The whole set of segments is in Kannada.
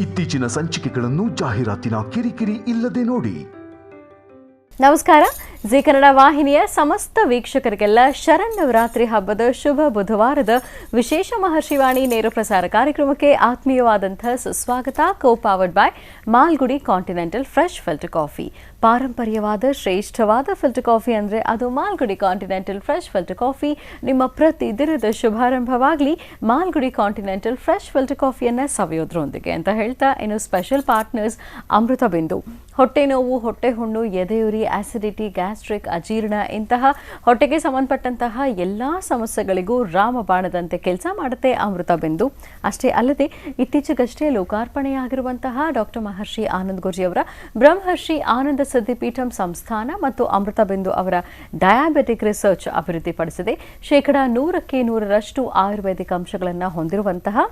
ಇತ್ತೀಚಿನ ಸಂಚಿಕೆಗಳನ್ನು ಜಾಹೀರಾತಿನ ಕಿರಿಕಿರಿ ಇಲ್ಲದೆ ನೋಡಿ. ನಮಸ್ಕಾರ. ಜಿ ಕನ್ನಡ ವಾಹಿನಿಯ ಸಮಸ್ತ ವೀಕ್ಷಕರಿಗೆಲ್ಲ ಶರನ್ನವರಾತ್ರಿ ಹಬ್ಬದ ಶುಭ ಬುಧವಾರದ ವಿಶೇಷ ಮಹರ್ಷಿವಾಣಿ ನೇರ ಪ್ರಸಾರ ಕಾರ್ಯಕ್ರಮಕ್ಕೆ ಆತ್ಮೀಯವಾದಂತಹ ಸುಸ್ವಾಗತ. Co powered by Malgudi continental fresh filter coffee. ಪಾರಂಪರ್ಯವಾದ ಶ್ರೇಷ್ಠವಾದ ಫಿಲ್ಟರ್ ಕಾಫಿ ಅಂದರೆ ಅದು Malgudi continental fresh filter coffee. ನಿಮ್ಮ ಪ್ರತಿ ದಿನದ ಶುಭಾರಂಭವಾಗಲಿ ಮಾಲ್ಗುಡಿ ಕಾಂಟಿನೆಂಟಲ್ ಫ್ರೆಶ್ ಫಿಲ್ಟರ್ ಕಾಫಿಯನ್ನು ಸವಿಯೋದ್ರೊಂದಿಗೆ ಅಂತ ಹೇಳ್ತಾ, ಇನ್ನು ಸ್ಪೆಷಲ್ ಪಾರ್ಟ್ನರ್ಸ್ ಅಮೃತ ಬಿಂದು. ಹೊಟ್ಟೆ ನೋವು, ಹೊಟ್ಟೆ ಹುಣ್ಣು, ಎದೆಯುರಿ, ಆಸಿಡಿಟಿ, ಗ್ಯಾಸ್ಟ್ರಿಕ್, ಅಜೀರ್ಣ ಇಂತಹ ಹೊಟ್ಟೆಗೆ ಸಂಬಂಧಪಟ್ಟಂತಹ ಎಲ್ಲ ಸಮಸ್ಯೆಗಳಿಗೂ ರಾಮಬಾಣದಂತೆ ಕೆಲಸ ಮಾಡುತ್ತೆ ಅಮೃತ ಬಿಂದು. ಅಷ್ಟೇ ಅಲ್ಲದೆ ಇತ್ತೀಚೆಗಷ್ಟೇ ಲೋಕಾರ್ಪಣೆಯಾಗಿರುವಂತಹ ಡಾಕ್ಟರ್ ಮಹರ್ಷಿ ಆನಂದ್ ಗುರೂಜಿಯವರ ಬ್ರಹ್ಮರ್ಷಿ ಆನಂದ ಸಿದ್ಧಿಪೀಠಂ ಸಂಸ್ಥಾನ ಮತ್ತು ಅಮೃತ ಬಿಂದು ಅವರ ಡಯಾಬೆಟಿಕ್ ರಿಸರ್ಚ್ ಅಭಿವೃದ್ಧಿಪಡಿಸಿದೆ. 100% ಆಯುರ್ವೇದಿಕ್ ಅಂಶಗಳನ್ನು ಹೊಂದಿರುವಂತಹ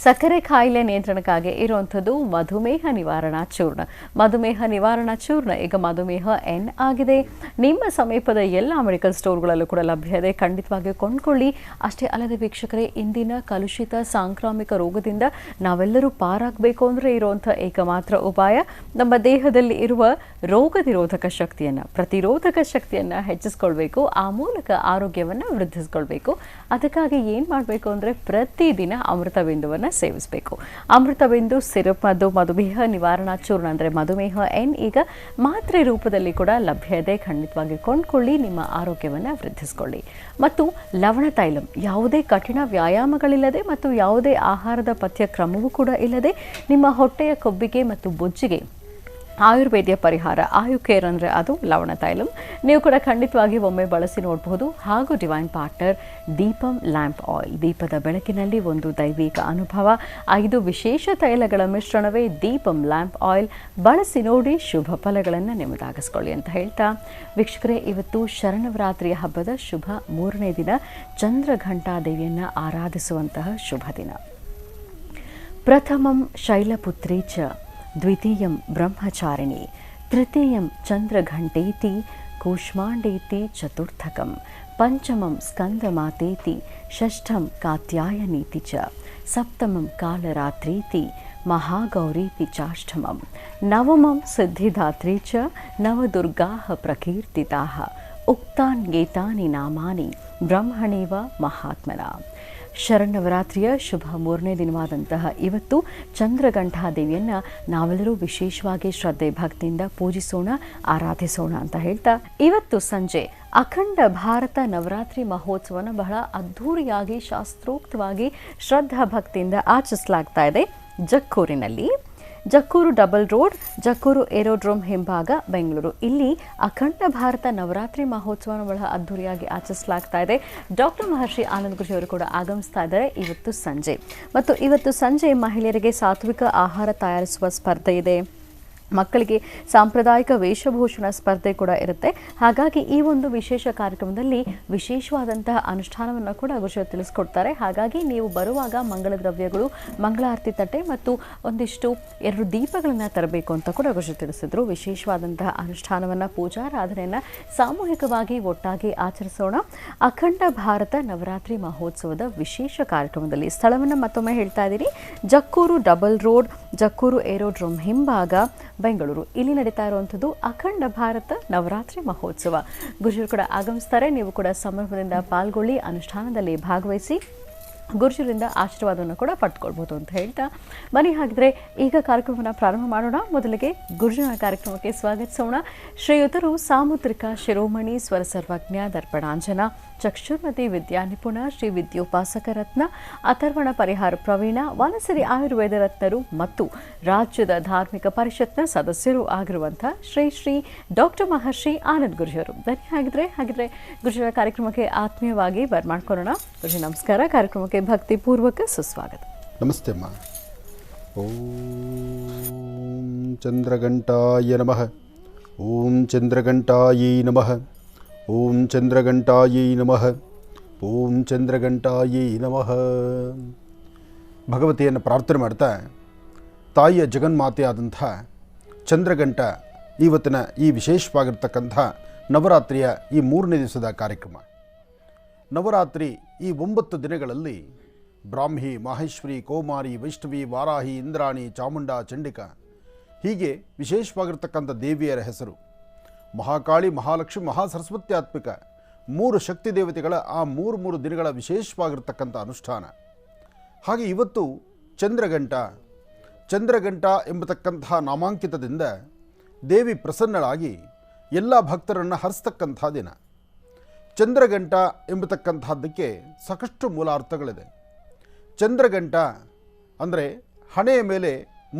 ಸಕ್ಕರೆ ಕಾಯಿಲೆ ನಿಯಂತ್ರಣಕ್ಕಾಗಿ ಇರುವಂಥದ್ದು ಮಧುಮೇಹ ನಿವಾರಣಾ ಚೂರ್ಣ. ಮಧುಮೇಹ ನಿವಾರಣಾ ಚೂರ್ಣ ಈಗ ಮಧುಮೇಹ ಎನ್ ಆಗಿದೆ. ನಿಮ್ಮ ಸಮೀಪದ ಎಲ್ಲ ಮೆಡಿಕಲ್ ಸ್ಟೋರ್ಗಳಲ್ಲೂ ಕೂಡ ಲಭ್ಯ ಇದೆ, ಖಂಡಿತವಾಗಿಯೂ ಕೊಂಡ್ಕೊಳ್ಳಿ. ಅಷ್ಟೇ ಅಲ್ಲದೆ ವೀಕ್ಷಕರೇ, ಇಂದಿನ ಕಲುಷಿತ ಸಾಂಕ್ರಾಮಿಕ ರೋಗದಿಂದ ನಾವೆಲ್ಲರೂ ಪಾರಾಗಬೇಕು ಅಂದರೆ ಇರುವಂಥ ಏಕಮಾತ್ರ ಉಪಾಯ ನಮ್ಮ ದೇಹದಲ್ಲಿ ಇರುವ ರೋಗ ನಿರೋಧಕ ಶಕ್ತಿಯನ್ನು, ಪ್ರತಿರೋಧಕ ಶಕ್ತಿಯನ್ನು ಹೆಚ್ಚಿಸ್ಕೊಳ್ಬೇಕು. ಆ ಮೂಲಕ ಆರೋಗ್ಯವನ್ನು ವೃದ್ಧಿಸ್ಕೊಳ್ಬೇಕು. ಅದಕ್ಕಾಗಿ ಏನು ಮಾಡಬೇಕು ಅಂದರೆ ಪ್ರತಿದಿನ ಅಮೃತ ಬಿಂದುವನ್ನು ಸೇವಿಸಬೇಕು. ಅಮೃತ ಬಿಂದು ಸಿರಪ್ ಮತ್ತು ಮಧುಮೇಹ ನಿವಾರಣಾ ಚೂರ್ಣ ಅಂದರೆ ಮಧುಮೇಹ ಎನ್ ಈಗ ಮಾತ್ರೆ ರೂಪದಲ್ಲಿ ಕೂಡ ಲಭ್ಯ ಇದೆ. ಖಂಡಿತವಾಗಿ ಕೊಂಡ್ಕೊಳ್ಳಿ, ನಿಮ್ಮ ಆರೋಗ್ಯವನ್ನು ವೃದ್ಧಿಸ್ಕೊಳ್ಳಿ. ಮತ್ತು ಲವಣ ತೈಲಂ, ಯಾವುದೇ ಕಠಿಣ ವ್ಯಾಯಾಮಗಳಿಲ್ಲದೆ ಮತ್ತು ಯಾವುದೇ ಆಹಾರದ ಪಥ್ಯ ಕ್ರಮವೂ ಕೂಡ ಇಲ್ಲದೆ ನಿಮ್ಮ ಹೊಟ್ಟೆಯ ಕೊಬ್ಬಿಗೆ ಮತ್ತು ಬೊಜ್ಜಿಗೆ ಆಯುರ್ವೇದಿಯ ಪರಿಹಾರ. ಆಯುಕೇರ್ ಅಂದರೆ ಅದು ಲವಣ ತೈಲಂ. ನೀವು ಕೂಡ ಖಂಡಿತವಾಗಿ ಒಮ್ಮೆ ಬಳಸಿ ನೋಡಬಹುದು. ಹಾಗೂ divine partner Deepam lamp oil, ದೀಪದ ಬೆಳಕಿನಲ್ಲಿ ಒಂದು ದೈವಿಕ ಅನುಭವ. 5 ವಿಶೇಷ ತೈಲಗಳ ಮಿಶ್ರಣವೇ ದೀಪಂ ಲ್ಯಾಂಪ್ ಆಯಿಲ್. ಬಳಸಿ ನೋಡಿ, ಶುಭ ಫಲಗಳನ್ನು ನಿಮ್ಮದಾಗಿಸ್ಕೊಳ್ಳಿ ಅಂತ ಹೇಳ್ತಾ, ವೀಕ್ಷಕರೇ, ಇವತ್ತು ಶರನ್ನವರಾತ್ರಿಯ ಹಬ್ಬದ ಶುಭ 3ನೇ ದಿನ, ಚಂದ್ರಘಂಟಾದೇವಿಯನ್ನು ಆರಾಧಿಸುವಂತಹ ಶುಭ ದಿನ. ಪ್ರಥಮಂ ಶೈಲಪುತ್ರಿ ಚ, ದ್ವಿತೀಯಂ ಬ್ರಹ್ಮಚಾರಿಣಿ, ತೃತೀಯಂ ಚಂದ್ರಘಂಟೇತಿ, ಕೂಷ್ಮಾಂಡೇತಿ ಚತುರ್ಥಕಂ, ಪಂಚಮಂ ಸ್ಕಂದಮಾತೇತಿ, ಷಷ್ಠಂ ಕಾತ್ಯಾಯನೀತಿ ಚ, ಸಪ್ತಮಂ ಕಾಲರಾತ್ರೀತಿ, ಮಹಾಗೌರೀತಿ ಚಾಷ್ಟಮಂ, ನವಮಂ ಸಿದ್ಧಿದಾತ್ರಿ ಚ, ನವದುರ್ಗಾಃ ಪ್ರಕೀರ್ತಿತಾಃ, ಉಕ್ತಾನ್ಯೇತಾನಿ ನಾಮಾನಿ ಬ್ರಹ್ಮಣೇವ ಮಹಾತ್ಮನ. ಶರನ್ನವರಾತ್ರಿಯ ಶುಭ 3ನೇ ದಿನವಾದಂತಹ ಇವತ್ತು ಚಂದ್ರಘಂಟಾದೇವಿಯನ್ನು ನಾವೆಲ್ಲರೂ ವಿಶೇಷವಾಗಿ ಶ್ರದ್ಧೆ ಭಕ್ತಿಯಿಂದ ಪೂಜಿಸೋಣ, ಆರಾಧಿಸೋಣ ಅಂತ ಹೇಳ್ತಾ, ಇವತ್ತು ಸಂಜೆ ಅಖಂಡ ಭಾರತ ನವರಾತ್ರಿ ಮಹೋತ್ಸವನ ಬಹಳ ಅದ್ಧೂರಿಯಾಗಿ ಶಾಸ್ತ್ರೋಕ್ತವಾಗಿ ಶ್ರದ್ಧಾ ಭಕ್ತಿಯಿಂದ ಆಚರಿಸಲಾಗ್ತಾ ಇದೆ ಜಕ್ಕೂರಿನಲ್ಲಿ. Jakkur double road, Jakkur aerodrome ಹಿಂಭಾಗ, ಬೆಂಗಳೂರು. ಇಲ್ಲಿ ಅಖಂಡ ಭಾರತ ನವರಾತ್ರಿ ಮಹೋತ್ಸವನ ಬಹಳ ಅದ್ಧೂರಿಯಾಗಿ ಆಚರಿಸಲಾಗ್ತಾ ಇದೆ. ಡಾಕ್ಟರ್ ಮಹರ್ಷಿ ಆನಂದ್ ಗುರೂಜಿ ಅವರು ಕೂಡ ಆಗಮಿಸ್ತಾ ಇದ್ದಾರೆ ಇವತ್ತು ಸಂಜೆ. ಮತ್ತು ಇವತ್ತು ಸಂಜೆ ಮಹಿಳೆಯರಿಗೆ ಸಾತ್ವಿಕ ಆಹಾರ ತಯಾರಿಸುವ ಸ್ಪರ್ಧೆ ಇದೆ. ಮಕ್ಕಳಿಗೆ ಸಾಂಪ್ರದಾಯಿಕ ವೇಷಭೂಷಣ ಸ್ಪರ್ಧೆ ಕೂಡ ಇರುತ್ತೆ. ಹಾಗಾಗಿ ಈ ಒಂದು ವಿಶೇಷ ಕಾರ್ಯಕ್ರಮದಲ್ಲಿ ವಿಶೇಷವಾದಂತಹ ಅನುಷ್ಠಾನವನ್ನು ಕೂಡ ಗುರುಜಿ ತಿಳಿಸ್ಕೊಡ್ತಾರೆ. ಹಾಗಾಗಿ ನೀವು ಬರುವಾಗ ಮಂಗಳ ದ್ರವ್ಯಗಳು, ಮಂಗಳಾರತಿ ತಟ್ಟೆ ಮತ್ತು ಒಂದಿಷ್ಟು 2 ದೀಪಗಳನ್ನು ತರಬೇಕು ಅಂತ ಕೂಡ ಗುರುಜಿ ತಿಳಿಸಿದ್ರು. ವಿಶೇಷವಾದಂತಹ ಅನುಷ್ಠಾನವನ್ನು, ಪೂಜಾರಾಧನೆಯನ್ನು ಸಾಮೂಹಿಕವಾಗಿ ಒಟ್ಟಾಗಿ ಆಚರಿಸೋಣ. ಅಖಂಡ ಭಾರತ ನವರಾತ್ರಿ ಮಹೋತ್ಸವದ ವಿಶೇಷ ಕಾರ್ಯಕ್ರಮದಲ್ಲಿ ಸ್ಥಳವನ್ನು ಮತ್ತೊಮ್ಮೆ ಹೇಳ್ತಾ ಇದ್ದೀನಿ, Jakkur double road, Jakkur aerodrome ಹಿಂಭಾಗ, ಬೆಂಗಳೂರು. ಇಲ್ಲಿ ನಡೀತಾ ಇರುವಂಥದ್ದು ಅಖಂಡ ಭಾರತ ನವರಾತ್ರಿ ಮಹೋತ್ಸವ. ಗುರುಜರು ಕೂಡ ಆಗಮಿಸ್ತಾರೆ. ನೀವು ಕೂಡ ಸಂಭ್ರಮದಿಂದ ಪಾಲ್ಗೊಳ್ಳಿ, ಅನುಷ್ಠಾನದಲ್ಲಿ ಭಾಗವಹಿಸಿ ಗುರುಜರಿಂದ ಆಶೀರ್ವಾದವನ್ನು ಕೂಡ ಪಡ್ಕೊಳ್ಬೋದು ಅಂತ ಹೇಳ್ತಾ, ಬನ್ನಿ ಹಾಗಿದ್ರೆ ಈಗ ಕಾರ್ಯಕ್ರಮವನ್ನು ಪ್ರಾರಂಭ ಮಾಡೋಣ. ಮೊದಲಿಗೆ ಗುರುಜನ ಕಾರ್ಯಕ್ರಮಕ್ಕೆ ಸ್ವಾಗತಿಸೋಣ. ಶ್ರೀಯುತರು ಸಾಮುದ್ರಿಕ ಶಿರೋಮಣಿ ಸ್ವರ ಸರ್ವಜ್ಞ ದರ್ಪಣಾಂಜನ ಚಕ್ಷುರ್ಮತಿ ವಿದ್ಯಾ ನಿಪುಣ ಶ್ರೀ ವಿದ್ಯೋಪಾಸಕ ರತ್ನ ಅಥರ್ವಣ ಪರಿಹಾರ ಪ್ರವೀಣ ವನಸಿರಿ ಆಯುರ್ವೇದ ರತ್ನರು ಮತ್ತು ರಾಜ್ಯದ ಧಾರ್ಮಿಕ ಪರಿಷತ್ನ ಸದಸ್ಯರು ಆಗಿರುವಂಥ ಶ್ರೀ ಡಾಕ್ಟರ್ ಮಹರ್ಷಿ ಆನಂದ್ ಗುರೂಜಿಯವರು. ಬನ್ನಿ ಹಾಗಿದ್ರೆ ಗುರುಜನ ಕಾರ್ಯಕ್ರಮಕ್ಕೆ ಆತ್ಮೀಯವಾಗಿ ಬರ್ಮಾಡ್ಕೊಳ್ಳೋಣ. ಗುರುಜಿ ನಮಸ್ಕಾರ. ಕಾರ್ಯಕ್ರಮಕ್ಕೆ ಭಕ್ತಿಪೂರ್ವಕ ಸುಸ್ವಾಗತ. ನಮಸ್ತೆ ಅಮ್ಮ. ಓಂ ಚಂದ್ರಘಂಟಾಯ ನಮಃ. ಓಂ ಚಂದ್ರಘಂಟಾಯೈ ನಮಃ. ಓಂ ಚಂದ್ರಘಂಟಾಯೈ ನಮಃ. ಓಂ ಚಂದ್ರಘಂಟಾಯೈ ನಮಃ. ಭಗವತಿಯನ್ನು ಪ್ರಾರ್ಥನೆ ಮಾಡ್ತಾ, ತಾಯಿಯ ಜಗನ್ಮಾತೆ ಆದಂಥ ಚಂದ್ರಘಂಟ ಇವತ್ತಿನ ಈ ವಿಶೇಷವಾಗಿರ್ತಕ್ಕಂಥ ನವರಾತ್ರಿಯ ಈ 3ನೇ ದಿವಸದ ಕಾರ್ಯಕ್ರಮ. ನವರಾತ್ರಿ ಈ 9 ದಿನಗಳಲ್ಲಿ ಬ್ರಾಹ್ಮಿ, ಮಾಹೇಶ್ವರಿ, ಕೌಮಾರಿ, ವೈಷ್ಣವಿ, ವಾರಾಹಿ, ಇಂದ್ರಾಣಿ, ಚಾಮುಂಡ, ಚಂಡಿಕಾ ಹೀಗೆ ವಿಶೇಷವಾಗಿರ್ತಕ್ಕಂಥ ದೇವಿಯರ ಹೆಸರು. ಮಹಾಕಾಳಿ, ಮಹಾಲಕ್ಷ್ಮಿ, ಮಹಾಸರಸ್ವತ್ಯಾತ್ಮಿಕ 3 ಶಕ್ತಿ ದೇವತೆಗಳ ಆ 3 ದಿನಗಳ ವಿಶೇಷವಾಗಿರ್ತಕ್ಕಂಥ ಅನುಷ್ಠಾನ. ಹಾಗೆ ಇವತ್ತು ಚಂದ್ರಘಂಟ ಎಂಬತಕ್ಕಂಥ ನಾಮಾಂಕಿತದಿಂದ ದೇವಿ ಪ್ರಸನ್ನಳಾಗಿ ಎಲ್ಲ ಭಕ್ತರನ್ನು ಹರಿಸ್ತಕ್ಕಂಥ ದಿನ. ಚಂದ್ರಘಂಟ ಎಂಬತಕ್ಕಂಥದ್ದಕ್ಕೆ ಸಾಕಷ್ಟು ಮೂಲಾರ್ಥಗಳಿದೆ. ಚಂದ್ರಘಂಟ ಅಂದರೆ ಹಣೆಯ ಮೇಲೆ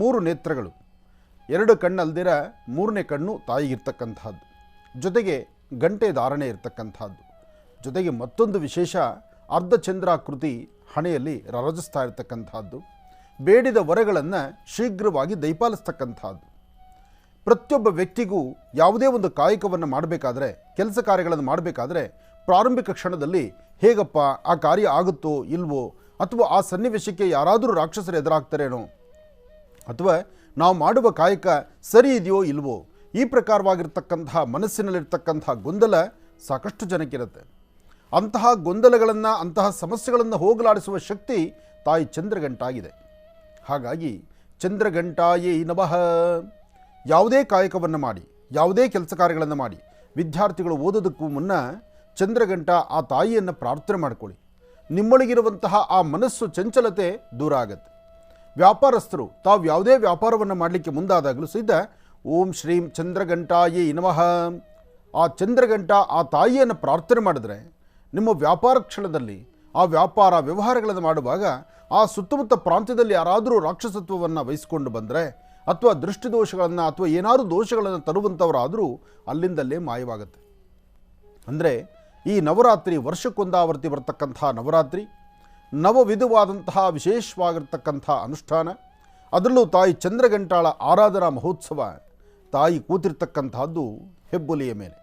3 ನೇತ್ರಗಳು, 2 ಕಣ್ಣಲ್ದಿರ 3ನೇ ಕಣ್ಣು ತಾಯಿಗಿರ್ತಕ್ಕಂಥದ್ದು, ಜೊತೆಗೆ ಗಂಟೆ ಧಾರಣೆ ಇರ್ತಕ್ಕಂಥದ್ದು, ಜೊತೆಗೆ ಮತ್ತೊಂದು ವಿಶೇಷ ಅರ್ಧಚಂದ್ರಾಕೃತಿ ಹಣೆಯಲ್ಲಿ ರರಜಿಸ್ತಾ ಇರ್ತಕ್ಕಂಥದ್ದು, ಬೇಡಿದ ವರಗಳನ್ನು ಶೀಘ್ರವಾಗಿ ದಯಪಾಲಿಸ್ತಕ್ಕಂಥದ್ದು. ಪ್ರತಿಯೊಬ್ಬ ವ್ಯಕ್ತಿಗೂ ಯಾವುದೇ ಒಂದು ಕಾಯಕವನ್ನು ಮಾಡಬೇಕಾದ್ರೆ, ಕೆಲಸ ಕಾರ್ಯಗಳನ್ನು ಮಾಡಬೇಕಾದ್ರೆ ಪ್ರಾರಂಭಿಕ ಕ್ಷಣದಲ್ಲಿ ಹೇಗಪ್ಪ ಆ ಕಾರ್ಯ ಆಗುತ್ತೋ ಇಲ್ವೋ, ಅಥವಾ ಆ ಸನ್ನಿವೇಶಕ್ಕೆ ಯಾರಾದರೂ ರಾಕ್ಷಸರು ಎದುರಾಗ್ತಾರೇನೋ, ಅಥವಾ ನಾವು ಮಾಡುವ ಕಾಯಕ ಸರಿ ಇದೆಯೋ ಇಲ್ವೋ, ಈ ಪ್ರಕಾರವಾಗಿರ್ತಕ್ಕಂತಹ ಮನಸ್ಸಿನಲ್ಲಿರ್ತಕ್ಕಂಥ ಗೊಂದಲ ಸಾಕಷ್ಟು ಜನಕ್ಕಿರುತ್ತೆ. ಅಂತಹ ಗೊಂದಲಗಳನ್ನು, ಅಂತಹ ಸಮಸ್ಯೆಗಳನ್ನು ಹೋಗಲಾಡಿಸುವ ಶಕ್ತಿ ತಾಯಿ ಚಂದ್ರಘಂಟಾಗಿದೆ. ಹಾಗಾಗಿ ಚಂದ್ರಘಂಟಾಯೇ ನಮಃ. ಯಾವುದೇ ಕಾಯಕವನ್ನು ಮಾಡಿ, ಯಾವುದೇ ಕೆಲಸ ಕಾರ್ಯಗಳನ್ನು ಮಾಡಿ, ವಿದ್ಯಾರ್ಥಿಗಳು ಓದೋದಕ್ಕೂ ಮುನ್ನ ಚಂದ್ರಘಂಟ ಆ ತಾಯಿಯನ್ನು ಪ್ರಾರ್ಥನೆ ಮಾಡಿಕೊಳ್ಳಿ. ನಿಮ್ಮೊಳಗಿರುವಂತಹ ಆ ಮನಸ್ಸು ಚಂಚಲತೆ ದೂರ ಆಗುತ್ತೆ. ವ್ಯಾಪಾರಸ್ಥರು ತಾವು ಯಾವುದೇ ವ್ಯಾಪಾರವನ್ನು ಮಾಡಲಿಕ್ಕೆ ಮುಂದಾದಾಗಲೂ ಸಹಿತ ಓಂ ಶ್ರೀಂ ಚಂದ್ರಘಂಟಾಯೇ ನಮಃ ಆ ಚಂದ್ರಘಂಟ ಆ ತಾಯಿಯನ್ನು ಪ್ರಾರ್ಥನೆ ಮಾಡಿದ್ರೆ ನಿಮ್ಮ ವ್ಯಾಪಾರ ಕ್ಷಣದಲ್ಲಿ ಆ ವ್ಯಾಪಾರ ವ್ಯವಹಾರಗಳನ್ನು ಮಾಡುವಾಗ ಆ ಸುತ್ತಮುತ್ತ ಪ್ರಾಂತ್ಯದಲ್ಲಿ ಯಾರಾದರೂ ರಾಕ್ಷಸತ್ವವನ್ನು ವಹಿಸಿಕೊಂಡು ಬಂದರೆ, ಅಥವಾ ದೃಷ್ಟಿದೋಷಗಳನ್ನು ಅಥವಾ ಏನಾದರೂ ದೋಷಗಳನ್ನು ತರುವಂಥವರಾದರೂ ಅಲ್ಲಿಂದಲ್ಲೇ ಮಾಯವಾಗುತ್ತೆ. ಅಂದರೆ ಈ ನವರಾತ್ರಿ ವರ್ಷಕ್ಕೊಂದಾವರ್ತಿ ಬರ್ತಕ್ಕಂಥ ನವರಾತ್ರಿ, ನವವಿಧವಾದಂತಹ ವಿಶೇಷವಾಗಿರ್ತಕ್ಕಂಥ ಅನುಷ್ಠಾನ, ಅದರಲ್ಲೂ ತಾಯಿ ಚಂದ್ರಘಂಟಾಳ ಆರಾಧನಾ ಮಹೋತ್ಸವ. ತಾಯಿ ಕೂತಿರ್ತಕ್ಕಂಥದ್ದು ಹೆಬ್ಬುಲಿಯ ಮೇಲೆ,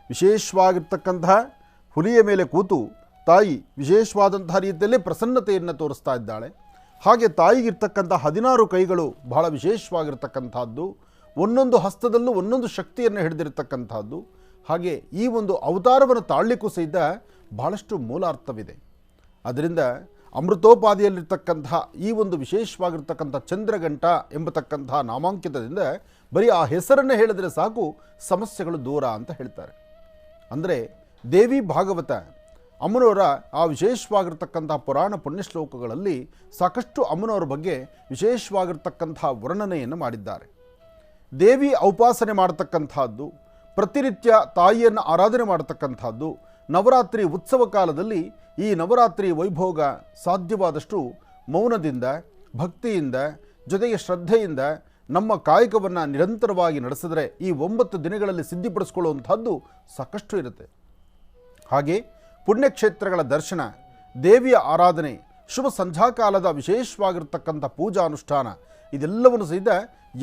ವಿಶೇಷವಾಗಿರ್ತಕ್ಕಂತಹ ಹುಲಿಯ ಮೇಲೆ ಕೂತು ತಾಯಿ ವಿಶೇಷವಾದಂತಹ ರೀತಿಯಲ್ಲಿ ಪ್ರಸನ್ನತೆಯನ್ನು ತೋರಿಸ್ತಾ ಇದ್ದಾಳೆ. ಹಾಗೆ ತಾಯಿಗಿರ್ತಕ್ಕಂಥ 16 ಕೈಗಳು ಬಹಳ ವಿಶೇಷವಾಗಿರ್ತಕ್ಕಂಥದ್ದು, ಒಂದೊಂದು ಹಸ್ತದಲ್ಲೂ ಒಂದೊಂದು ಶಕ್ತಿಯನ್ನು ಹಿಡಿದಿರ್ತಕ್ಕಂಥದ್ದು. ಹಾಗೆ ಈ ಒಂದು ಅವತಾರವನ್ನು ತಾಳಲಿಕ್ಕೂ ಸಹಿತ ಬಹಳಷ್ಟು ಮೂಲಾರ್ಥವಿದೆ. ಅದರಿಂದ ಅಮೃತೋಪಾದಿಯಲ್ಲಿರ್ತಕ್ಕಂಥ ಈ ಒಂದು ವಿಶೇಷವಾಗಿರ್ತಕ್ಕಂಥ ಚಂದ್ರಘಂಟ ಎಂಬತಕ್ಕಂಥ ನಾಮಾಂಕಿತದಿಂದ ಬರೀ ಆ ಹೆಸರನ್ನು ಹೇಳಿದರೆ ಸಾಕು, ಸಮಸ್ಯೆಗಳು ದೂರ ಅಂತ ಹೇಳ್ತಾರೆ. ಅಂದರೆ ದೇವಿ ಭಾಗವತ ಅಮ್ಮನವರ ಆ ವಿಶೇಷವಾಗಿರ್ತಕ್ಕಂಥ ಪುರಾಣ ಪುಣ್ಯಶ್ಲೋಕಗಳಲ್ಲಿ ಸಾಕಷ್ಟು ಅಮ್ಮನವರ ಬಗ್ಗೆ ವಿಶೇಷವಾಗಿರ್ತಕ್ಕಂಥ ವರ್ಣನೆಯನ್ನು ಮಾಡಿದ್ದಾರೆ. ದೇವಿ ಔಪಾಸನೆ ಮಾಡತಕ್ಕಂಥದ್ದು, ಪ್ರತಿನಿತ್ಯ ತಾಯಿಯನ್ನು ಆರಾಧನೆ ಮಾಡತಕ್ಕಂಥದ್ದು, ನವರಾತ್ರಿ ಉತ್ಸವ ಕಾಲದಲ್ಲಿ ಈ ನವರಾತ್ರಿ ವೈಭೋಗ ಸಾಧ್ಯವಾದಷ್ಟು ಮೌನದಿಂದ, ಭಕ್ತಿಯಿಂದ, ಜೊತೆಗೆ ಶ್ರದ್ಧೆಯಿಂದ ನಮ್ಮ ಕಾಯಕವನ್ನು ನಿರಂತರವಾಗಿ ನಡೆಸಿದ್ರೆ ಈ 9 ದಿನಗಳಲ್ಲಿ ಸಿದ್ಧಿಪಡಿಸ್ಕೊಳ್ಳುವಂಥದ್ದು ಸಾಕಷ್ಟು ಇರುತ್ತೆ. ಹಾಗೆ ಪುಣ್ಯಕ್ಷೇತ್ರಗಳ ದರ್ಶನ, ದೇವಿಯ ಆರಾಧನೆ, ಶುಭ ಸಂಧ್ಯಾಕಾಲದ ವಿಶೇಷವಾಗಿರ್ತಕ್ಕಂಥ ಪೂಜಾ ಅನುಷ್ಠಾನ, ಇದೆಲ್ಲವನ್ನು ಸಹಿತ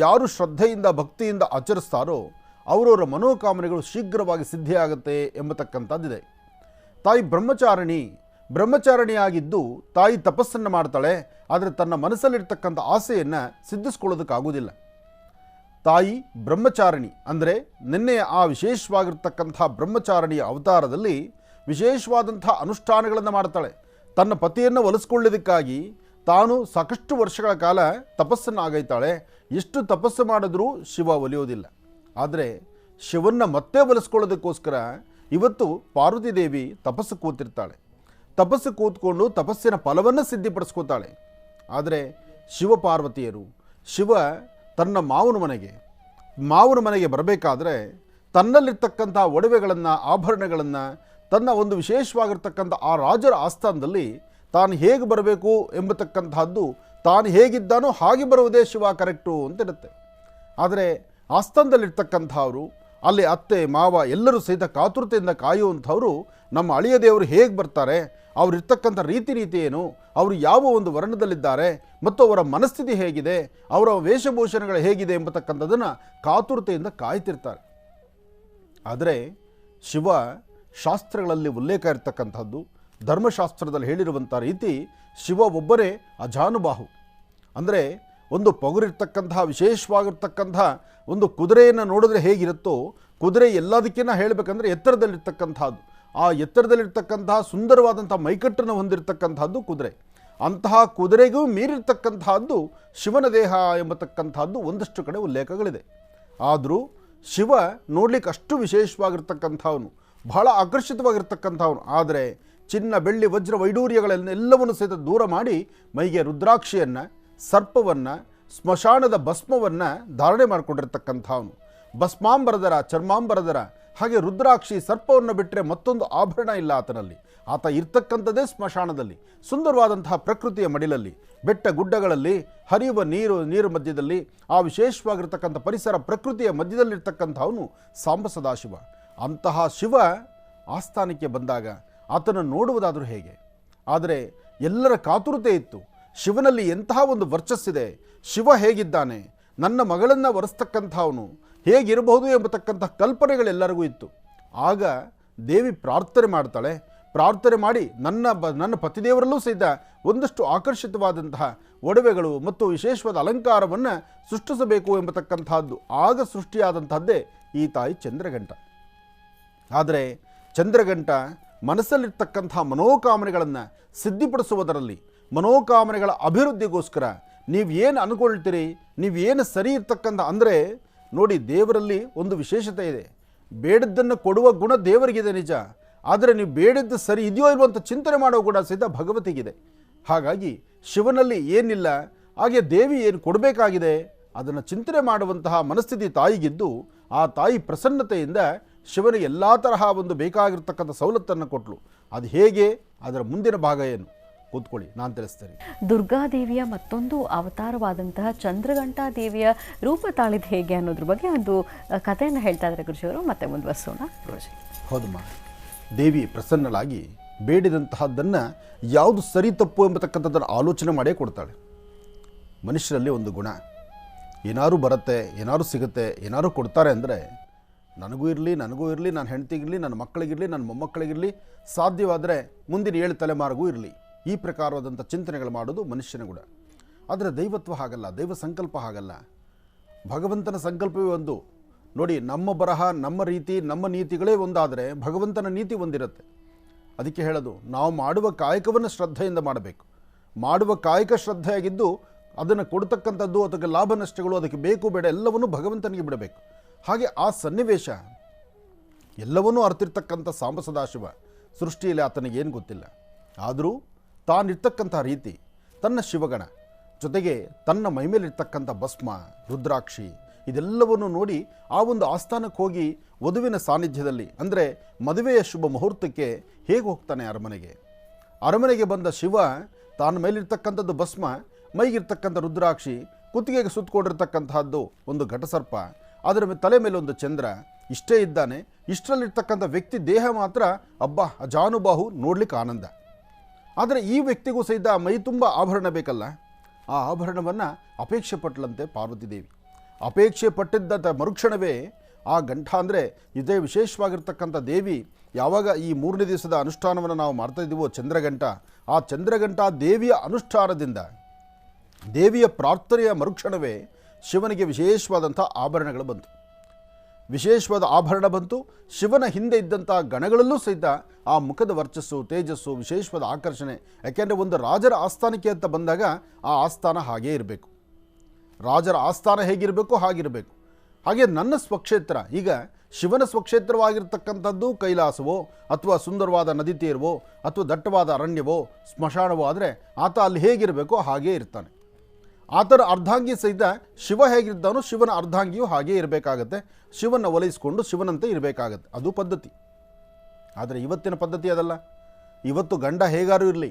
ಯಾರು ಶ್ರದ್ಧೆಯಿಂದ ಭಕ್ತಿಯಿಂದ ಆಚರಿಸ್ತಾರೋ ಅವರವರ ಮನೋಕಾಮನೆಗಳು ಶೀಘ್ರವಾಗಿ ಸಿದ್ಧಿಯಾಗುತ್ತೆ ಎಂಬತಕ್ಕಂಥದ್ದಿದೆ. ತಾಯಿ ಬ್ರಹ್ಮಚಾರಿಣಿಯಾಗಿದ್ದು ತಾಯಿ ತಪಸ್ಸನ್ನು ಮಾಡ್ತಾಳೆ, ಆದರೆ ತನ್ನ ಮನಸ್ಸಲ್ಲಿರ್ತಕ್ಕಂಥ ಆಸೆಯನ್ನು ಸಿದ್ಧಿಸ್ಕೊಳ್ಳೋದಕ್ಕಾಗೋದಿಲ್ಲ. ತಾಯಿ ಬ್ರಹ್ಮಚಾರಿಣಿ ಅಂದರೆ ನಿನ್ನೆಯ ಆ ವಿಶೇಷವಾಗಿರ್ತಕ್ಕಂಥ ಬ್ರಹ್ಮಚಾರಿಣಿಯ ಅವತಾರದಲ್ಲಿ ವಿಶೇಷವಾದಂಥ ಅನುಷ್ಠಾನಗಳನ್ನು ಮಾಡ್ತಾಳೆ. ತನ್ನ ಪತಿಯನ್ನು ಒಲಿಸ್ಕೊಳ್ಳೋದಕ್ಕಾಗಿ ತಾನು ಸಾಕಷ್ಟು ವರ್ಷಗಳ ಕಾಲ ತಪಸ್ಸನ್ನು ಆಗೈತಾಳೆ. ಎಷ್ಟು ತಪಸ್ಸು ಮಾಡಿದ್ರೂ ಶಿವ ಒಲಿಯೋದಿಲ್ಲ. ಆದರೆ ಶಿವನ್ನ ಮತ್ತೆ ಒಲಿಸ್ಕೊಳ್ಳೋದಕ್ಕೋಸ್ಕರ ಇವತ್ತು ಪಾರ್ವತಿ ದೇವಿ ತಪಸ್ಸು ಕೂತಿರ್ತಾಳೆ. ತಪಸ್ಸು ಕೂತ್ಕೊಂಡು ತಪಸ್ಸಿನ ಫಲವನ್ನು ಸಿದ್ಧಿಪಡಿಸ್ಕೋತಾಳೆ. ಆದರೆ ಶಿವಪಾರ್ವತಿಯರು, ಶಿವ ತನ್ನ ಮಾವನ ಮನೆಗೆ ಬರಬೇಕಾದ್ರೆ ತನ್ನಲ್ಲಿರ್ತಕ್ಕಂಥ ಒಡವೆಗಳನ್ನು, ಆಭರಣಗಳನ್ನು, ತನ್ನ ಒಂದು ವಿಶೇಷವಾಗಿರ್ತಕ್ಕಂಥ ಆ ರಾಜರ ಆಸ್ಥಾನದಲ್ಲಿ ತಾನು ಹೇಗೆ ಬರಬೇಕು ಎಂಬತಕ್ಕಂಥದ್ದು, ತಾನು ಹೇಗಿದ್ದಾನೋ ಹಾಗೆ ಬರುವುದೇ ಶಿವ ಕರೆಕ್ಟು ಅಂತಿರುತ್ತೆ. ಆದರೆ ಆಸ್ಥಾನದಲ್ಲಿರ್ತಕ್ಕಂಥವರು, ಅಲ್ಲಿ ಅತ್ತೆ ಮಾವ ಎಲ್ಲರೂ ಸಹಿತ ಕಾತುರತೆಯಿಂದ ಕಾಯುವಂಥವರು ನಮ್ಮ ಅಳಿಯ ದೇವರು ಹೇಗೆ ಬರ್ತಾರೆ, ಅವರಿರ್ತಕ್ಕಂಥ ರೀತಿ ಏನು, ಅವರು ಯಾವ ಒಂದು ವರ್ಣದಲ್ಲಿದ್ದಾರೆ ಮತ್ತು ಅವರ ಮನಸ್ಥಿತಿ ಹೇಗಿದೆ, ಅವರ ವೇಷಭೂಷಣಗಳು ಹೇಗಿದೆ ಎಂಬತಕ್ಕಂಥದ್ದನ್ನು ಕಾತುರತೆಯಿಂದ ಕಾಯ್ತಿರ್ತಾರೆ. ಆದರೆ ಶಿವ ಶಾಸ್ತ್ರಗಳಲ್ಲಿ ಉಲ್ಲೇಖ ಇರತಕ್ಕಂಥದ್ದು, ಧರ್ಮಶಾಸ್ತ್ರದಲ್ಲಿ ಹೇಳಿರುವಂಥ ರೀತಿ ಶಿವ ಒಬ್ಬರೇ ಅಜಾನುಬಾಹು. ಅಂದರೆ ಒಂದು ಪೊಗರಿರ್ತಕ್ಕಂತಹ ವಿಶೇಷವಾಗಿರ್ತಕ್ಕಂಥ ಒಂದು ಕುದುರೆಯನ್ನು ನೋಡಿದ್ರೆ ಹೇಗಿರುತ್ತೋ, ಕುದುರೆ ಎಲ್ಲದಕ್ಕಿಂತ ಹೇಳಬೇಕಂದ್ರೆ ಎತ್ತರದಲ್ಲಿರ್ತಕ್ಕಂಥದ್ದು, ಆ ಎತ್ತರದಲ್ಲಿರ್ತಕ್ಕಂತಹ ಸುಂದರವಾದಂಥ ಮೈಕಟ್ಟನ್ನು ಹೊಂದಿರತಕ್ಕಂಥದ್ದು ಕುದುರೆ. ಅಂತಹ ಕುದುರೆಗೂ ಮೀರಿರ್ತಕ್ಕಂತಹದ್ದು ಶಿವನ ದೇಹ ಎಂಬತಕ್ಕಂಥದ್ದು ಒಂದಷ್ಟು ಕಡೆ ಉಲ್ಲೇಖಗಳಿದೆ. ಆದರೂ ಶಿವ ನೋಡ್ಲಿಕ್ಕೆ ಅಷ್ಟು ವಿಶೇಷವಾಗಿರ್ತಕ್ಕಂಥವನು, ಬಹಳ ಆಕರ್ಷಿತವಾಗಿರ್ತಕ್ಕಂಥವನು. ಆದರೆ ಚಿನ್ನ, ಬೆಳ್ಳಿ, ವಜ್ರ, ವೈಡೂರ್ಯಗಳೆಲ್ಲವನ್ನು ಸಹಿತ ದೂರ ಮಾಡಿ ಮೈಗೆ ರುದ್ರಾಕ್ಷಿಯನ್ನು, ಸರ್ಪವನ್ನು, ಸ್ಮಶಾನದ ಭಸ್ಮವನ್ನು ಧಾರಣೆ ಮಾಡಿಕೊಂಡಿರ್ತಕ್ಕಂಥವನು. ಭಸ್ಮಾಂಬರದರ, ಚರ್ಮಾಂಬರದರ, ಹಾಗೆ ರುದ್ರಾಕ್ಷಿ, ಸರ್ಪವನ್ನು ಬಿಟ್ಟರೆ ಮತ್ತೊಂದು ಆಭರಣ ಇಲ್ಲ ಆತನಲ್ಲಿ. ಆತ ಇರ್ತಕ್ಕಂಥದ್ದೇ ಸ್ಮಶಾನದಲ್ಲಿ, ಸುಂದರವಾದಂತಹ ಪ್ರಕೃತಿಯ ಮಡಿಲಲ್ಲಿ, ಬೆಟ್ಟ ಗುಡ್ಡಗಳಲ್ಲಿ, ಹರಿಯುವ ನೀರು ಮಧ್ಯದಲ್ಲಿ, ಆ ವಿಶೇಷವಾಗಿರ್ತಕ್ಕಂಥ ಪರಿಸರ ಪ್ರಕೃತಿಯ ಮಧ್ಯದಲ್ಲಿರ್ತಕ್ಕಂಥವನು ಸಾಂಬ ಸದಾಶಿವ. ಅಂತಹ ಶಿವ ಆಸ್ಥಾನಕ್ಕೆ ಬಂದಾಗ ಆತನನ್ನು ನೋಡುವುದಾದರೂ ಹೇಗೆ? ಆದರೆ ಎಲ್ಲರ ಕಾತುರತೆ ಇತ್ತು, ಶಿವನಲ್ಲಿ ಎಂತಹ ಒಂದು ವರ್ಚಸ್ಸಿದೆ, ಶಿವ ಹೇಗಿದ್ದಾನೆ, ನನ್ನ ಮಗಳನ್ನು ವರಿಸ್ತಕ್ಕಂಥವನು ಹೇಗಿರಬಹುದು ಎಂಬತಕ್ಕಂಥ ಕಲ್ಪನೆಗಳೆಲ್ಲರಿಗೂ ಇತ್ತು. ಆಗ ದೇವಿ ಪ್ರಾರ್ಥನೆ ಮಾಡ್ತಾಳೆ. ಪ್ರಾರ್ಥನೆ ಮಾಡಿ ನನ್ನ ಪತಿದೇವರಲ್ಲೂ ಸಹಿತ ಒಂದಷ್ಟು ಆಕರ್ಷಿತವಾದಂತಹ ಒಡವೆಗಳು ಮತ್ತು ವಿಶೇಷವಾದ ಅಲಂಕಾರವನ್ನು ಸೃಷ್ಟಿಸಬೇಕು ಎಂಬತಕ್ಕಂಥದ್ದು ಆಗ ಸೃಷ್ಟಿಯಾದಂತಹದ್ದೇ ಈ ತಾಯಿ ಚಂದ್ರಘಂಟ. ಆದರೆ ಚಂದ್ರಘಂಟ ಮನಸ್ಸಲ್ಲಿರ್ತಕ್ಕಂಥ ಮನೋಕಾಮನೆಗಳನ್ನು ಸಿದ್ಧಿಪಡಿಸುವುದರಲ್ಲಿ, ಮನೋಕಾಮನೆಗಳ ಅಭಿವೃದ್ಧಿಗೋಸ್ಕರ ನೀವೇನು ಅನ್ಕೊಳ್ತೀರಿ, ನೀವೇನು ಸರಿ ಇರ್ತಕ್ಕಂಥ ಅಂದರೆ ನೋಡಿ, ದೇವರಲ್ಲಿ ಒಂದು ವಿಶೇಷತೆ ಇದೆ. ಬೇಡದ್ದನ್ನು ಕೊಡುವ ಗುಣ ದೇವರಿಗಿದೆ ನಿಜ, ಆದರೆ ನೀವು ಬೇಡದ್ದು ಸರಿ ಇದೆಯೋ ಇಲ್ವೋ ಅಂತ ಚಿಂತನೆ ಮಾಡೋ ಗುಣ ಸಹಿತ ಭಗವತಿಗಿದೆ. ಹಾಗಾಗಿ ಶಿವನಲ್ಲಿ ಏನಿಲ್ಲ, ಹಾಗೆ ದೇವಿ ಏನು ಕೊಡಬೇಕಾಗಿದೆ ಅದನ್ನು ಚಿಂತನೆ ಮಾಡುವಂತಹ ಮನಸ್ಥಿತಿ ತಾಯಿಗಿದ್ದು, ಆ ತಾಯಿ ಪ್ರಸನ್ನತೆಯಿಂದ ಶಿವನಿಗೆ ಎಲ್ಲ ತರಹ ಒಂದು ಬೇಕಾಗಿರ್ತಕ್ಕಂಥ ಸವಲತ್ತನ್ನು ಕೊಟ್ಟಳು. ಅದು ಹೇಗೆ, ಅದರ ಮುಂದಿನ ಭಾಗ ಏನು, ಕೂತ್ಕೊಳ್ಳಿ, ನಾನು ತಿಳಿಸ್ತೇನೆ. ದುರ್ಗಾದೇವಿಯ ಮತ್ತೊಂದು ಅವತಾರವಾದಂತಹ ಚಂದ್ರಘಂಟಾ ದೇವಿಯ ರೂಪ ತಾಳಿದ ಹೇಗೆ ಅನ್ನೋದ್ರ ಬಗ್ಗೆ ಒಂದು ಕಥೆಯನ್ನು ಹೇಳ್ತಾ ಇದ್ದಾರೆ ಗುರುಜಿಯವರು. ಮತ್ತೆ ಮುಂದುವರಿಸೋಣ ಗುರುಜಿ. ಹೌದಮ್ಮ, ದೇವಿ ಪ್ರಸನ್ನಳಾಗಿ ಬೇಡಿದಂತಹದ್ದನ್ನು ಯಾವುದು ಸರಿ ತಪ್ಪು ಎಂಬತಕ್ಕಂಥದ್ದನ್ನು ಆಲೋಚನೆ ಮಾಡೇ ಕೊಡ್ತಾಳೆ. ಮನುಷ್ಯರಲ್ಲಿ ಒಂದು ಗುಣ, ಏನಾರು ಬರುತ್ತೆ, ಏನಾರು ಸಿಗುತ್ತೆ, ಏನಾರು ಕೊಡ್ತಾರೆ ಅಂದರೆ ನನಗೂ ಇರಲಿ, ನನ್ನ ಹೆಂಡತಿಗಿರಲಿ, ನನ್ನ ಮಕ್ಕಳಿಗಿರಲಿ, ನನ್ನ ಮೊಮ್ಮಕ್ಕಳಿಗಿರಲಿ, ಸಾಧ್ಯವಾದರೆ ಮುಂದಿನ 7 ತಲೆಮಾರಿಗೂ ಇರಲಿ, ಈ ಪ್ರಕಾರವಾದಂಥ ಚಿಂತನೆಗಳು ಮಾಡೋದು ಮನುಷ್ಯನ ಗುಣ. ಆದರೆ ದೈವತ್ವ ಹಾಗಲ್ಲ, ದೈವ ಸಂಕಲ್ಪ ಹಾಗಲ್ಲ. ಭಗವಂತನ ಸಂಕಲ್ಪವೇ ಒಂದು. ನೋಡಿ, ನಮ್ಮ ಬರಹ, ನಮ್ಮ ರೀತಿ, ನಮ್ಮ ನೀತಿಗಳೇ ಒಂದಾದರೆ ಭಗವಂತನ ನೀತಿ ಒಂದಿರುತ್ತೆ. ಅದಕ್ಕೆ ಹೇಳೋದು, ನಾವು ಮಾಡುವ ಕಾಯಕವನ್ನು ಶ್ರದ್ಧೆಯಿಂದ ಮಾಡಬೇಕು. ಮಾಡುವ ಕಾಯಕ ಶ್ರದ್ಧೆಯಾಗಿದ್ದು ಅದನ್ನು ಕೊಡ್ತಕ್ಕಂಥದ್ದು, ಅದಕ್ಕೆ ಲಾಭ ನಷ್ಟಗಳು, ಅದಕ್ಕೆ ಬೇಕು ಬೇಡ ಎಲ್ಲವನ್ನೂ ಭಗವಂತನಿಗೆ ಬಿಡಬೇಕು. ಹಾಗೆ ಆ ಸನ್ನಿವೇಶ ಎಲ್ಲವನ್ನೂ ಅರ್ತಿರ್ತಕ್ಕಂಥ ಸಾಂಬ ಸದಾಶಿವ ಸೃಷ್ಟಿಯಲ್ಲಿ ಆತನಿಗೇನು ಗೊತ್ತಿಲ್ಲ. ಆದರೂ ತಾನಿರ್ತಕ್ಕಂಥ ರೀತಿ, ತನ್ನ ಶಿವಗಣ ಜೊತೆಗೆ ತನ್ನ ಮೈಮೇಲಿರ್ತಕ್ಕಂಥ ಭಸ್ಮ, ರುದ್ರಾಕ್ಷಿ ಇದೆಲ್ಲವನ್ನು ನೋಡಿ ಆ ಒಂದು ಆಸ್ಥಾನಕ್ಕೆ ಹೋಗಿ ವಧುವಿನ ಸಾನ್ನಿಧ್ಯದಲ್ಲಿ, ಅಂದರೆ ಮದುವೆಯ ಶುಭ ಮುಹೂರ್ತಕ್ಕೆ ಹೇಗೆ ಹೋಗ್ತಾನೆ ಅರಮನೆಗೆ ಬಂದ ಶಿವ ತಾನ ಮೇಲಿರ್ತಕ್ಕಂಥದ್ದು ಭಸ್ಮ, ಮೈಗಿರ್ತಕ್ಕಂಥ ರುದ್ರಾಕ್ಷಿ, ಕುತ್ತಿಗೆಗೆ ಸುತ್ತಕೊಂಡಿರ್ತಕ್ಕಂಥದ್ದು ಒಂದು ಘಟಸರ್ಪ, ಅದರ ತಲೆ ಮೇಲೆ ಒಂದು ಚಂದ್ರ, ಇಷ್ಟೇ ಇದ್ದಾನೆ. ಇಷ್ಟರಲ್ಲಿರ್ತಕ್ಕಂಥ ವ್ಯಕ್ತಿ ದೇಹ ಮಾತ್ರ ಅಬ್ಬಾ ಅಜಾನುಬಾಹು, ನೋಡ್ಲಿಕ್ಕೆ ಆನಂದ. ಆದರೆ ಈ ವ್ಯಕ್ತಿಗೂ ಸಹಿತ ಮೈ ತುಂಬ ಆಭರಣ ಬೇಕಲ್ಲ. ಆ ಆಭರಣವನ್ನು ಅಪೇಕ್ಷೆ ಪಟ್ಟಳಂತೆ ಪಾರ್ವತಿದೇವಿ. ಅಪೇಕ್ಷೆ ಪಟ್ಟಿದ್ದ ಮರುಕ್ಷಣವೇ ಆ ಗಂಠ, ಅಂದರೆ ಇದೇ ವಿಶೇಷವಾಗಿರ್ತಕ್ಕಂಥ ದೇವಿ ಯಾವಾಗ ಈ 3ನೇ ದಿವಸದ ಅನುಷ್ಠಾನವನ್ನು ನಾವು ಮಾಡ್ತಾ ಇದ್ದೀವೋ ಚಂದ್ರಗಂಟ, ಆ ಚಂದ್ರಗಂಟ ದೇವಿಯ ಅನುಷ್ಠಾನದಿಂದ, ದೇವಿಯ ಪ್ರಾರ್ಥನೆಯ ಮರುಕ್ಷಣವೇ ಶಿವನಿಗೆ ವಿಶೇಷವಾದಂಥ ಆಭರಣಗಳು ಬಂತು. ವಿಶೇಷವಾದ ಆಭರಣ ಬಂತು. ಶಿವನ ಹಿಂದೆ ಇದ್ದಂಥ ಗಣಗಳಲ್ಲೂ ಸಹಿತ ಆ ಮುಖದ ವರ್ಚಸ್ಸು, ತೇಜಸ್ಸು, ವಿಶೇಷವಾದ ಆಕರ್ಷಣೆ. ಯಾಕೆಂದರೆ ಒಂದು ರಾಜರ ಆಸ್ಥಾನಕ್ಕೆ ಅಂತ ಬಂದಾಗ ಆ ಆಸ್ಥಾನ ಹಾಗೇ ಇರಬೇಕು. ರಾಜರ ಆಸ್ಥಾನ ಹೇಗಿರಬೇಕು ಹಾಗಿರಬೇಕು. ಹಾಗೆ ನನ್ನ ಸ್ವಕ್ಷೇತ್ರ, ಈಗ ಶಿವನ ಸ್ವಕ್ಷೇತ್ರವಾಗಿರ್ತಕ್ಕಂಥದ್ದು ಕೈಲಾಸವೋ ಅಥವಾ ಸುಂದರವಾದ ನದಿ ತೀರವೋ ಅಥವಾ ದಟ್ಟವಾದ ಅರಣ್ಯವೋ ಸ್ಮಶಾನವೋ ಆದರೆ ಆತ ಅಲ್ಲಿ ಹೇಗಿರಬೇಕೋ ಹಾಗೇ ಇರ್ತಾನೆ. ಆತನ ಅರ್ಧಾಂಗಿ ಸಹಿತ ಶಿವ ಹೇಗಿದ್ದಾನೋ ಶಿವನ ಅರ್ಧಾಂಗಿಯೂ ಹಾಗೇ ಇರಬೇಕಾಗತ್ತೆ. ಶಿವನ ಒಲೈಸ್ಕೊಂಡು ಶಿವನಂತೆ ಇರಬೇಕಾಗತ್ತೆ, ಅದು ಪದ್ಧತಿ. ಆದರೆ ಇವತ್ತಿನ ಪದ್ಧತಿ ಅದಲ್ಲ. ಇವತ್ತು ಗಂಡ ಹೇಗಾರು ಇರಲಿ,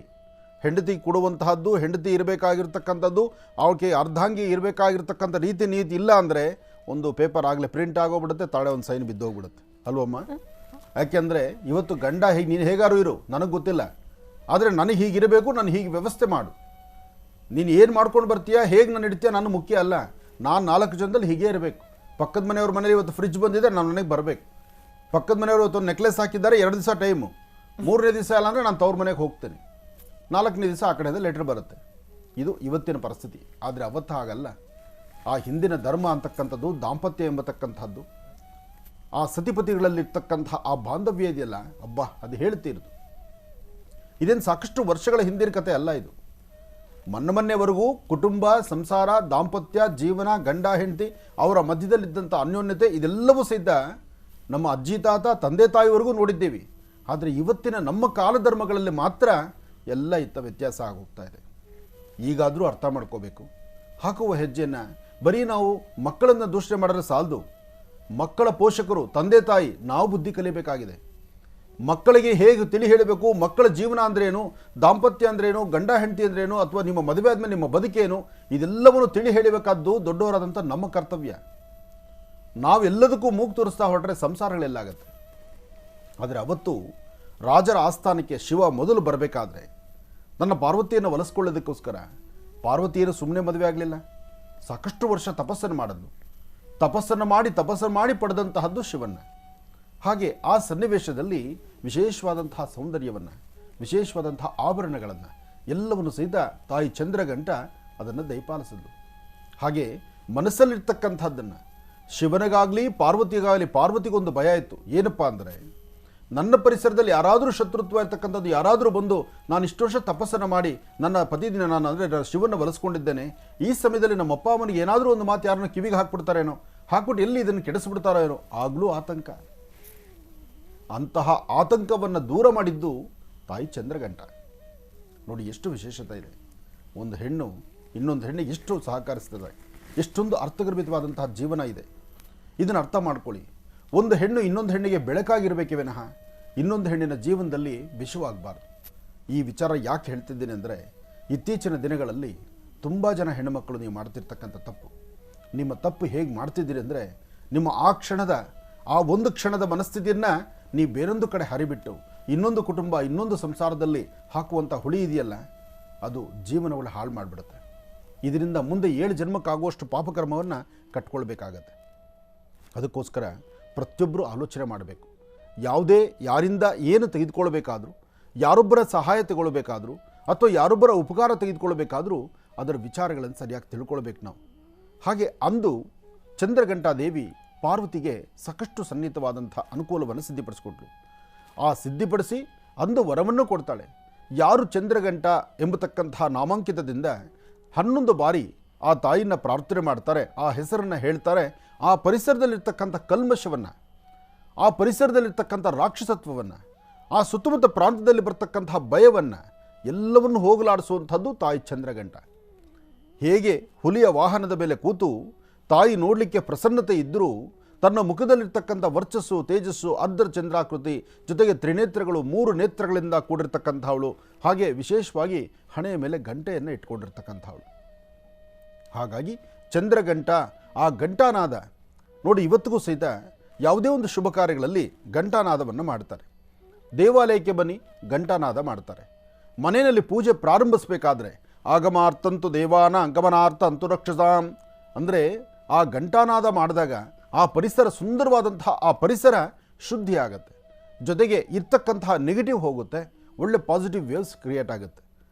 ಹೆಂಡತಿ ಕೊಡುವಂತಹದ್ದು, ಹೆಂಡತಿ ಇರಬೇಕಾಗಿರ್ತಕ್ಕಂಥದ್ದು, ಅವಕ್ಕೆ ಅರ್ಧಾಂಗಿ ಇರಬೇಕಾಗಿರ್ತಕ್ಕಂಥ ರೀತಿ ನೀತಿ ಇಲ್ಲ ಅಂದರೆ ಒಂದು ಪೇಪರ್ ಆಗಲೇ ಪ್ರಿಂಟ್ ಆಗೋಗ್ಬಿಡುತ್ತೆ, ತಾಳೆ ಒಂದು ಸೈನ್ ಬಿದ್ದೋಗ್ಬಿಡುತ್ತೆ ಅಲ್ವಮ್ಮ. ಯಾಕೆಂದರೆ ಇವತ್ತು ಗಂಡ ಹೀಗೆ, ನೀನು ಹೇಗಾರು ಇರು, ನನಗೆ ಗೊತ್ತಿಲ್ಲ, ಆದರೆ ನನಗೆ ಹೀಗಿರಬೇಕು, ನಾನು ಹೀಗೆ ವ್ಯವಸ್ಥೆ ಮಾಡು, ನೀನು ಏನು ಮಾಡ್ಕೊಂಡು ಬರ್ತೀಯಾ, ಹೇಗೆ ನಾನು ಇಡ್ತೀಯ ನನ್ನ ಮುಖ್ಯ ಅಲ್ಲ, ನಾನು 4 ಜನದಲ್ಲಿ ಹೀಗೆ ಇರಬೇಕು. ಪಕ್ಕದ ಮನೆಯವ್ರ ಮನೇಲಿ ಇವತ್ತು ಫ್ರಿಜ್ ಬಂದಿದೆ, ನಾನು ನನಗೆ ಬರಬೇಕು. ಪಕ್ಕದ ಮನೆಯವರು ಇವತ್ತು ನೆಕ್ಲೆಸ್ ಹಾಕಿದ್ದಾರೆ, 2 ದಿವಸ ಟೈಮು, 3ನೇ ದಿವಸ ಅಲ್ಲ ಅಂದರೆ ನಾನು ತವ್ರ ಮನೆಗೆ ಹೋಗ್ತೇನೆ, 4ನೇ ದಿವಸ ಆ ಕಡೆಯಿಂದ ಲೆಟ್ರ್ ಬರುತ್ತೆ. ಇದು ಇವತ್ತಿನ ಪರಿಸ್ಥಿತಿ. ಆದರೆ ಅವತ್ತು ಹಾಗಲ್ಲ. ಆ ಹಿಂದಿನ ಧರ್ಮ ಅಂತಕ್ಕಂಥದ್ದು, ದಾಂಪತ್ಯ ಎಂಬತಕ್ಕಂಥದ್ದು, ಆ ಸತಿಪತಿಗಳಲ್ಲಿರ್ತಕ್ಕಂಥ ಆ ಬಾಂಧವ್ಯ ಇದೆಯಲ್ಲ, ಅಬ್ಬಾ ಅದು ಹೇಳ್ತಿರೋದು. ಇದೇನು ಸಾಕಷ್ಟು ವರ್ಷಗಳ ಹಿಂದಿನ ಕತೆ ಅಲ್ಲ ಇದು. ಮೊನ್ನೆವರೆಗೂ ಕುಟುಂಬ, ಸಂಸಾರ, ದಾಂಪತ್ಯ, ಜೀವನ, ಗಂಡ ಹೆಂಡತಿ, ಅವರ ಮಧ್ಯದಲ್ಲಿದ್ದಂಥ ಅನ್ಯೋನ್ಯತೆ ಇದೆಲ್ಲವೂ ಸಹಿತ ನಮ್ಮ ಅಜ್ಜಿ ತಾತ ತಂದೆ ತಾಯಿವರೆಗೂ ನೋಡಿದ್ದೇವೆ. ಆದರೆ ಇವತ್ತಿನ ನಮ್ಮ ಕಾಲಧರ್ಮಗಳಲ್ಲಿ ಮಾತ್ರ ಎಲ್ಲ ಇತ್ತ ವ್ಯತ್ಯಾಸ ಆಗೋಗ್ತಾ ಇದೆ. ಈಗಾದರೂ ಅರ್ಥ ಮಾಡ್ಕೋಬೇಕು. ಹಾಕುವ ಹೆಜ್ಜೆಯನ್ನು ಬರೀ ನಾವು ಮಕ್ಕಳನ್ನು ದೂಷಣೆ ಮಾಡಿದ್ರೆ ಸಾಲದು. ಮಕ್ಕಳ ಪೋಷಕರು, ತಂದೆ ತಾಯಿ, ನಾವು ಬುದ್ಧಿ ಕಲಿಯಬೇಕಾಗಿದೆ. ಮಕ್ಕಳಿಗೆ ಹೇಗೆ ತಿಳಿ ಹೇಳಬೇಕು, ಮಕ್ಕಳ ಜೀವನ ಅಂದ್ರೇನು, ದಾಂಪತ್ಯ ಅಂದ್ರೇನು, ಗಂಡ ಹೆಂಡತಿ ಅಂದ್ರೇನು, ಅಥವಾ ನಿಮ್ಮ ಮದುವೆ ಆದಮೇಲೆ ನಿಮ್ಮ ಬದುಕೇನು, ಇದೆಲ್ಲವನ್ನು ತಿಳಿ ಹೇಳಬೇಕಾದ್ದು ದೊಡ್ಡವರಾದಂಥ ನಮ್ಮ ಕರ್ತವ್ಯ. ನಾವೆಲ್ಲದಕ್ಕೂ ಮೂಗು ತೋರಿಸ್ತಾ ಹೊರಟ್ರೆ ಸಂಸಾರಗಳೆಲ್ಲಾಗತ್ತೆ. ಆದರೆ ಅವತ್ತು ರಾಜರ ಆಸ್ಥಾನಕ್ಕೆ ಶಿವ ಮೊದಲು ಬರಬೇಕಾದ್ರೆ ನನ್ನ ಪಾರ್ವತಿಯನ್ನು ಒಲಿಸ್ಕೊಳ್ಳೋದಕ್ಕೋಸ್ಕರ ಪಾರ್ವತಿಯನ್ನು ಸುಮ್ಮನೆ ಮದುವೆ ಆಗಲಿಲ್ಲ. ಸಾಕಷ್ಟು ವರ್ಷ ತಪಸ್ಸನ್ನು ಮಾಡಿದ್ಲು. ತಪಸ್ಸನ್ನು ಮಾಡಿ ಪಡೆದಂತಹದ್ದು ಶಿವನ್ನ. ಹಾಗೆ ಆ ಸನ್ನಿವೇಶದಲ್ಲಿ ವಿಶೇಷವಾದಂತಹ ಸೌಂದರ್ಯವನ್ನು, ವಿಶೇಷವಾದಂತಹ ಆಭರಣಗಳನ್ನು ಎಲ್ಲವನ್ನು ಸಹಿತ ತಾಯಿ ಚಂದ್ರಘಂಟ ಅದನ್ನು ದಯಪಾಲಿಸಿದ್ಲು. ಹಾಗೆ ಮನಸ್ಸಲ್ಲಿರ್ತಕ್ಕಂಥದ್ದನ್ನು ಶಿವನಿಗಾಗಲಿ ಪಾರ್ವತಿಗಾಗಲಿ, ಪಾರ್ವತಿಗೊಂದು ಭಯ ಇತ್ತು. ಏನಪ್ಪ ಅಂದರೆ, ನನ್ನ ಪರಿಸರದಲ್ಲಿ ಯಾರಾದರೂ ಶತ್ರುತ್ವ ಇರ್ತಕ್ಕಂಥದ್ದು, ಯಾರಾದರೂ ಬಂದು ನಾನು ಇಷ್ಟು ವರ್ಷ ತಪಸ್ಸನ್ನು ಮಾಡಿ ನನ್ನ ಪ್ರತಿದಿನ ನಾನು ಅಂದರೆ ಶಿವನ ಒಲಿಸ್ಕೊಂಡಿದ್ದೇನೆ, ಈ ಸಮಯದಲ್ಲಿ ನಮ್ಮ ಅಪ್ಪ ಅಮ್ಮನಿಗೆ ಏನಾದರೂ ಒಂದು ಮಾತು ಯಾರನ್ನ ಕಿವಿಗೆ ಹಾಕ್ಬಿಡ್ತಾರೇನೋ, ಹಾಕ್ಬಿಟ್ಟು ಎಲ್ಲಿ ಇದನ್ನು ಕೆಡಿಸ್ಬಿಡ್ತಾರೋ ಏನೋ, ಆಗಲೂ ಆತಂಕ. ಅಂತಹ ಆತಂಕವನ್ನು ದೂರ ಮಾಡಿದ್ದು ತಾಯಿ ಚಂದ್ರಘಂಟ. ನೋಡಿ ಎಷ್ಟು ವಿಶೇಷತೆ ಇದೆ. ಒಂದು ಹೆಣ್ಣು ಇನ್ನೊಂದು ಹೆಣ್ಣಿಗೆ ಎಷ್ಟು ಸಹಕರಿಸ್ತದೆ, ಎಷ್ಟೊಂದು ಅರ್ಥಗರ್ಭಿತವಾದಂತಹ ಜೀವನ ಇದೆ. ಇದನ್ನು ಅರ್ಥ ಮಾಡ್ಕೊಳ್ಳಿ. ಒಂದು ಹೆಣ್ಣು ಇನ್ನೊಂದು ಹೆಣ್ಣಿಗೆ ಬೆಳಕಾಗಿರಬೇಕೇ ವಿನಃ ಇನ್ನೊಂದು ಹೆಣ್ಣಿನ ಜೀವನದಲ್ಲಿ ವಿಷವಾಗಬಾರ್ದು. ಈ ವಿಚಾರ ಯಾಕೆ ಹೇಳ್ತಿದ್ದೀನಿ ಅಂದರೆ, ಇತ್ತೀಚಿನ ದಿನಗಳಲ್ಲಿ ತುಂಬ ಜನ ಹೆಣ್ಣುಮಕ್ಕಳು ನೀವು ಮಾಡ್ತಿರ್ತಕ್ಕಂಥ ತಪ್ಪು. ನಿಮ್ಮ ತಪ್ಪು ಹೇಗೆ ಮಾಡ್ತಿದ್ದೀರಿ ಅಂದರೆ, ನಿಮ್ಮ ಆ ಒಂದು ಕ್ಷಣದ ಮನಸ್ಥಿತಿಯನ್ನು ನೀವು ಬೇರೊಂದು ಕಡೆ ಹರಿಬಿಟ್ಟು ಇನ್ನೊಂದು ಕುಟುಂಬ, ಇನ್ನೊಂದು ಸಂಸಾರದಲ್ಲಿ ಹಾಕುವಂಥ ಹುಳಿ ಇದೆಯಲ್ಲ, ಅದು ಜೀವನಗಳು ಹಾಳು ಮಾಡಿಬಿಡುತ್ತೆ. ಇದರಿಂದ ಮುಂದೆ 7 ಜನ್ಮಕ್ಕಾಗುವಷ್ಟು ಪಾಪಕರ್ಮವನ್ನು ಕಟ್ಕೊಳ್ಬೇಕಾಗತ್ತೆ. ಅದಕ್ಕೋಸ್ಕರ ಪ್ರತಿಯೊಬ್ಬರು ಆಲೋಚನೆ ಮಾಡಬೇಕು. ಯಾವುದೇ ಯಾರಿಂದ ಏನು ತೆಗೆದುಕೊಳ್ಬೇಕಾದ್ರೂ, ಯಾರೊಬ್ಬರ ಸಹಾಯ ತಗೊಳ್ಬೇಕಾದ್ರೂ ಅಥವಾ ಯಾರೊಬ್ಬರ ಉಪಕಾರ ತೆಗೆದುಕೊಳ್ಬೇಕಾದ್ರೂ ಅದರ ವಿಚಾರಗಳನ್ನು ಸರಿಯಾಗಿ ತಿಳ್ಕೊಳ್ಬೇಕು ನಾವು. ಹಾಗೆ ಅಂದು ಚಂದ್ರಘಂಟಾ ದೇವಿ ಪಾರ್ವತಿಗೆ ಸಾಕಷ್ಟು ಸನ್ನಿಹಿತವಾದಂಥ ಅನುಕೂಲವನ್ನು ಸಿದ್ಧಿಪಡಿಸಿಕೊಟ್ಲು. ಆ ಸಿದ್ಧಿಪಡಿಸಿ ಅಂದು ವರವನ್ನು ಕೊಡ್ತಾಳೆ. ಯಾರು ಚಂದ್ರಘಂಟ ಎಂಬತಕ್ಕಂತಹ ನಾಮಾಂಕಿತದಿಂದ 11 ಬಾರಿ ಆ ತಾಯಿನ ಪ್ರಾರ್ಥನೆ ಮಾಡ್ತಾರೆ, ಆ ಹೆಸರನ್ನು ಹೇಳ್ತಾರೆ, ಆ ಪರಿಸರದಲ್ಲಿರ್ತಕ್ಕಂಥ ಕಲ್ಮಶವನ್ನು, ಆ ಪರಿಸರದಲ್ಲಿರ್ತಕ್ಕಂಥ ರಾಕ್ಷಸತ್ವವನ್ನು, ಆ ಸುತ್ತಮುತ್ತ ಪ್ರಾಂತದಲ್ಲಿ ಬರ್ತಕ್ಕಂತಹ ಭಯವನ್ನು ಎಲ್ಲವನ್ನು ಹೋಗಲಾಡಿಸುವಂಥದ್ದು ತಾಯಿ ಚಂದ್ರಘಂಟ. ಹೇಗೆ ಹುಲಿಯ ವಾಹನದ ಮೇಲೆ ಕೂತು ತಾಯಿ ನೋಡಲಿಕ್ಕೆ ಪ್ರಸನ್ನತೆ ಇದ್ದರೂ ತನ್ನ ಮುಖದಲ್ಲಿರ್ತಕ್ಕಂಥ ವರ್ಚಸ್ಸು, ತೇಜಸ್ಸು, ಅರ್ಧ ಚಂದ್ರಾಕೃತಿ, ಜೊತೆಗೆ ತ್ರಿನೇತ್ರಗಳು, 3 ನೇತ್ರಗಳಿಂದ ಕೂಡಿರ್ತಕ್ಕಂಥವಳು, ಹಾಗೆ ವಿಶೇಷವಾಗಿ ಹಣೆಯ ಮೇಲೆ ಗಂಟೆಯನ್ನು ಇಟ್ಕೊಂಡಿರ್ತಕ್ಕಂಥವಳು. ಹಾಗಾಗಿ ಚಂದ್ರಘಂಟ, ಆ ಘಂಟಾನಾದ ನೋಡಿ, ಇವತ್ತಿಗೂ ಸಹಿತ ಯಾವುದೇ ಒಂದು ಶುಭ ಕಾರ್ಯಗಳಲ್ಲಿ ಘಂಟಾನಾದವನ್ನು ಮಾಡ್ತಾರೆ. ದೇವಾಲಯಕ್ಕೆ ಬನ್ನಿ, ಘಂಟಾನಾದ ಮಾಡ್ತಾರೆ. ಮನೆಯಲ್ಲಿ ಪೂಜೆ ಪ್ರಾರಂಭಿಸಬೇಕಾದ್ರೆ ಆಗಮಾರ್ಥಂತು ದೇವಾನ ಗಮನಾರ್ಥ ಅಂತು ರಕ್ಷಸಾಂ ಅಂದರೆ ಆ ಘಂಟಾನಾದ ಮಾಡಿದಾಗ ಆ ಪರಿಸರ ಸುಂದರವಾದಂತಹ ಆ ಪರಿಸರ ಶುದ್ಧಿ ಆಗುತ್ತೆ. ಜೊತೆಗೆ ಇರ್ತಕ್ಕಂತಹ ನೆಗೆಟಿವ್ ಹೋಗುತ್ತೆ, ಒಳ್ಳೆ ಪಾಸಿಟಿವ್ ವೇವ್ಸ್ ಕ್ರಿಯೇಟ್ ಆಗುತ್ತೆ.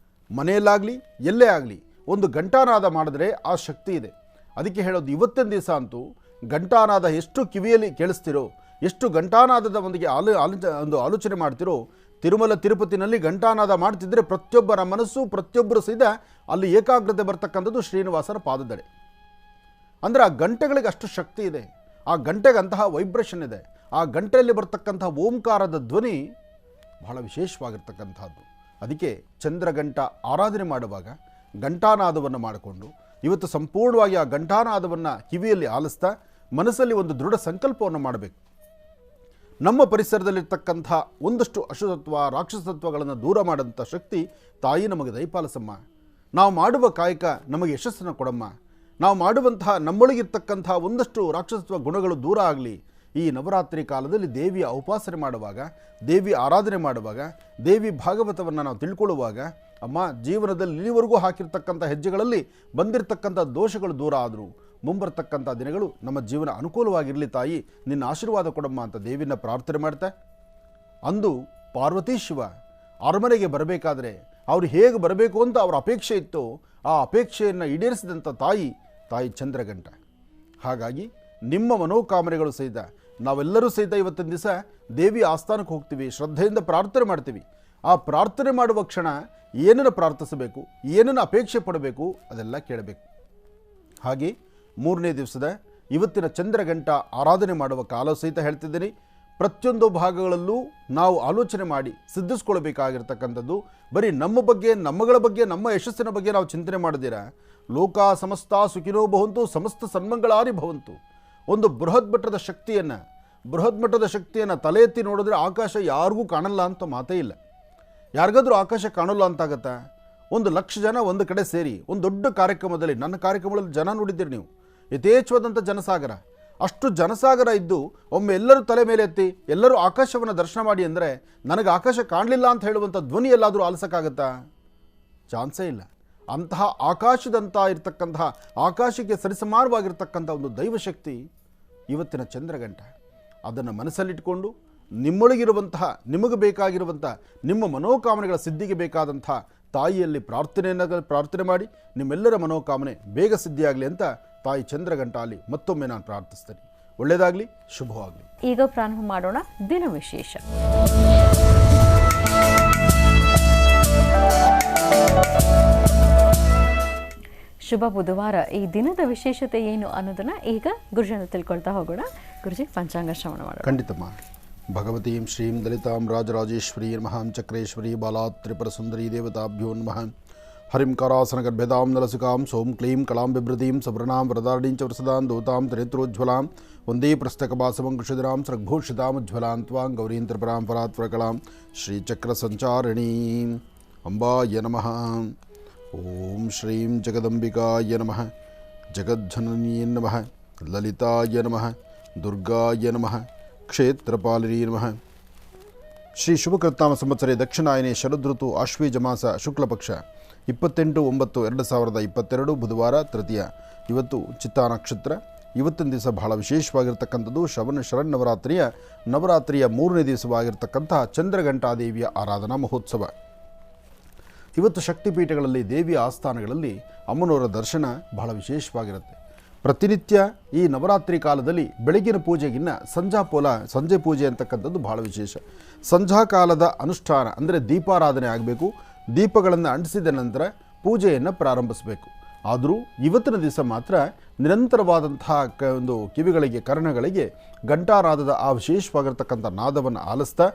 ಮನೆಯಲ್ಲಾಗಲಿ ಎಲ್ಲೇ ಆಗಲಿ ಒಂದು ಘಂಟಾನಾದ ಮಾಡಿದ್ರೆ ಆ ಶಕ್ತಿ ಇದೆ. ಅದಕ್ಕೆ ಹೇಳೋದು, ಇವತ್ತಿನ ದಿವಸ ಅಂತೂ ಘಂಟಾನಾದ ಎಷ್ಟು ಕಿವಿಯಲ್ಲಿ ಕೇಳಿಸ್ತಿರೋ, ಎಷ್ಟು ಘಂಟಾನಾದದ ಒಂದಿಗೆ ಒಂದು ಆಲೋಚನೆ ಮಾಡ್ತಿರೋ, ತಿರುಮಲ ತಿರುಪತಿನಲ್ಲಿ ಘಂಟಾನಾದ ಮಾಡ್ತಿದ್ರೆ ಪ್ರತಿಯೊಬ್ಬರ ಮನಸ್ಸು, ಪ್ರತಿಯೊಬ್ಬರು ಸಹಿತ ಅಲ್ಲಿ ಏಕಾಗ್ರತೆ ಬರ್ತಕ್ಕಂಥದ್ದು ಶ್ರೀನಿವಾಸರ ಪಾದದಡೆ. ಅಂದರೆ ಆ ಗಂಟೆಗಳಿಗೆ ಅಷ್ಟು ಶಕ್ತಿ ಇದೆ, ಆ ಗಂಟೆಗೆ ಅಂತಹ ವೈಬ್ರೇಷನ್ ಇದೆ. ಆ ಗಂಟೆಯಲ್ಲಿ ಬರ್ತಕ್ಕಂಥ ಓಂಕಾರದ ಧ್ವನಿ ಬಹಳ ವಿಶೇಷವಾಗಿರ್ತಕ್ಕಂಥದ್ದು. ಅದಕ್ಕೆ ಚಂದ್ರಘಂಟ ಆರಾಧನೆ ಮಾಡುವಾಗ ಘಂಟಾನಾದವನ್ನು ಮಾಡಿಕೊಂಡು ಇವತ್ತು ಸಂಪೂರ್ಣವಾಗಿ ಆ ಘಂಟಾನಾದವನ್ನು ಕಿವಿಯಲ್ಲಿ ಆಲಿಸ್ತಾ ಮನಸ್ಸಲ್ಲಿ ಒಂದು ದೃಢ ಸಂಕಲ್ಪವನ್ನು ಮಾಡಬೇಕು. ನಮ್ಮ ಪರಿಸರದಲ್ಲಿರ್ತಕ್ಕಂಥ ಒಂದಷ್ಟು ಅಶುದ್ಧತ್ವ, ರಾಕ್ಷಸತ್ವಗಳನ್ನು ದೂರ ಮಾಡೋಂಥ ಶಕ್ತಿ ತಾಯಿ ನಮಗೆ ದಯಪಾಲಿಸಮ್ಮ. ನಾವು ಮಾಡುವ ಕಾಯಕ ನಮಗೆ ಯಶಸ್ಸನ್ನು ಕೊಡಮ್ಮ. ನಾವು ಮಾಡುವಂತಹ ನಮ್ಮೊಳಗಿರ್ತಕ್ಕಂಥ ಒಂದಷ್ಟು ರಾಕ್ಷಸತ್ವ ಗುಣಗಳು ದೂರ ಆಗಲಿ. ಈ ನವರಾತ್ರಿ ಕಾಲದಲ್ಲಿ ದೇವಿಯ ಉಪಾಸನೆ ಮಾಡುವಾಗ, ದೇವಿ ಆರಾಧನೆ ಮಾಡುವಾಗ, ದೇವಿ ಭಾಗವತವನ್ನು ನಾವು ತಿಳ್ಕೊಳ್ಳುವಾಗ, ಅಮ್ಮ ಜೀವನದಲ್ಲಿ ಇಲ್ಲಿವರೆಗೂ ಹಾಕಿರ್ತಕ್ಕಂಥ ಹೆಜ್ಜೆಗಳಲ್ಲಿ ಬಂದಿರತಕ್ಕಂಥ ದೋಷಗಳು ದೂರ ಆದರೂ ಮುಂಬರ್ತಕ್ಕಂಥ ದಿನಗಳು ನಮ್ಮ ಜೀವನ ಅನುಕೂಲವಾಗಿರಲಿ ತಾಯಿ, ನಿನ್ನ ಆಶೀರ್ವಾದ ಕೊಡಮ್ಮ ಅಂತ ದೇವಿನ ಪ್ರಾರ್ಥನೆ ಮಾಡ್ತಾ, ಅಂದು ಪಾರ್ವತಿ ಶಿವ ಅರಮನೆಗೆ ಬರಬೇಕಾದ್ರೆ ಅವರು ಹೇಗೆ ಬರಬೇಕು ಅಂತ ಅವರ ಅಪೇಕ್ಷೆ ಇತ್ತು, ಆ ಅಪೇಕ್ಷೆಯನ್ನು ಈಡೇರಿಸಿದಂಥ ತಾಯಿ ಚಂದ್ರಘಂಟ. ಹಾಗಾಗಿ ನಿಮ್ಮ ಮನೋಕಾಮನೆಗಳು ಸಹಿತ ನಾವೆಲ್ಲರೂ ಸಹಿತ ಇವತ್ತಿನ ದಿವಸ ದೇವಿ ಆಸ್ಥಾನಕ್ಕೆ ಹೋಗ್ತೀವಿ, ಶ್ರದ್ಧೆಯಿಂದ ಪ್ರಾರ್ಥನೆ ಮಾಡ್ತೀವಿ. ಆ ಪ್ರಾರ್ಥನೆ ಮಾಡುವ ಕ್ಷಣ ಏನನ್ನು ಪ್ರಾರ್ಥಿಸಬೇಕು, ಏನನ್ನು ಅಪೇಕ್ಷೆ ಪಡಬೇಕು ಅದೆಲ್ಲ ಕೇಳಬೇಕು. ಹಾಗೆ 3ನೇ ದಿವಸದ ಇವತ್ತಿನ ಚಂದ್ರಗಂಟ ಆರಾಧನೆ ಮಾಡುವ ಕಾಲ ಸಹಿತ ಹೇಳ್ತಿದ್ದೀನಿ. ಪ್ರತಿಯೊಂದು ಭಾಗಗಳಲ್ಲೂ ನಾವು ಆಲೋಚನೆ ಮಾಡಿ ಸಿದ್ಧಿಸ್ಕೊಳ್ಬೇಕಾಗಿರ್ತಕ್ಕಂಥದ್ದು ಬರೀ ನಮ್ಮ ಬಗ್ಗೆ, ನಮ್ಮಗಳ ಬಗ್ಗೆ, ನಮ್ಮ ಯಶಸ್ಸಿನ ಬಗ್ಗೆ ನಾವು ಚಿಂತನೆ ಮಾಡಿದಿರ ಲೋಕ ಸಮಸ್ತ ಸುಖಿನೋ ಭವಂತು, ಸಮಸ್ತ ಸನ್ಮಂಗಳಾನಿ ಭವಂತು. ಒಂದು ಬೃಹತ್ ಮಟ್ಟದ ಶಕ್ತಿಯನ್ನು ತಲೆ ಎತ್ತಿ ನೋಡಿದ್ರೆ ಆಕಾಶ ಯಾರಿಗೂ ಕಾಣಲ್ಲ ಅಂತ ಮಾತೇ ಇಲ್ಲ. ಯಾರಿಗಾದ್ರೂ ಆಕಾಶ ಕಾಣಲ್ಲ ಅಂತಾಗತ್ತಾ? 1,00,000 ಜನ ಒಂದು ಕಡೆ ಸೇರಿ ಒಂದು ದೊಡ್ಡ ಕಾರ್ಯಕ್ರಮದಲ್ಲಿ, ನನ್ನ ಕಾರ್ಯಕ್ರಮಗಳಲ್ಲಿ ಜನ ನೋಡಿದ್ದೀರಿ ನೀವು, ಯಥೇಚ್ಛವಾದಂಥ ಜನಸಾಗರ. ಅಷ್ಟು ಜನಸಾಗರ ಇದ್ದು ಒಮ್ಮೆ ಎಲ್ಲರೂ ತಲೆ ಮೇಲೆ ಎತ್ತಿ ಎಲ್ಲರೂ ಆಕಾಶವನ್ನು ದರ್ಶನ ಮಾಡಿ ಅಂದರೆ ನನಗೆ ಆಕಾಶ ಕಾಣಲಿಲ್ಲ ಅಂತ ಹೇಳುವಂಥ ಧ್ವನಿ ಎಲ್ಲಾದರೂ ಆಲಿಸೋಕ್ಕಾಗತ್ತಾ? ಚಾನ್ಸೇ ಇಲ್ಲ. ಅಂತಹ ಆಕಾಶದಂಥ ಇರತಕ್ಕಂತಹ, ಆಕಾಶಕ್ಕೆ ಸರಿಸಮಾನವಾಗಿರ್ತಕ್ಕಂಥ ಒಂದು ದೈವಶಕ್ತಿ ಇವತ್ತಿನ ಚಂದ್ರಗಂಟ. ಅದನ್ನು ಮನಸ್ಸಲ್ಲಿಟ್ಕೊಂಡು ನಿಮ್ಮೊಳಗಿರುವಂತಹ, ನಿಮಗೆ ಬೇಕಾಗಿರುವಂಥ ನಿಮ್ಮ ಮನೋಕಾಮನೆಗಳ ಸಿದ್ಧಿಗೆ ಬೇಕಾದಂಥ ತಾಯಿಯಲ್ಲಿ ಪ್ರಾರ್ಥನೆ ಮಾಡಿ ನಿಮ್ಮೆಲ್ಲರ ಮನೋಕಾಮನೆ ಬೇಗ ಸಿದ್ಧಿಯಾಗಲಿ ಅಂತ ತಾಯಿ ಚಂದ್ರಗಂಟಾಲಿ ಮತ್ತೊಮ್ಮೆ ನಾನು ಪ್ರಾರ್ಥಿಸ್ತೇನೆ. ಒಳ್ಳೆಯದಾಗಲಿ, ಶುಭವಾಗಲಿ. ಈಗ ಪ್ರಾರಂಭ ಮಾಡೋಣ ದಿನ ವಿಶೇಷ. ಶುಭ ಬುಧವಾರ. ಈ ದಿನದ ವಿಶೇಷತೆ ಏನು ಅನ್ನೋದನ್ನ ಈಗ ಗುರುಜನ ತಿಳ್ಕೊಳ್ತಾ ಹೋಗೋಣ. ಗುರುಜಿ, ಪಂಚಾಂಗ ಶ್ರವಣ ಮಾಡೋಣ. ಖಂಡಿತಮ್ಮ. ಭಗವತೀಂ ಶ್ರೀಂ ಲಲಿತಾಂ ರಾಜರಾಜೇಶ್ವರಿ ನಮಃ ಚಕ್ರೇಶ್ವರಿ ಬಾಲಾತ್ ತ್ರಿಪುರ ಸುಂದರಿ ದೇವತಾಭ್ಯೋ ನಮಃ. ಹರಿಂ ಕರಾಸನ ಗರ್ಭದಾಂ ನಲಸಿಕಾಂ ಸೋಂ ಕ್ಲೀಂ ಕಲಾಂ ಬಿಭೃತೀಂ ಸವರ್ಣಾಂ ವರದಾರ್ಢೀಂಚ ವೃಸದಾಂ ದೂತಾಂ ತ್ರಿನೇತ್ರೋಜ್ವಲಾಂ ವಂದೇ ಪ್ರಸ್ತಕಭಾಸವಂಕುಶಿಧರಾಂ ಸೃಗ್ಭೂಷಿತಾಮುಜ್ವಲಾಂ ತ್ವಾಂ ಗೌರೀಂ ತ್ರಿಪುರಾಂ ಪರಾತ್ಪರಕಲಾಂ ಶ್ರೀಚಕ್ರ ಸಂಚಾರಿಣೀಂ ಅಂಬಾಯ ನಮಃ. ಓಂ ಶ್ರೀಂ ಜಗದಂಬಿಕಾಯ ನಮಃ, ಜಗಜ್ಜನನೀ ನಮಃ, ಲಲಿತಾಯ ನಮಃ, ದುರ್ಗಾಯ ನಮಃ, ಕ್ಷೇತ್ರಪಾಲಿನೀ ನಮಃ. ಶ್ರೀ ಶುಭಕೃತ್ನಾಮ ಸಂವತ್ಸರೆ ದಕ್ಷಿಣಾಯನೆ ಶರದೃತು ಆಶ್ವೀಜ ಮಾಸ ಶುಕ್ಲಪಕ್ಷ 28/9/2022 ಬುಧವಾರ ತೃತೀಯ. ಇವತ್ತು ಚಿತ್ತಾ ನಕ್ಷತ್ರ. ಇವತ್ತಿನ ದಿವಸ ಬಹಳ ವಿಶೇಷವಾಗಿರ್ತಕ್ಕಂಥದ್ದು ಶರನ್ನವರಾತ್ರಿಯ 3ನೇ ದಿವಸವಾಗಿರ್ತಕ್ಕಂತಹ ಚಂದ್ರಘಂಟಾದೇವಿಯ ಆರಾಧನಾ ಮಹೋತ್ಸವ. ಇವತ್ತು ಶಕ್ತಿಪೀಠಗಳಲ್ಲಿ, ದೇವಿಯ ಆಸ್ಥಾನಗಳಲ್ಲಿ ಅಮ್ಮನವರ ದರ್ಶನ ಬಹಳ ವಿಶೇಷವಾಗಿರುತ್ತೆ. ಪ್ರತಿನಿತ್ಯ ಈ ನವರಾತ್ರಿ ಕಾಲದಲ್ಲಿ ಬೆಳಗಿನ ಪೂಜೆಗಿನ್ನ ಸಂಜೆ ಪೂಜೆ ಅಂತಕ್ಕಂಥದ್ದು ಬಹಳ ವಿಶೇಷ. ಸಂಧ್ಯಾ ಕಾಲದ ಅನುಷ್ಠಾನ ಅಂದರೆ ದೀಪಾರಾಧನೆ ಆಗಬೇಕು. ದೀಪಗಳನ್ನು ಅಂಟಿಸಿದ ನಂತರ ಪೂಜೆಯನ್ನು ಪ್ರಾರಂಭಿಸಬೇಕು. ಆದರೂ ಇವತ್ತಿನ ದಿವಸ ಮಾತ್ರ ನಿರಂತರವಾದಂತಹ ಒಂದು ಕಿವಿಗಳಿಗೆ, ಕರ್ಣಗಳಿಗೆ ಘಂಟಾನಾದದ ಆ ವಿಶೇಷವಾಗಿರ್ತಕ್ಕಂಥ ನಾದವನ್ನು ಆಲಿಸ್ತಾ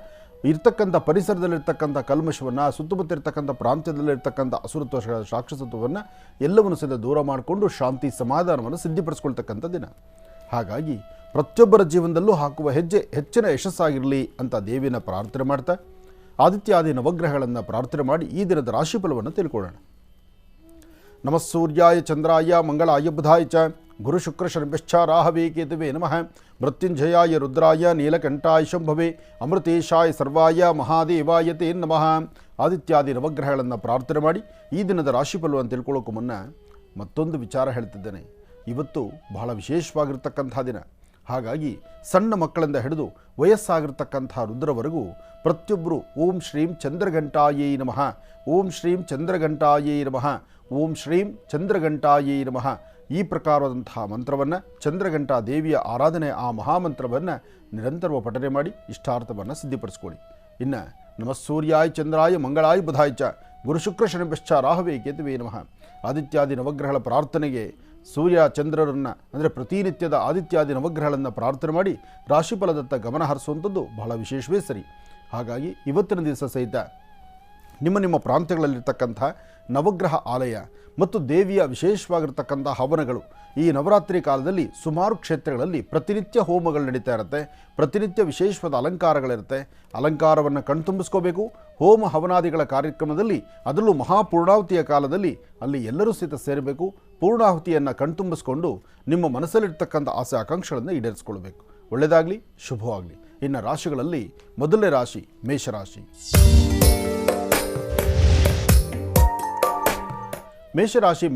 ಇರ್ತಕ್ಕಂಥ ಪರಿಸರದಲ್ಲಿರ್ತಕ್ಕಂಥ ಕಲ್ಮಶವನ್ನು, ಸುತ್ತಮುತ್ತ ಇರ್ತಕ್ಕಂಥ ಪ್ರಾಂತ್ಯದಲ್ಲಿರ್ತಕ್ಕಂಥ ಅಸುರತ್ವ, ರಾಕ್ಷಸತ್ವವನ್ನು ಎಲ್ಲವನ್ನು ಸಹಿತ ದೂರ ಮಾಡಿಕೊಂಡು ಶಾಂತಿ ಸಮಾಧಾನವನ್ನು ಸಿದ್ಧಿಪಡಿಸ್ಕೊಳ್ತಕ್ಕಂಥ ದಿನ. ಹಾಗಾಗಿ ಪ್ರತಿಯೊಬ್ಬರ ಜೀವನದಲ್ಲೂ ಹಾಕುವ ಹೆಜ್ಜೆ ಹೆಚ್ಚಿನ ಯಶಸ್ಸಾಗಿರಲಿ ಅಂತ ದೇವಿನ ಪ್ರಾರ್ಥನೆ ಮಾಡ್ತಾ ಆದಿತ್ಯಾದಿ ನವಗ್ರಹಗಳನ್ನು ಪ್ರಾರ್ಥನೆ ಮಾಡಿ ಈ ದಿನದ ರಾಶಿಫಲವನ್ನು ತಿಳ್ಕೊಳ್ಳೋಣ. ನಮಃ ಸೂರ್ಯಾಯ ಚಂದ್ರಾಯ ಮಂಗಳಾಯ ಬುಧಾಯ ಚ ಗುರು ಶುಕ್ರ ಶನಿಭ್ಯಶ್ಚ ರಾಹವೇ ಕೇತುವೇ ನಮಃ. ಮೃತ್ಯುಂಜಯಾಯ ರುದ್ರಾಯ ನೀಲಕಂಠಾಯ ಶಂಭವೇ ಅಮೃತೇಶಾಯ ಸರ್ವಾಯ ಮಹಾದೇವಾಯ ತೇ ನಮಃ. ಆದಿತ್ಯಾದಿ ನವಗ್ರಹಗಳನ್ನು ಪ್ರಾರ್ಥನೆ ಮಾಡಿ ಈ ದಿನದ ರಾಶಿಫಲವನ್ನು ತಿಳ್ಕೊಳ್ಳೋಕ್ಕೂ ಮುನ್ನ ಮತ್ತೊಂದು ವಿಚಾರ ಹೇಳ್ತಿದ್ದೇನೆ. ಇವತ್ತು ಬಹಳ ವಿಶೇಷವಾಗಿರ್ತಕ್ಕಂಥ ದಿನ. ಹಾಗಾಗಿ ಸಣ್ಣ ಮಕ್ಕಳಿಂದ ಹಿಡಿದು ವಯಸ್ಸಾಗಿರ್ತಕ್ಕಂಥ ರುದ್ರವರೆಗೂ ಪ್ರತಿಯೊಬ್ಬರು ಓಂ ಶ್ರೀಂ ಚಂದ್ರಘಂಟಾಯೇ ನಮಃ, ಓಂ ಶ್ರೀಂ ಚಂದ್ರಘಂಟಾಯೇ ನಮಃ, ಓಂ ಶ್ರೀಂ ಚಂದ್ರಘಂಟಾಯೇ ನಮಃ ಈ ಪ್ರಕಾರವಾದಂತಹ ಮಂತ್ರವನ್ನು, ಚಂದ್ರಘಂಟಾ ದೇವಿಯ ಆರಾಧನೆ ಆ ಮಹಾಮಂತ್ರವನ್ನು ನಿರಂತರವಾಗಿ ಪಠನೆ ಮಾಡಿ ಇಷ್ಟಾರ್ಥವನ್ನು ಸಿದ್ಧಿಪಡಿಸ್ಕೊಳ್ಳಿ. ಇನ್ನು ನಮಃ ಸೂರ್ಯಾಯ ಚಂದ್ರಾಯ ಮಂಗಳಾಯ ಬುಧಾಯ ಚ ಗುರು ಶುಕ್ರ ಶನಿಭ್ಯಶ್ಚ ರಾಹವೇ ಕೇತುವೇ ನಮಃ. ಆದಿತ್ಯಾದಿ ನವಗ್ರಹಗಳ ಪ್ರಾರ್ಥನೆಗೆ ಸೂರ್ಯ ಚಂದ್ರರನ್ನು ಅಂದರೆ ಪ್ರತಿನಿತ್ಯದ ಆದಿತ್ಯಾದಿ ನವಗ್ರಹಗಳನ್ನು ಪ್ರಾರ್ಥನೆ ಮಾಡಿ ರಾಶಿಫಲದತ್ತ ಗಮನ ಹರಿಸುವಂಥದ್ದು ಬಹಳ ವಿಶೇಷವೇ ಸರಿ. ಹಾಗಾಗಿ ಇವತ್ತಿನ ದಿವಸ ಸಹಿತ ನಿಮ್ಮ ಪ್ರಾಂತ್ಯಗಳಲ್ಲಿರ್ತಕ್ಕಂಥ ನವಗ್ರಹ ಆಲಯ ಮತ್ತು ದೇವಿಯ ವಿಶೇಷವಾಗಿರ್ತಕ್ಕಂಥ ಹವನಗಳು ಈ ನವರಾತ್ರಿ ಕಾಲದಲ್ಲಿ ಸುಮಾರು ಕ್ಷೇತ್ರಗಳಲ್ಲಿ ಪ್ರತಿನಿತ್ಯ ಹೋಮಗಳು ನಡೀತಾ ಇರುತ್ತೆ. ಪ್ರತಿನಿತ್ಯ ವಿಶೇಷವಾದ ಅಲಂಕಾರಗಳಿರುತ್ತೆ. ಅಲಂಕಾರವನ್ನು ಕಣ್ತುಂಬಿಸ್ಕೋಬೇಕು. ಹೋಮ ಹವನಾದಿಗಳ ಕಾರ್ಯಕ್ರಮದಲ್ಲಿ, ಅದರಲ್ಲೂ ಮಹಾಪೂರ್ಣಾಹುತಿಯ ಕಾಲದಲ್ಲಿ ಅಲ್ಲಿ ಎಲ್ಲರೂ ಸಹಿತ ಸೇರಬೇಕು. ಪೂರ್ಣಾಹುತಿಯನ್ನು ಕಣ್ತುಂಬಿಸ್ಕೊಂಡು ನಿಮ್ಮ ಮನಸ್ಸಲ್ಲಿರ್ತಕ್ಕಂಥ ಆಸೆ ಆಕಾಂಕ್ಷೆಗಳನ್ನು ಈಡೇರಿಸ್ಕೊಳ್ಬೇಕು. ಒಳ್ಳೆಯದಾಗಲಿ, ಶುಭವಾಗಲಿ. ಇನ್ನು ರಾಶಿಗಳಲ್ಲಿ ಮೊದಲನೇ ರಾಶಿ ಮೇಷರಾಶಿ. ಮೇಷರಾಶಿ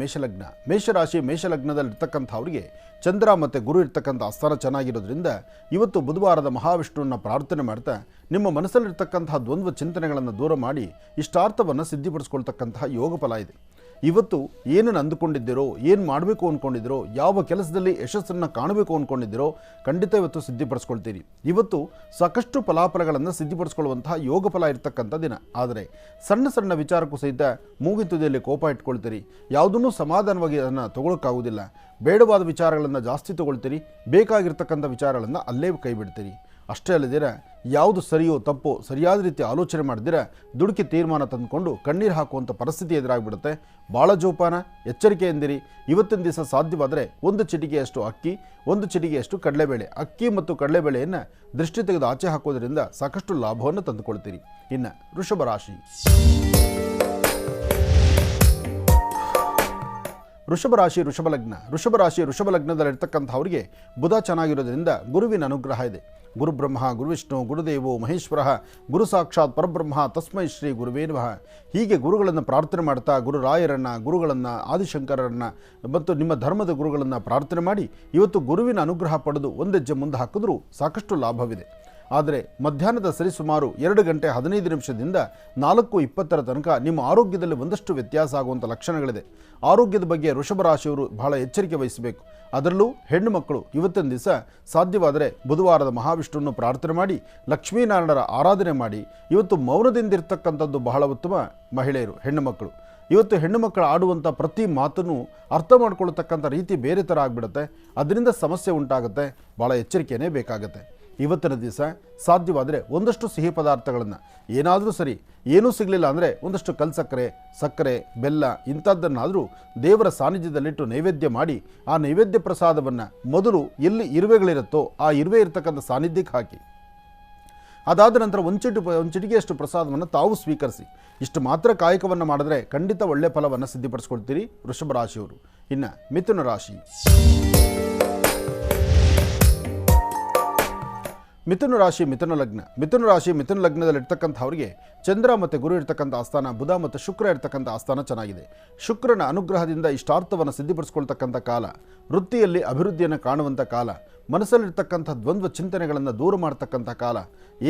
ಮೇಷಲಗ್ನದಲ್ಲಿರ್ತಕ್ಕಂಥವ್ರಿಗೆ ಚಂದ್ರ ಮತ್ತು ಗುರು ಇರ್ತಕ್ಕಂಥ ಆಸ್ಥಾನ ಚೆನ್ನಾಗಿರೋದ್ರಿಂದ ಇವತ್ತು ಬುಧವಾರದ ಮಹಾವಿಷ್ಣುವನ್ನು ಪ್ರಾರ್ಥನೆ ಮಾಡ್ತಾ ನಿಮ್ಮ ಮನಸ್ಸಲ್ಲಿರ್ತಕ್ಕಂತಹ ದ್ವಂದ್ವ ಚಿಂತನೆಗಳನ್ನು ದೂರ ಮಾಡಿ ಇಷ್ಟಾರ್ಥವನ್ನು ಸಿದ್ಧಿಪಡಿಸ್ಕೊಳ್ತಕ್ಕಂತಹ ಯೋಗ ಫಲ ಇದೆ. ಇವತ್ತು ಏನನ್ನು ಅಂದುಕೊಂಡಿದ್ದೀರೋ, ಏನು ಮಾಡಬೇಕು ಅಂದ್ಕೊಂಡಿದ್ದೀರೋ, ಯಾವ ಕೆಲಸದಲ್ಲಿ ಯಶಸ್ಸನ್ನು ಕಾಣಬೇಕು ಅಂದ್ಕೊಂಡಿದ್ದೀರೋ ಖಂಡಿತ ಇವತ್ತು ಸಿದ್ಧಿಪಡಿಸ್ಕೊಳ್ತೀರಿ. ಇವತ್ತು ಸಾಕಷ್ಟು ಫಲಾಫಲಗಳನ್ನು ಸಿದ್ಧಿಪಡಿಸ್ಕೊಳ್ಳುವಂತಹ ಯೋಗ ಫಲ ಇರತಕ್ಕಂಥ ದಿನ. ಆದರೆ ಸಣ್ಣ ಸಣ್ಣ ವಿಚಾರಕ್ಕೂ ಸಹಿತ ಮೂಗಿನ ತುದಿಯಲ್ಲಿ ಕೋಪ ಇಟ್ಕೊಳ್ತೀರಿ. ಯಾವುದನ್ನೂ ಸಮಾಧಾನವಾಗಿ ಅದನ್ನು ತಗೊಳ್ಳೋಕ್ಕಾಗೋದಿಲ್ಲ. ಬೇಡವಾದ ವಿಚಾರಗಳನ್ನು ಜಾಸ್ತಿ ತಗೊಳ್ತೀರಿ, ಬೇಕಾಗಿರ್ತಕ್ಕಂಥ ವಿಚಾರಗಳನ್ನು ಅಲ್ಲೇ ಕೈ ಬಿಡ್ತೀರಿ. ಅಷ್ಟೇ ಅಲ್ಲದಿರ ಯಾವುದು ಸರಿಯೋ ತಪ್ಪೋ ಸರಿಯಾದ ರೀತಿ ಆಲೋಚನೆ ಮಾಡಿದಿರ ದುಡುಕಿ ತೀರ್ಮಾನ ತಂದುಕೊಂಡು ಕಣ್ಣೀರು ಹಾಕುವಂಥ ಪರಿಸ್ಥಿತಿ ಎದುರಾಗ್ಬಿಡುತ್ತೆ. ಭಾಳ ಜೋಪಾನ, ಎಚ್ಚರಿಕೆಯಿಂದಿರಿ. ಇವತ್ತಿನ ದಿವಸ ಸಾಧ್ಯವಾದರೆ 1 ಚಿಟಿಕೆಯಷ್ಟು ಅಕ್ಕಿ, 1 ಚಿಟಿಕೆಯಷ್ಟು ಕಡಲೆಬೇಳೆ, ಅಕ್ಕಿ ಮತ್ತು ಕಡಲೆಬೇಳೆಯನ್ನು ದೃಷ್ಟಿ ತೆಗೆದು ಆಚೆ ಹಾಕೋದ್ರಿಂದ ಸಾಕಷ್ಟು ಲಾಭವನ್ನು ತಂದುಕೊಳ್ತೀರಿ. ಇನ್ನು ವೃಷಭ ರಾಶಿ. ವೃಷಭ ಲಗ್ನದಲ್ಲಿರ್ತಕ್ಕಂಥವರಿಗೆ ಬುಧ ಚೆನ್ನಾಗಿರೋದ್ರಿಂದ ಗುರುವಿನ ಅನುಗ್ರಹ ಇದೆ. ಗುರು ಬ್ರಹ್ಮ, ಗುರು ವಿಷ್ಣು, ಗುರುದೇವೋ ಮಹೇಶ್ವರ, ಗುರು ಸಾಕ್ಷಾತ್ ಪರಬ್ರಹ್ಮ, ತಸ್ಮೈ ಶ್ರೀ ಗುರುವೇ ನಮಃ. ಹೀಗೆ ಗುರುಗಳನ್ನು ಪ್ರಾರ್ಥನೆ ಮಾಡ್ತಾ ಗುರುರಾಯರನ್ನು, ಗುರುಗಳನ್ನು, ಆದಿಶಂಕರರನ್ನು ಮತ್ತು ನಿಮ್ಮ ಧರ್ಮದ ಗುರುಗಳನ್ನು ಪ್ರಾರ್ಥನೆ ಮಾಡಿ ಇವತ್ತು ಗುರುವಿನ ಅನುಗ್ರಹ ಪಡೆದು ಒಂದೆಜ್ಜೆ ಮುಂದೆ ಹಾಕಿದ್ರೂ ಸಾಕಷ್ಟು ಲಾಭವಿದೆ. ಆದರೆ ಮಧ್ಯಾಹ್ನದ ಸರಿಸುಮಾರು 2 ಗಂಟೆ 15 ನಿಮಿಷದಿಂದ 4:20 ತನಕ ನಿಮ್ಮ ಆರೋಗ್ಯದಲ್ಲಿ ಒಂದಷ್ಟು ವ್ಯತ್ಯಾಸ ಆಗುವಂಥ ಲಕ್ಷಣಗಳಿದೆ. ಆರೋಗ್ಯದ ಬಗ್ಗೆ ವೃಷಭ ರಾಶಿಯವರು ಬಹಳ ಎಚ್ಚರಿಕೆ ವಹಿಸಬೇಕು. ಅದರಲ್ಲೂ ಹೆಣ್ಣು ಮಕ್ಕಳು ಇವತ್ತಿನ ದಿವಸ ಸಾಧ್ಯವಾದರೆ ಬುಧವಾರದ ಮಹಾವಿಷ್ಣುವನ್ನು ಪ್ರಾರ್ಥನೆ ಮಾಡಿ ಲಕ್ಷ್ಮೀನಾರಾಯಣರ ಆರಾಧನೆ ಮಾಡಿ ಇವತ್ತು ಮೌನದಿಂದಿರ್ತಕ್ಕಂಥದ್ದು ಬಹಳ ಉತ್ತಮ. ಮಹಿಳೆಯರು, ಹೆಣ್ಣು ಮಕ್ಕಳು ಇವತ್ತು ಹೆಣ್ಣು ಮಕ್ಕಳು ಆಡುವಂಥ ಪ್ರತಿ ಮಾತನ್ನು ಅರ್ಥ ಮಾಡ್ಕೊಳ್ತಕ್ಕಂಥ ರೀತಿ ಬೇರೆ ಥರ ಆಗಿಬಿಡುತ್ತೆ. ಅದರಿಂದ ಸಮಸ್ಯೆ ಉಂಟಾಗುತ್ತೆ. ಭಾಳ ಎಚ್ಚರಿಕೆಯೇ ಬೇಕಾಗುತ್ತೆ. ಇವತ್ತಿನ ದಿವಸ ಸಾಧ್ಯವಾದರೆ ಒಂದಷ್ಟು ಸಿಹಿ ಪದಾರ್ಥಗಳನ್ನು, ಏನಾದರೂ ಸರಿ, ಏನೂ ಸಿಗಲಿಲ್ಲ ಅಂದರೆ ಒಂದಷ್ಟು ಕಲ್ಸಕ್ಕರೆ, ಸಕ್ಕರೆ, ಬೆಲ್ಲ ಇಂಥದ್ದನ್ನಾದರೂ ದೇವರ ಸಾನ್ನಿಧ್ಯದಲ್ಲಿಟ್ಟು ನೈವೇದ್ಯ ಮಾಡಿ ಆ ನೈವೇದ್ಯ ಪ್ರಸಾದವನ್ನು ಮೊದಲು ಎಲ್ಲಿ ಇರುವೆಗಳಿರುತ್ತೋ ಆ ಇರುವೆ ಇರತಕ್ಕಂಥ ಸಾನ್ನಿಧ್ಯಕ್ಕೆ ಹಾಕಿ. ಅದಾದ ನಂತರ ಒಂದು ಚಿಟಿಕೆಯಷ್ಟು ಪ್ರಸಾದವನ್ನು ತಾವು ಸ್ವೀಕರಿಸಿ. ಇಷ್ಟು ಮಾತ್ರ ಕಾಯಕವನ್ನು ಮಾಡಿದ್ರೆ ಖಂಡಿತ ಒಳ್ಳೆಯ ಫಲವನ್ನು ಸಿದ್ಧಿಪಡಿಸ್ಕೊಳ್ತೀರಿ ವೃಷಭ ರಾಶಿಯವರು. ಇನ್ನು ಮಿಥುನ ರಾಶಿ. ಮಿಥುನ ಲಗ್ನದಲ್ಲಿರ್ತಕ್ಕಂಥವ್ರಿಗೆ ಚಂದ್ರ ಮತ್ತು ಗುರು ಇರ್ತಕ್ಕಂಥ ಆಸ್ಥಾನ, ಬುಧ ಮತ್ತು ಶುಕ್ರ ಇರ್ತಕ್ಕಂಥ ಆಸ್ಥಾನ ಚೆನ್ನಾಗಿದೆ. ಶುಕ್ರನ ಅನುಗ್ರಹದಿಂದ ಇಷ್ಟಾರ್ಥವನ್ನು ಸಿದ್ಧಿಪಡಿಸ್ಕೊಳ್ತಕ್ಕಂಥ ಕಾಲ, ವೃತ್ತಿಯಲ್ಲಿ ಅಭಿವೃದ್ಧಿಯನ್ನು ಕಾಣುವಂಥ ಕಾಲ, ಮನಸ್ಸಲ್ಲಿರ್ತಕ್ಕಂಥ ದ್ವಂದ್ವ ಚಿಂತನೆಗಳನ್ನು ದೂರ ಮಾಡ್ತಕ್ಕಂಥ ಕಾಲ.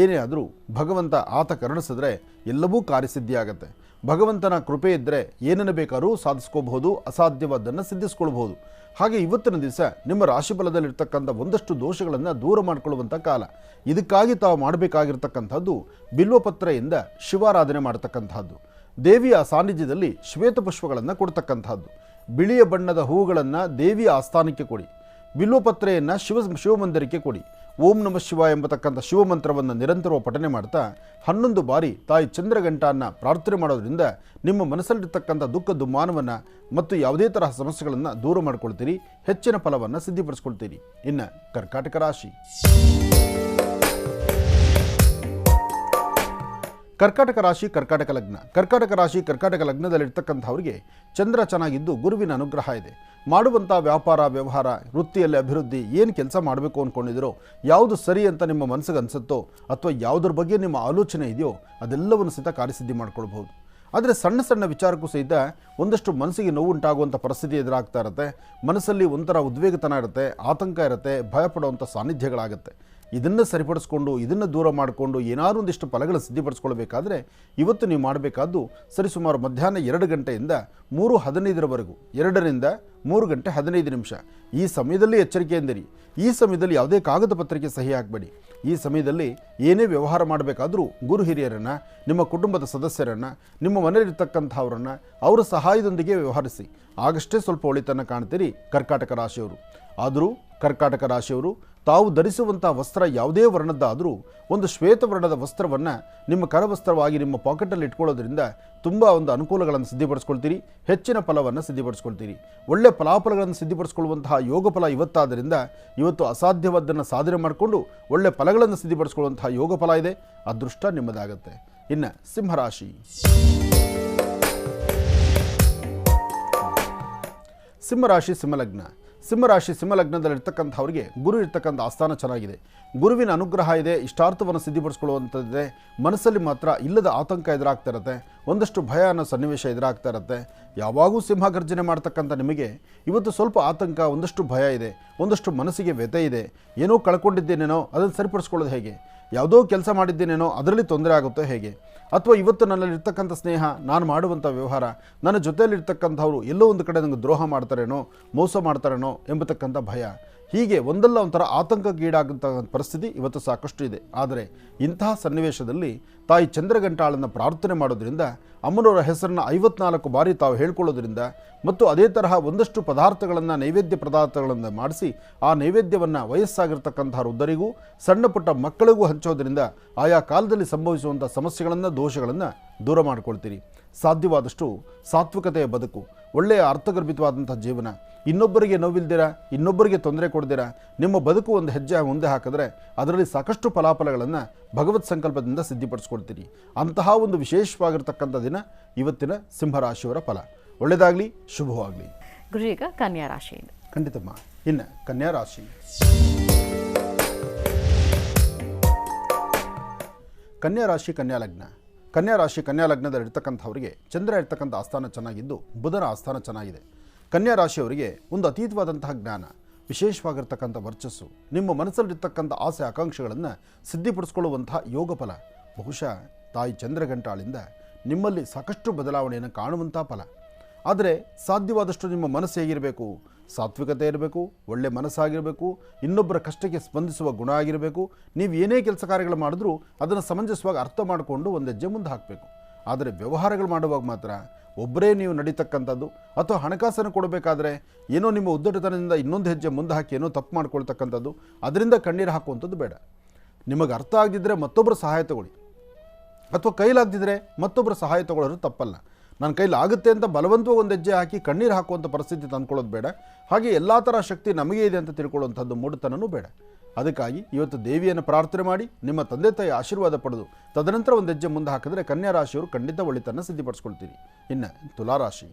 ಏನೇ ಆದರೂ ಭಗವಂತ ಆತ ಕರುಣಿಸಿದ್ರೆ ಎಲ್ಲವೂ ಕಾರ್ಯಸಿದ್ಧಿಯಾಗತ್ತೆ. ಭಗವಂತನ ಕೃಪೆ ಇದ್ದರೆ ಏನನ್ನು ಬೇಕಾದ್ರೂ ಸಾಧಿಸ್ಕೋಬಹುದು, ಅಸಾಧ್ಯವಾದ್ದನ್ನು ಸಿದ್ಧಿಸ್ಕೊಳ್ಬಹುದು. ಹಾಗೆ ಇವತ್ತಿನ ದಿವಸ ನಿಮ್ಮ ರಾಶಿಫಲದಲ್ಲಿರ್ತಕ್ಕಂಥ ಒಂದಷ್ಟು ದೋಷಗಳನ್ನು ದೂರ ಮಾಡಿಕೊಳ್ಳುವಂಥ ಕಾಲ. ಇದಕ್ಕಾಗಿ ತಾವು ಮಾಡಬೇಕಾಗಿರ್ತಕ್ಕಂಥದ್ದು ಬಿಲ್ವಪತ್ರೆಯಿಂದ ಶಿವಾರಾಧನೆ ಮಾಡ್ತಕ್ಕಂಥದ್ದು, ದೇವಿಯ ಸಾನ್ನಿಧ್ಯದಲ್ಲಿ ಶ್ವೇತ ಪುಷ್ಪಗಳನ್ನು ಕೊಡ್ತಕ್ಕಂಥದ್ದು, ಬಿಳಿಯ ಬಣ್ಣದ ಹೂವುಗಳನ್ನು ದೇವಿಯ ಆಸ್ಥಾನಕ್ಕೆ ಕೊಡಿ, ಬಿಲ್ವಪತ್ರೆಯನ್ನು ಶಿವಮಂದಿರಕ್ಕೆ ಕೊಡಿ. ಓಂ ನಮಃ ಶಿವಾಯ ಎಂಬತಕ್ಕಂಥ ಶಿವಮಂತ್ರವನ್ನು ನಿರಂತರವಾಗಿ ಪಠನೆ ಮಾಡ್ತಾ 11 ಬಾರಿ ತಾಯಿ ಚಂದ್ರಘಂಟನ್ನು ಪ್ರಾರ್ಥನೆ ಮಾಡೋದ್ರಿಂದ ನಿಮ್ಮ ಮನಸ್ಸಲ್ಲಿರ್ತಕ್ಕಂಥ ದುಃಖ ದುಮ್ಮಾನವನ್ನು ಮತ್ತು ಯಾವುದೇ ತರಹ ಸಮಸ್ಯೆಗಳನ್ನು ದೂರ ಮಾಡಿಕೊಳ್ತೀರಿ, ಹೆಚ್ಚಿನ ಫಲವನ್ನು ಸಿದ್ಧಿಪಡಿಸ್ಕೊಳ್ತೀರಿ. ಇನ್ನು ಕರ್ಕಾಟಕ ರಾಶಿ. ಕರ್ಕಾಟಕ ಲಗ್ನದಲ್ಲಿರ್ತಕ್ಕಂಥವ್ರಿಗೆ ಚಂದ್ರ ಚೆನ್ನಾಗಿದ್ದು ಗುರುವಿನ ಅನುಗ್ರಹ ಇದೆ. ಮಾಡುವಂಥ ವ್ಯಾಪಾರ ವ್ಯವಹಾರ, ವೃತ್ತಿಯಲ್ಲಿ ಅಭಿವೃದ್ಧಿ, ಏನು ಕೆಲಸ ಮಾಡಬೇಕು ಅಂದ್ಕೊಂಡಿದ್ದೀರೋ, ಯಾವುದು ಸರಿ ಅಂತ ನಿಮ್ಮ ಮನಸ್ಸಿಗೆ ಅನಿಸುತ್ತೋ ಅಥವಾ ಯಾವುದ್ರ ಬಗ್ಗೆ ನಿಮ್ಮ ಆಲೋಚನೆ ಇದೆಯೋ ಅದೆಲ್ಲವನ್ನು ಸಹಿತ ಕಾರ್ಯಸಿದ್ಧಿ ಮಾಡ್ಕೊಳ್ಬಹುದು. ಆದರೆ ಸಣ್ಣ ಸಣ್ಣ ವಿಚಾರಕ್ಕೂ ಸಹಿತ ಒಂದಷ್ಟು ಮನಸ್ಸಿಗೆ ನೋವು ಉಂಟಾಗುವಂಥ ಪರಿಸ್ಥಿತಿ ಎದುರಾಗ್ತಾ ಇರುತ್ತೆ. ಮನಸ್ಸಲ್ಲಿ ಒಂಥರ ಉದ್ವೇಗತನ ಇರುತ್ತೆ, ಆತಂಕ ಇರುತ್ತೆ, ಭಯಪಡುವಂಥ ಸಾನ್ನಿಧ್ಯಗಳಾಗುತ್ತೆ. ಇದನ್ನು ಸರಿಪಡಿಸ್ಕೊಂಡು, ಇದನ್ನು ದೂರ ಮಾಡಿಕೊಂಡು ಏನಾದರೂ ಒಂದಿಷ್ಟು ಫಲಗಳು ಸಿದ್ಧಿಪಡಿಸ್ಕೊಳ್ಬೇಕಾದ್ರೆ ಇವತ್ತು ನೀವು ಮಾಡಬೇಕಾದ್ದು ಸರಿಸುಮಾರು ಮಧ್ಯಾಹ್ನ 2 ಗಂಟೆಯಿಂದ 3:15 2 ರಿಂದ 3 ಗಂಟೆ 15 ನಿಮಿಷ ಈ ಸಮಯದಲ್ಲಿ ಎಚ್ಚರಿಕೆಯಿಂದಿರಿ. ಈ ಸಮಯದಲ್ಲಿ ಯಾವುದೇ ಕಾಗದ ಪತ್ರಕ್ಕೆ ಸಹಿ ಹಾಕಬೇಡಿ. ಈ ಸಮಯದಲ್ಲಿ ಏನೇ ವ್ಯವಹಾರ ಮಾಡಬೇಕಾದ್ರೂ ಗುರು ಹಿರಿಯರನ್ನು, ನಿಮ್ಮ ಕುಟುಂಬದ ಸದಸ್ಯರನ್ನು, ನಿಮ್ಮ ಮನೆಯಲ್ಲಿರ್ತಕ್ಕಂಥವ್ರನ್ನು ಅವರ ಸಹಾಯದೊಂದಿಗೆ ವ್ಯವಹರಿಸಿ. ಆಗಷ್ಟೇ ಸ್ವಲ್ಪ ಒಳಿತನ್ನು ಕಾಣ್ತೀರಿ ಕರ್ಕಾಟಕ ರಾಶಿಯವರು. ಆದರೂ ಕರ್ಕಾಟಕ ರಾಶಿಯವರು ತಾವು ಧರಿಸುವಂಥ ವಸ್ತ್ರ ಯಾವುದೇ ವರ್ಣದ್ದಾದರೂ ಒಂದು ಶ್ವೇತವರ್ಣದ ವಸ್ತ್ರವನ್ನು ನಿಮ್ಮ ಕರವಸ್ತ್ರವಾಗಿ ನಿಮ್ಮ ಪಾಕೆಟಲ್ಲಿ ಇಟ್ಕೊಳ್ಳೋದ್ರಿಂದ ತುಂಬ ಒಂದು ಅನುಕೂಲಗಳನ್ನು ಸಿದ್ಧಿಪಡಿಸ್ಕೊಳ್ತೀರಿ, ಹೆಚ್ಚಿನ ಫಲವನ್ನು ಸಿದ್ಧಿಪಡಿಸ್ಕೊಳ್ತೀರಿ. ಒಳ್ಳೆಯ ಫಲಾಫಲಗಳನ್ನು ಸಿದ್ಧಿಪಡಿಸ್ಕೊಳ್ಳುವಂತಹ ಯೋಗ ಫಲ ಇವತ್ತಾದ್ದರಿಂದ ಇವತ್ತು ಅಸಾಧ್ಯವಾದ್ದನ್ನು ಸಾಧನೆ ಮಾಡಿಕೊಂಡು ಒಳ್ಳೆಯ ಫಲಗಳನ್ನು ಸಿದ್ಧಿಪಡಿಸ್ಕೊಳ್ಳುವಂತಹ ಯೋಗ ಫಲ ಇದೆ. ಅದೃಷ್ಟ ನಿಮ್ಮದಾಗತ್ತೆ. ಇನ್ನು ಸಿಂಹರಾಶಿ. ಸಿಂಹಲಗ್ನದಲ್ಲಿರ್ತಕ್ಕಂಥವ್ರಿಗೆ ಗುರು ಇರ್ತಕ್ಕಂಥ ಆಸ್ಥಾನ ಚೆನ್ನಾಗಿದೆ. ಗುರುವಿನ ಅನುಗ್ರಹ ಇದೆ, ಇಷ್ಟಾರ್ಥವನ್ನು ಸಿದ್ಧಿಪಡಿಸ್ಕೊಳ್ಳುವಂಥದ್ದಿದೆ. ಮನಸ್ಸಲ್ಲಿ ಮಾತ್ರ ಇಲ್ಲದ ಆತಂಕ ಎದುರಾಗ್ತಾ ಇರುತ್ತೆ, ಒಂದಷ್ಟು ಭಯ ಅನ್ನೋ ಸನ್ನಿವೇಶ ಎದುರಾಗ್ತಾ ಇರುತ್ತೆ. ಯಾವಾಗೂ ಸಿಂಹ ಗರ್ಜನೆ ಮಾಡ್ತಕ್ಕಂಥ ನಿಮಗೆ ಇವತ್ತು ಸ್ವಲ್ಪ ಆತಂಕ, ಒಂದಷ್ಟು ಭಯ ಇದೆ, ಒಂದಷ್ಟು ಮನಸ್ಸಿಗೆ ವ್ಯಥೆ ಇದೆ. ಏನೋ ಕಳ್ಕೊಂಡಿದ್ದೇನೇನೋ ಅದನ್ನು ಸರಿಪಡಿಸ್ಕೊಳ್ಳೋದು ಹೇಗೆ? ಯಾವುದೋ ಕೆಲಸ ಮಾಡಿದ್ದೇನೇನೋ ಅದರಲ್ಲಿ ತೊಂದರೆ ಆಗುತ್ತೋ ಹೇಗೆ, ಅಥವಾ ಇವತ್ತು ನನ್ನಲ್ಲಿರ್ತಕ್ಕಂಥ ಸ್ನೇಹ, ನಾನು ಮಾಡುವಂಥ ವ್ಯವಹಾರ, ನನ್ನ ಜೊತೆಯಲ್ಲಿರ್ತಕ್ಕಂಥವ್ರು ಎಲ್ಲೋ ಒಂದು ಕಡೆ ನನಗೆ ದ್ರೋಹ ಮಾಡ್ತಾರೇನೋ, ಮೋಸ ಮಾಡ್ತಾರೇನೋ ಎಂಬತಕ್ಕಂಥ ಭಯ, ಹೀಗೆ ಒಂದಲ್ಲ ಒಂಥರ ಆತಂಕಕ್ಕೀಡಾಗುವಂಥ ಪರಿಸ್ಥಿತಿ ಇವತ್ತು ಸಾಕಷ್ಟು ಇದೆ. ಆದರೆ ಇಂತಹ ಸನ್ನಿವೇಶದಲ್ಲಿ ತಾಯಿ ಚಂದ್ರಘಂಟಾಳನ್ನು ಪ್ರಾರ್ಥನೆ ಮಾಡೋದ್ರಿಂದ, ಅಮ್ಮನವರ ಹೆಸರನ್ನು 54 ಬಾರಿ ತಾವು ಹೇಳ್ಕೊಳ್ಳೋದ್ರಿಂದ, ಮತ್ತು ಅದೇ ತರಹ ಒಂದಷ್ಟು ಪದಾರ್ಥಗಳನ್ನು, ನೈವೇದ್ಯ ಪದಾರ್ಥಗಳನ್ನು ಮಾಡಿಸಿ ಆ ನೈವೇದ್ಯವನ್ನು ವಯಸ್ಸಾಗಿರ್ತಕ್ಕಂಥ ವೃದ್ಧರಿಗೂ ಸಣ್ಣ ಪುಟ್ಟ ಮಕ್ಕಳಿಗೂ ಹಂಚೋದ್ರಿಂದ ಆಯಾ ಕಾಲದಲ್ಲಿ ಸಂಭವಿಸುವಂಥ ಸಮಸ್ಯೆಗಳನ್ನು, ದೋಷಗಳನ್ನು ದೂರ ಮಾಡಿಕೊಳ್ತೀರಿ. ಸಾಧ್ಯವಾದಷ್ಟು ಸಾತ್ವಿಕತೆಯ ಬದುಕು, ಒಳ್ಳೆಯ ಅರ್ಥಗರ್ಭಿತವಾದಂಥ ಜೀವನ, ಇನ್ನೊಬ್ಬರಿಗೆ ನೋವಿಲ್ದಿರ, ಇನ್ನೊಬ್ಬರಿಗೆ ತೊಂದರೆ ಕೊಡ್ದಿರ ನಿಮ್ಮ ಬದುಕು ಒಂದು ಹೆಜ್ಜೆ ಮುಂದೆ ಹಾಕಿದ್ರೆ ಅದರಲ್ಲಿ ಸಾಕಷ್ಟು ಫಲಾಫಲಗಳನ್ನು ಭಗವತ್ ಸಂಕಲ್ಪದಿಂದ ಸಿದ್ಧಿಪಡಿಸ್ಕೊಳ್ತೀರಿ. ಅಂತಹ ಒಂದು ವಿಶೇಷವಾಗಿರ್ತಕ್ಕಂಥ ದಿನ ಇವತ್ತಿನ ಸಿಂಹರಾಶಿಯವರ ಫಲ. ಒಳ್ಳೆಯದಾಗಲಿ, ಶುಭವಾಗಲಿ. ಗುರು, ಈಗ ಕನ್ಯಾ ರಾಶಿಯಿಂದ ಖಂಡಿತಮ್ಮ. ಇನ್ನು ಕನ್ಯಾ ರಾಶಿ. ಕನ್ಯಾ ರಾಶಿ, ಕನ್ಯಾ ಲಗ್ನ. ಕನ್ಯಾ ರಾಶಿ, ಕನ್ಯಾ ಲಗ್ನದಲ್ಲಿ ಇರ್ತಕ್ಕಂಥವರಿಗೆ ಚಂದ್ರ ಇರ್ತಕ್ಕಂಥ ಆಸ್ಥಾನ ಚೆನ್ನಾಗಿದ್ದು ಬುಧನ ಆಸ್ಥಾನ ಚೆನ್ನಾಗಿದೆ. ಕನ್ಯಾ ರಾಶಿಯವರಿಗೆ ಒಂದು ಅತೀತವಾದಂತಹ ಜ್ಞಾನ, ವಿಶೇಷವಾಗಿರ್ತಕ್ಕಂಥ ವರ್ಚಸ್ಸು, ನಿಮ್ಮ ಮನಸ್ಸಲ್ಲಿರ್ತಕ್ಕಂಥ ಆಸೆ ಆಕಾಂಕ್ಷೆಗಳನ್ನು ಸಿದ್ಧಿಪಡಿಸ್ಕೊಳ್ಳುವಂತಹ ಯೋಗ ಫಲ. ಬಹುಶಃ ತಾಯಿ ಚಂದ್ರಘಂಟಾಳಿಂದ ನಿಮ್ಮಲ್ಲಿ ಸಾಕಷ್ಟು ಬದಲಾವಣೆಯನ್ನು ಕಾಣುವಂಥ ಫಲ. ಆದರೆ ಸಾಧ್ಯವಾದಷ್ಟು ನಿಮ್ಮ ಮನಸ್ಸು ಹೇಗಿರಬೇಕು? ಸಾತ್ವಿಕತೆ ಇರಬೇಕು, ಒಳ್ಳೆ ಮನಸ್ಸಾಗಿರಬೇಕು, ಇನ್ನೊಬ್ಬರ ಕಷ್ಟಕ್ಕೆ ಸ್ಪಂದಿಸುವ ಗುಣ ಆಗಿರಬೇಕು. ನೀವು ಏನೇ ಕೆಲಸ ಕಾರ್ಯಗಳು ಮಾಡಿದ್ರೂ ಅದನ್ನು ಸಮಂಜಸವಾಗಿ ಅರ್ಥ ಮಾಡಿಕೊಂಡು ಒಂದು ಹೆಜ್ಜೆ ಮುಂದೆ ಹಾಕಬೇಕು. ಆದರೆ ವ್ಯವಹಾರಗಳು ಮಾಡುವಾಗ ಮಾತ್ರ ಒಬ್ಬರೇ ನೀವು ನಡೀತಕ್ಕಂಥದ್ದು, ಅಥವಾ ಹಣಕಾಸನ್ನು ಕೊಡಬೇಕಾದ್ರೆ ಏನೋ ನಿಮ್ಮ ಉದ್ದಟತನದಿಂದ ಇನ್ನೊಂದು ಹೆಜ್ಜೆ ಮುಂದೆ ಹಾಕಿ ಏನೋ ತಪ್ಪು ಮಾಡ್ಕೊಳ್ತಕ್ಕಂಥದ್ದು, ಅದರಿಂದ ಕಣ್ಣೀರು ಹಾಕುವಂಥದ್ದು ಬೇಡ. ನಿಮಗೆ ಅರ್ಥ ಆಗದಿದ್ದರೆ ಮತ್ತೊಬ್ಬರ ಸಹಾಯ ತಗೊಳ್ಳಿ, ಅಥವಾ ಕೈಲಾಗದಿದ್ದರೆ ಮತ್ತೊಬ್ಬರ ಸಹಾಯ ತಗೊಳ್ಳೋದು ತಪ್ಪಲ್ಲ. ನನ್ನ ಕೈಲಿ ಆಗುತ್ತೆ ಅಂತ ಬಲವಂತವಾಗಿ ಒಂದು ಹೆಜ್ಜೆ ಹಾಕಿ ಕಣ್ಣೀರು ಹಾಕುವಂಥ ಪರಿಸ್ಥಿತಿ ತಂದ್ಕೊಳ್ಳೋದು ಬೇಡ. ಹಾಗೆ ಎಲ್ಲ ಥರ ಶಕ್ತಿ ನಮಗೆ ಇದೆ ಅಂತ ತಿಳ್ಕೊಳ್ಳುವಂಥದ್ದು ಮೂಢತನೂ ಬೇಡ. ಅದಕ್ಕಾಗಿ ಇವತ್ತು ದೇವಿಯನ್ನು ಪ್ರಾರ್ಥನೆ ಮಾಡಿ ನಿಮ್ಮ ತಂದೆ ತಾಯಿ ಆಶೀರ್ವಾದ ಪಡೆದು ತದನಂತರ ಒಂದು ಹೆಜ್ಜೆ ಮುಂದೆ ಹಾಕಿದ್ರೆ ಕನ್ಯಾ ರಾಶಿಯವರು ಖಂಡಿತ ಒಳಿತನ್ನು ಸಿದ್ಧಿಪಡಿಸ್ಕೊಳ್ತೀರಿ. ಇನ್ನು ತುಲಾರಾಶಿ.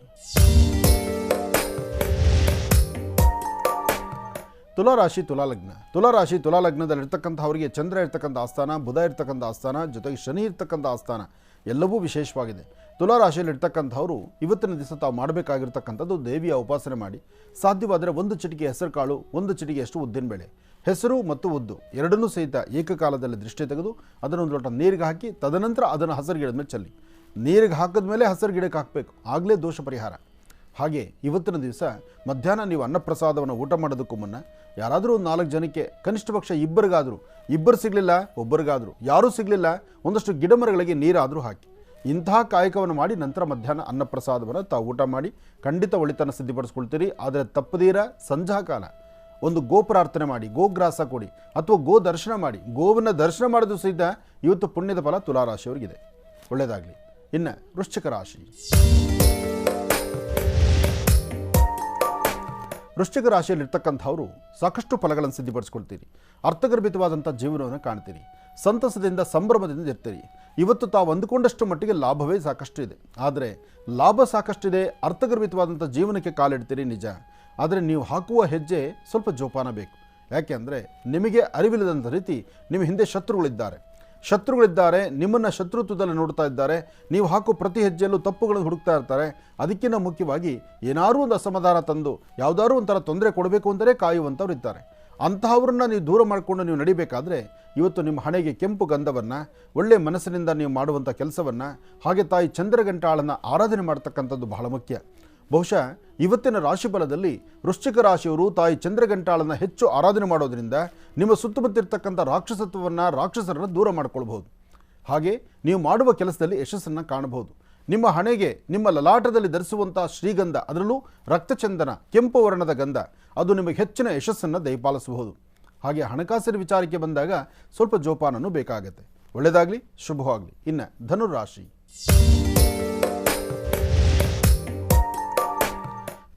ತುಲಾರಾಶಿ, ತುಲಾಲಗ್ನ. ತುಲಾರಾಶಿ, ತುಲಾಲಗ್ನದಲ್ಲಿ ಇರ್ತಕ್ಕಂಥವರಿಗೆ ಚಂದ್ರ ಇರ್ತಕ್ಕಂಥ ಆಸ್ಥಾನ, ಬುಧ ಇರ್ತಕ್ಕಂಥ ಆಸ್ಥಾನ, ಜೊತೆಗೆ ಶನಿ ಇರ್ತಕ್ಕಂಥ ಆಸ್ಥಾನ ಎಲ್ಲವೂ ವಿಶೇಷವಾಗಿದೆ. ತುಲಾರಾಶಿಯಲ್ಲಿ ಇರ್ತಕ್ಕಂಥವರು ಇವತ್ತಿನ ದಿವಸ ತಾವು ಮಾಡಬೇಕಾಗಿರ್ತಕ್ಕಂಥದ್ದು ದೇವಿಯ ಉಪಾಸನೆ ಮಾಡಿ, ಸಾಧ್ಯವಾದರೆ ಒಂದು ಚಿಟಿಕೆ ಹೆಸರು ಕಾಳು, ಒಂದು ಚಿಟಿಕೆಯಷ್ಟು ಉದ್ದಿನಬೇಳೆ, ಹೆಸರು ಮತ್ತು ಉದ್ದು ಎರಡನ್ನೂ ಸಹಿತ ಏಕಕಾಲದಲ್ಲಿ ದೃಷ್ಟಿ ತೆಗೆದು ಅದನ್ನು ಒಂದು ಲೋಟ ನೀರಿಗೆ ಹಾಕಿ ತದನಂತರ ಅದನ್ನು ಹಸಿರು ಗಿಡದ ಮೇಲೆ ಚೆಲ್ಲಿ. ನೀರಿಗೆ ಹಾಕಿದ ಮೇಲೆ ಹಸಿರು ಗಿಡಕ್ಕೆ ಹಾಕಬೇಕು, ಆಗಲೇ ದೋಷ ಪರಿಹಾರ. ಹಾಗೆ ಇವತ್ತಿನ ದಿವಸ ಮಧ್ಯಾಹ್ನ ನೀವು ಅನ್ನಪ್ರಸಾದವನ್ನು ಊಟ ಮಾಡೋದಕ್ಕೂ ಮುನ್ನ ಯಾರಾದರೂ ಒಂದು 4 ಜನಕ್ಕೆ, ಕನಿಷ್ಠ ಪಕ್ಷ ಇಬ್ಬರಿಗಾದರೂ, ಇಬ್ಬರು ಸಿಗಲಿಲ್ಲ ಒಬ್ಬರಿಗಾದರೂ, ಯಾರೂ ಸಿಗಲಿಲ್ಲ ಒಂದಷ್ಟು ಗಿಡ ಮರಗಳಿಗೆ ನೀರಾದರೂ ಹಾಕಿ ಇಂತಹ ಕಾಯಕವನ್ನು ಮಾಡಿ ನಂತರ ಮಧ್ಯಾಹ್ನ ಅನ್ನಪ್ರಸಾದವನ್ನು ತಾವು ಊಟ ಮಾಡಿ ಖಂಡಿತ ಒಳಿತನ್ನು ಸಿದ್ಧಿಪಡಿಸ್ಕೊಳ್ತೀರಿ. ಆದರೆ ತಪ್ಪದೀರ ಸಂಧ್ಯಾಕಾಲ ಒಂದು ಗೋ ಪ್ರಾರ್ಥನೆ ಮಾಡಿ, ಗೋಗ್ರಾಸ ಕೊಡಿ, ಅಥವಾ ಗೋ ದರ್ಶನ ಮಾಡಿ. ಗೋವನ್ನು ದರ್ಶನ ಮಾಡೋದು ಸಹಿತ ಇವತ್ತು ಪುಣ್ಯದ ಫಲ ತುಲಾರಾಶಿಯವರಿಗಿದೆ. ಒಳ್ಳೆಯದಾಗಲಿ. ಇನ್ನು ವೃಶ್ಚಿಕ ರಾಶಿ. ವೃಶ್ಚಿಕ ರಾಶಿಯಲ್ಲಿರ್ತಕ್ಕಂಥವರು ಸಾಕಷ್ಟು ಫಲಗಳನ್ನು ಸಿದ್ಧಿಪಡಿಸ್ಕೊಳ್ತೀರಿ. ಅರ್ಥಗರ್ಭಿತವಾದಂಥ ಜೀವನವನ್ನು ಕಾಣ್ತೀರಿ. ಸಂತಸದಿಂದ, ಸಂಭ್ರಮದಿಂದ ಇರ್ತೀರಿ. ಇವತ್ತು ತಾವು ಅಂದುಕೊಂಡಷ್ಟು ಮಟ್ಟಿಗೆ ಲಾಭವೇ ಸಾಕಷ್ಟು ಇದೆ. ಆದರೆ ಲಾಭ ಸಾಕಷ್ಟಿದೆ, ಅರ್ಥಗರ್ಭಿತವಾದಂಥ ಜೀವನಕ್ಕೆ ಕಾಲಿಡ್ತೀರಿ ನಿಜ. ಆದರೆ ನೀವು ಹಾಕುವ ಹೆಜ್ಜೆ ಸ್ವಲ್ಪ ಜೋಪಾನ ಬೇಕು. ಯಾಕೆ ಅಂದರೆ ನಿಮಗೆ ಅರಿವಿಲ್ಲದಂಥ ರೀತಿ ನಿಮ್ಮ ಹಿಂದೆ ಶತ್ರುಗಳಿದ್ದಾರೆ, ನಿಮ್ಮನ್ನು ಶತ್ರುತ್ವದಲ್ಲಿ ನೋಡ್ತಾ ಇದ್ದಾರೆ. ನೀವು ಹಾಕೋ ಪ್ರತಿ ಹೆಜ್ಜೆಯಲ್ಲೂ ತಪ್ಪುಗಳನ್ನು ಹುಡುಕ್ತಾ ಇರ್ತಾರೆ. ಅದಕ್ಕಿಂತ ಮುಖ್ಯವಾಗಿ ಏನಾದರೂ ಒಂದು ಅಸಮಾಧಾನ ತಂದು ಯಾವುದಾದ್ರೂ ಒಂಥರ ತೊಂದರೆ ಕೊಡಬೇಕು ಅಂತಲೇ ಕಾಯುವಂಥವ್ರು ಇದ್ದಾರೆ. ಅಂತಹವ್ರನ್ನ ನೀವು ದೂರ ಮಾಡಿಕೊಂಡು ನೀವು ನಡಿಬೇಕಾದ್ರೆ ಇವತ್ತು ನಿಮ್ಮ ಹಣೆಗೆ ಕೆಂಪು ಗಂಧವನ್ನು, ಒಳ್ಳೆಯ ಮನಸ್ಸಿನಿಂದ ನೀವು ಮಾಡುವಂಥ ಕೆಲಸವನ್ನು, ಹಾಗೆ ತಾಯಿ ಚಂದ್ರಘಂಟಾಳನ್ನು ಆರಾಧನೆ ಮಾಡ್ತಕ್ಕಂಥದ್ದು ಬಹಳ ಮುಖ್ಯ. ಬಹುಶಃ ಇವತ್ತಿನ ರಾಶಿಫಲದಲ್ಲಿ ವೃಶ್ಚಿಕ ರಾಶಿಯವರು ತಾಯಿ ಚಂದ್ರಘಂಟಾಳನ್ನು ಹೆಚ್ಚು ಆರಾಧನೆ ಮಾಡೋದ್ರಿಂದ ನಿಮ್ಮ ಸುತ್ತಮುತ್ತಿರ್ತಕ್ಕಂಥ ರಾಕ್ಷಸರನ್ನು ದೂರ ಮಾಡ್ಕೊಳ್ಬಹುದು. ಹಾಗೆ ನೀವು ಮಾಡುವ ಕೆಲಸದಲ್ಲಿ ಯಶಸ್ಸನ್ನು ಕಾಣಬಹುದು. ನಿಮ್ಮ ಹಣೆಗೆ, ನಿಮ್ಮ ಲಲಾಟದಲ್ಲಿ ಧರಿಸುವಂಥ ಶ್ರೀಗಂಧ, ಅದರಲ್ಲೂ ರಕ್ತಚಂದನ, ಕೆಂಪು ವರ್ಣದ ಗಂಧ, ಅದು ನಿಮಗೆ ಹೆಚ್ಚಿನ ಯಶಸ್ಸನ್ನು ದಯಪಾಲಿಸಬಹುದು. ಹಾಗೆ ಹಣಕಾಸಿನ ವಿಚಾರಕ್ಕೆ ಬಂದಾಗ ಸ್ವಲ್ಪ ಜೋಪಾನನೂ ಬೇಕಾಗುತ್ತೆ. ಒಳ್ಳೆಯದಾಗಲಿ, ಶುಭವಾಗಲಿ. ಇನ್ನು ಧನುರಾಶಿ.